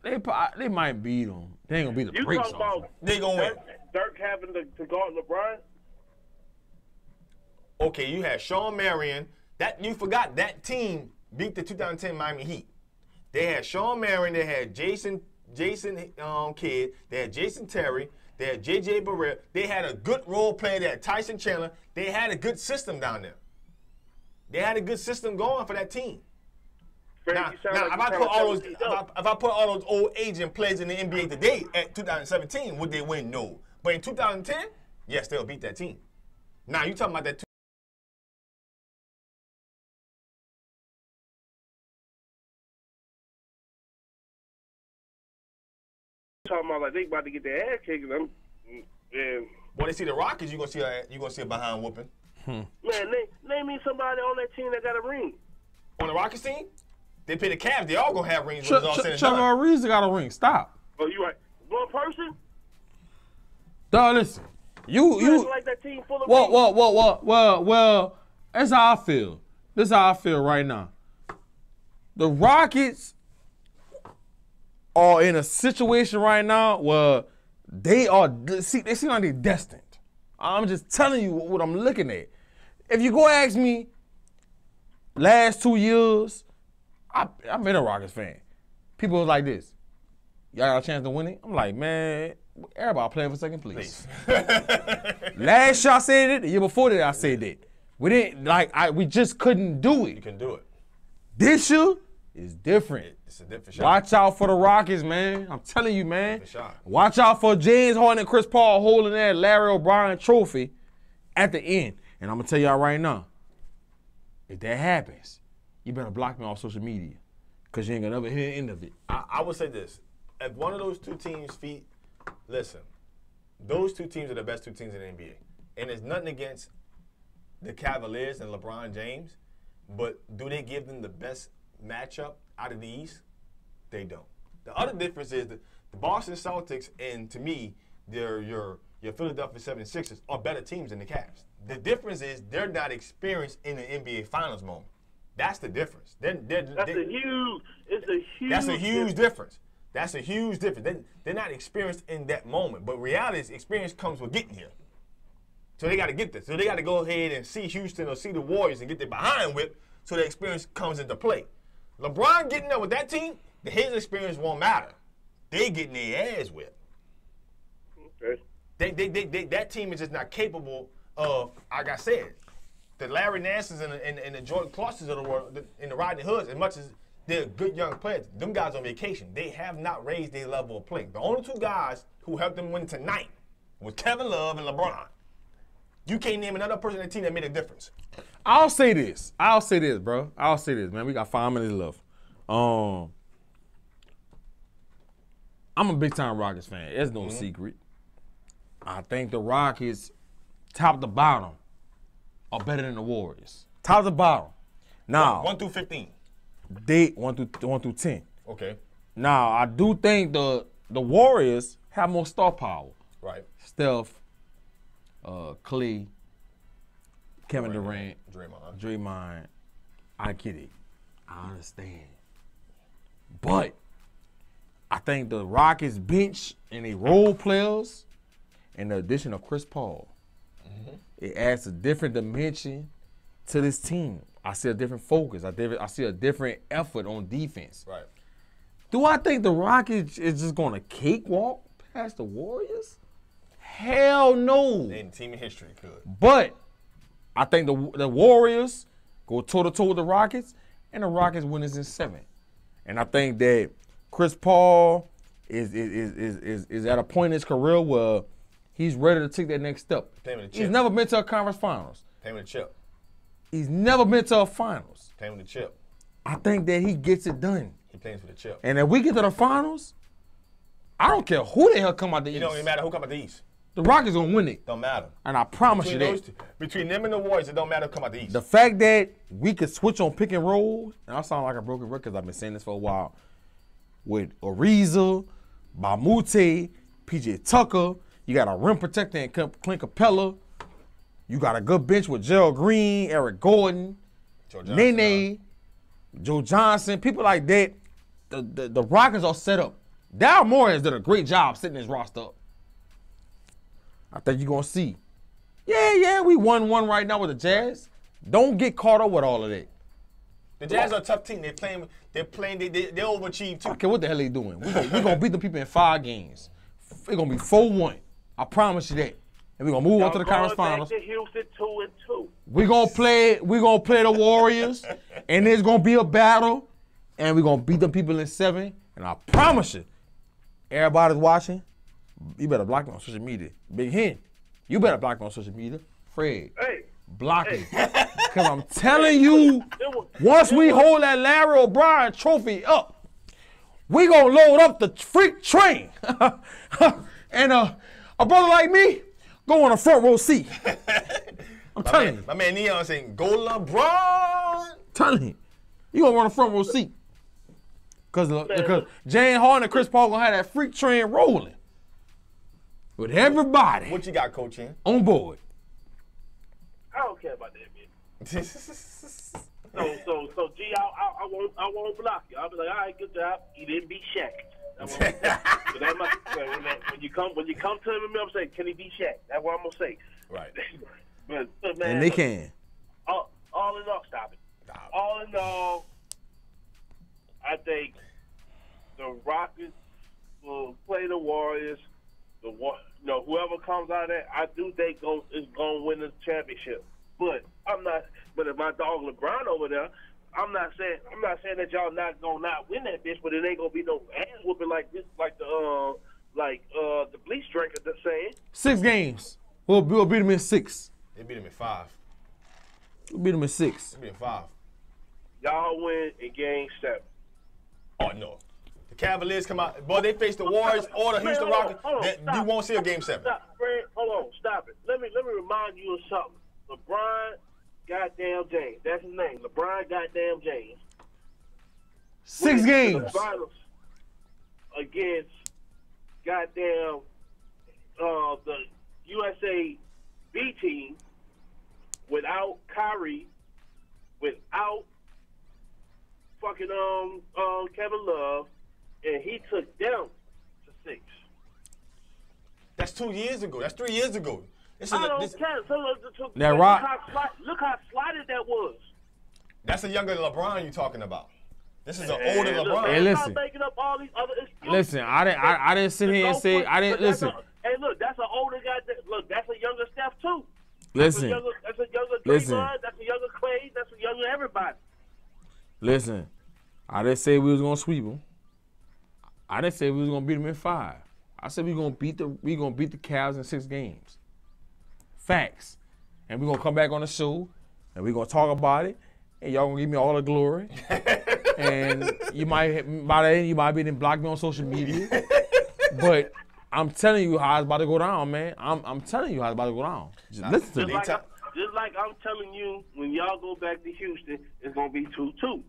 They might beat them. They ain't gonna beat the brakes off. They gonna win. Dirk having to guard LeBron. Okay, you had Sean Marion. You forgot that team beat the 2010 Miami Heat. They had Sean Marion. They had Jason Kidd. They had Jason Terry. They had J.J. Barrett. They had a good role player. They had Tyson Chandler. They had a good system down there. They had a good system going for that team. Now, if I put all those old aging players in the NBA today at 2017, would they win? No. But in 2010, yes, they'll beat that team. Now, you talking about that talking about like they about to get their ass kicked. And boy, they see the Rockets, you gonna see a behind whooping. Man, name me somebody on that team that got a ring. On the Rockets team, they play the Cavs. They all gonna have rings. When it's all said and done. Trevor Ariza got a ring. Stop. Oh, you right? One person? Dog, listen. You like that team full of Well, that's how I feel. This is how I feel right now. The Rockets are in a situation right now where they seem like they're destined. I'm just telling you what I'm looking at. If you go ask me, last 2 years, I've been a Rockets fan. People was like this. Y'all got a chance to win it? I'm like, man, everybody playing for second place. Last year I said it. The year before that I said that. We didn't we just couldn't do it. You can do it. This year is different. It's a different shot. Watch out for the Rockets, man. I'm telling you, man. Watch out for James Harden and Chris Paul holding that Larry O'Brien trophy at the end. And I'm gonna tell y'all right now, if that happens, you better block me off social media, because you ain't gonna never hear the end of it. I would say this. If one of those two teams' feet, listen, those two teams are the best two teams in the NBA. And there's nothing against the Cavaliers and LeBron James, but do they give them the best matchup out of the East? They don't. The other difference is that the Boston Celtics and, to me, your Philadelphia 76ers are better teams than the Cavs. The difference is they're not experienced in the NBA Finals moment. That's the difference. That's a huge difference. That's a huge difference. They're not experienced in that moment. But reality is experience comes with getting here. So they got to get this. So they got to go ahead and see Houston or see the Warriors and get their behind whipped so the experience comes into play. LeBron getting there with that team, his experience won't matter. They getting their ass whipped. Okay. That team is just not capable of, like I said, the Larry Nances and the Jordan Clarksons of the world, and the Rodney Hoods, as much as they're good young players, them guys on vacation, they have not raised their level of play. The only two guys who helped them win tonight was Kevin Love and LeBron. You can't name another person on the team that made a difference. I'll say this, bro. I'll say this, man. We got 5 minutes left. I'm a big-time Rockets fan. There's no secret. I think the Rockets, top to bottom, are better than the Warriors. Top to bottom. Now, 1 through 15. They 1 through 10. Okay. Now, I do think the Warriors have more star power. Right. Steph, Clay, Kevin Durant, Draymond. I get it. I understand. But I think the Rockets bench and they role players and the addition of Chris Paul, it adds a different dimension to this team. I see a different focus. I see a different effort on defense. Right. Do I think the Rockets is just going to cakewalk past the Warriors? Hell no. They ain't the team in history could. But I think the Warriors go toe-to-toe with the Rockets, and the Rockets win this in 7. And I think that Chris Paul is at a point in his career where he's ready to take that next step. He's never been to a conference finals. Pay with a chip. He's never been to a finals. Pay with a chip. I think that he gets it done. He plays for the chip. And if we get to the finals, I don't care who the hell come out the East. It don't even matter who come out the East. The Rockets gonna win it. Don't matter. And I promise you that. Between them and the Warriors, it don't matter who come out the East. The fact that we could switch on pick and roll, and I sound like a broken record because I've been saying this for a while, with Ariza, Bamute, PJ Tucker, you got a rim protector and Clint Capella, you got a good bench with Gerald Green, Eric Gordon, Nene, Joe Johnson, people like that. The Rockets are set up. Daryl Morey has done a great job setting his roster up. I think you're going to see. Yeah, we won one right now with the Jazz. Don't get caught up with all of that. The Jazz are a tough team. They overachieve too. Okay, what the hell they doing? We're going to beat the people in 5 games. It's going to be 4-1. I promise you that. And we're going to move on to the conference finals. Back to Houston 2-2. We're going to play the Warriors, and there's going to be a battle, and we're going to beat them people in 7. And I promise you, everybody's watching. You better block me on social media. Big Hen, you better block me on social media. Fred, block me. Because I'm telling you, once we hold that Larry O'Brien trophy up, we going to load up the freak train. And a brother like me, go on a front row seat. I'm telling you. My man Neon saying, go LeBron. Telling you. You going to run a front row seat. Because Jane Harden and Chris Paul going to have that freak train rolling. With everybody. What you got, Coach Hen? On board. I don't care about that, man. So G, I won't block you. I'll be like, all right, good job. You didn't beat Shaq. When you come to him, I'm saying, can he beat Shaq? That's what I'm gonna say. Right. but man, and they can. All in all, stop it. All in all, I think the Rockets will play the Warriors. Whoever comes out of that, I do think is going to win the championship. But if my dog LeBron over there, I'm not saying that y'all not gonna not win that bitch, but it ain't gonna be no ass whooping like this, like the bleach drinker that's saying. 6 games. We'll beat them in 6. They beat them in 5. We'll beat them in 6. They beat them in 5. Y'all win in Game 7. Oh no. The Cavaliers come out. Boy, they face the Warriors or the Houston Rockets. You won't see a Game 7. Stop, Fred. Hold on. Stop it. Let me remind you of something. LeBron goddamn James. That's his name. LeBron goddamn James. 6 games. The finals against goddamn the USA B team without Kyrie, without fucking Kevin Love, and he took them to 6. That's 2 years ago. That's 3 years ago. Look how slided that was. That's a younger LeBron you talking about. This is an older LeBron. Hey, listen. Making up all these other excuses. Listen, I didn't sit here and say I didn't listen. Hey, look, that's an older guy. Look, that's a younger Steph too. Listen. That's a younger Draymond. That's a younger Clay. That's a younger everybody. Listen, I didn't say we was gonna sweep them. I didn't say we was gonna beat them in 5. I said we gonna beat the Cavs in 6 games. Facts. And we're gonna come back on the show and we're gonna talk about it. And y'all gonna give me all the glory. And you might be then block me on social media. But I'm telling you how it's about to go down, man. I'm telling you how it's about to go down. Just listen to me. Just like I'm telling you, when y'all go back to Houston, it's gonna be 2-2.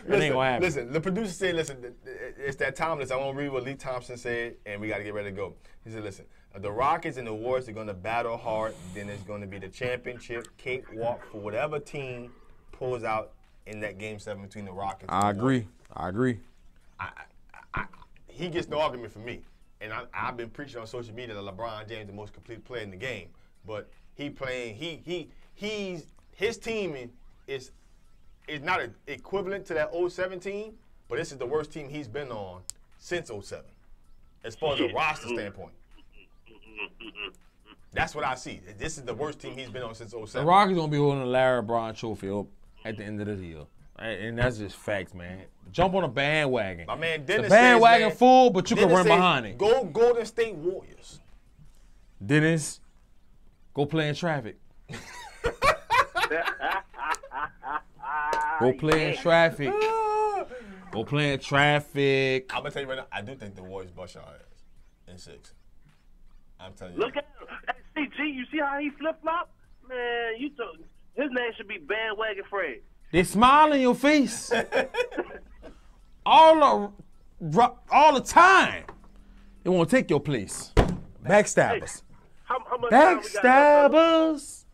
It ain't gonna happen. Listen, the producer said, listen, it's that timeless. I want to read what Lee Thompson said, and we got to get ready to go. He said, listen, the Rockets and the Warriors are going to battle hard. Then it's going to be the championship cakewalk for whatever team pulls out in that Game 7 between the Rockets and the Warriors. I agree. He gets no argument from me. And I've been preaching on social media that LeBron James is the most complete player in the game. But his team is not equivalent to that 07 team, but this is the worst team he's been on since 07, as far as a roster standpoint. That's what I see. This is the worst team he's been on since 07. The Rockets gonna be holding the Larry Brown Trophy up at the end of the year, and that's just facts, man. Jump on a bandwagon. My man Dennis the bandwagon says, full, but you Dennis can run behind it. Go Golden State Warriors. Dennis, go play in traffic. Go play in traffic. Go play in traffic. I'm gonna tell you right now, I do think the Warriors bust your ass in 6. I'm telling you. Look at him. Hey, CG, you see how he flip-flop? Man, his name should be Bandwagon Fred. They smile in your face. all the time. They want to take your place. Backstabbers. Hey, how much Backstabbers.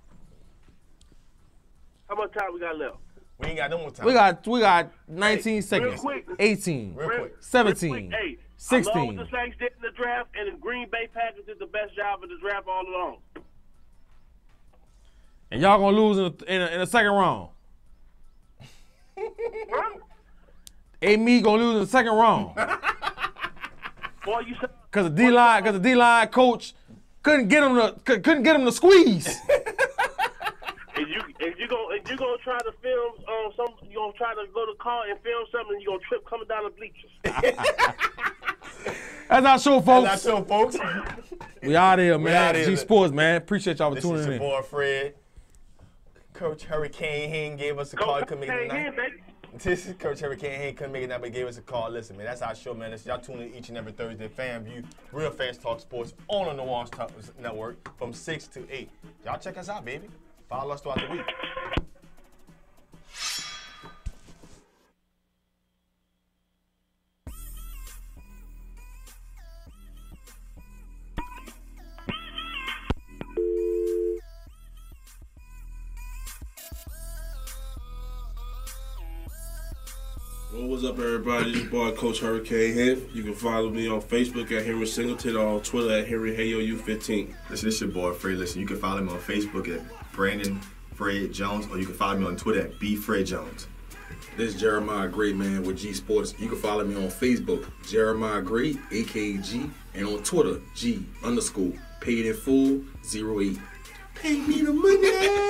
How much time we got left? We ain't got no more time. We got 19 seconds. Real quick. 18. Real quick. 17. Real quick. Hey, 16. I love what the Saints did in the draft, and the Green Bay Packers did the best job of the draft all along. And y'all gonna lose in the second round. A.Me gonna lose in the second round. Boy, you said Cause the D-line coach couldn't get him to squeeze. If you gonna try to film you gonna try to go to the car and film something, and you gonna trip coming down the bleachers. That's our show, folks. That's our show, folks. We out here, man. We out here. G Sports, man. Appreciate y'all for tuning in. This is your boy Fred. Coach Hurricane Hayne gave us a call. He couldn't make it tonight. This is Coach Hurricane Hayne couldn't make it tonight, but gave us a call. Listen, man, that's our show, man. Y'all tune in each and every Thursday. FanView, Real Fans Talk Sports on the New Orleans Network from 6 to 8. Y'all check us out, baby. Follow us throughout the week. Well, what's up, everybody? This is boy Coach Hurricane here. You can follow me on Facebook at Henry Singleton or on Twitter at HenryHayoU15. Listen, this is your boy Fred. Listen, you can follow me on Facebook at Brandon Fred Jones, or you can follow me on Twitter at BFredJones. This is Jeremiah Gray, man, with G Sports. You can follow me on Facebook, Jeremiah Gray, A.K.A, and on Twitter, G_paid in full 08. Pay me the money.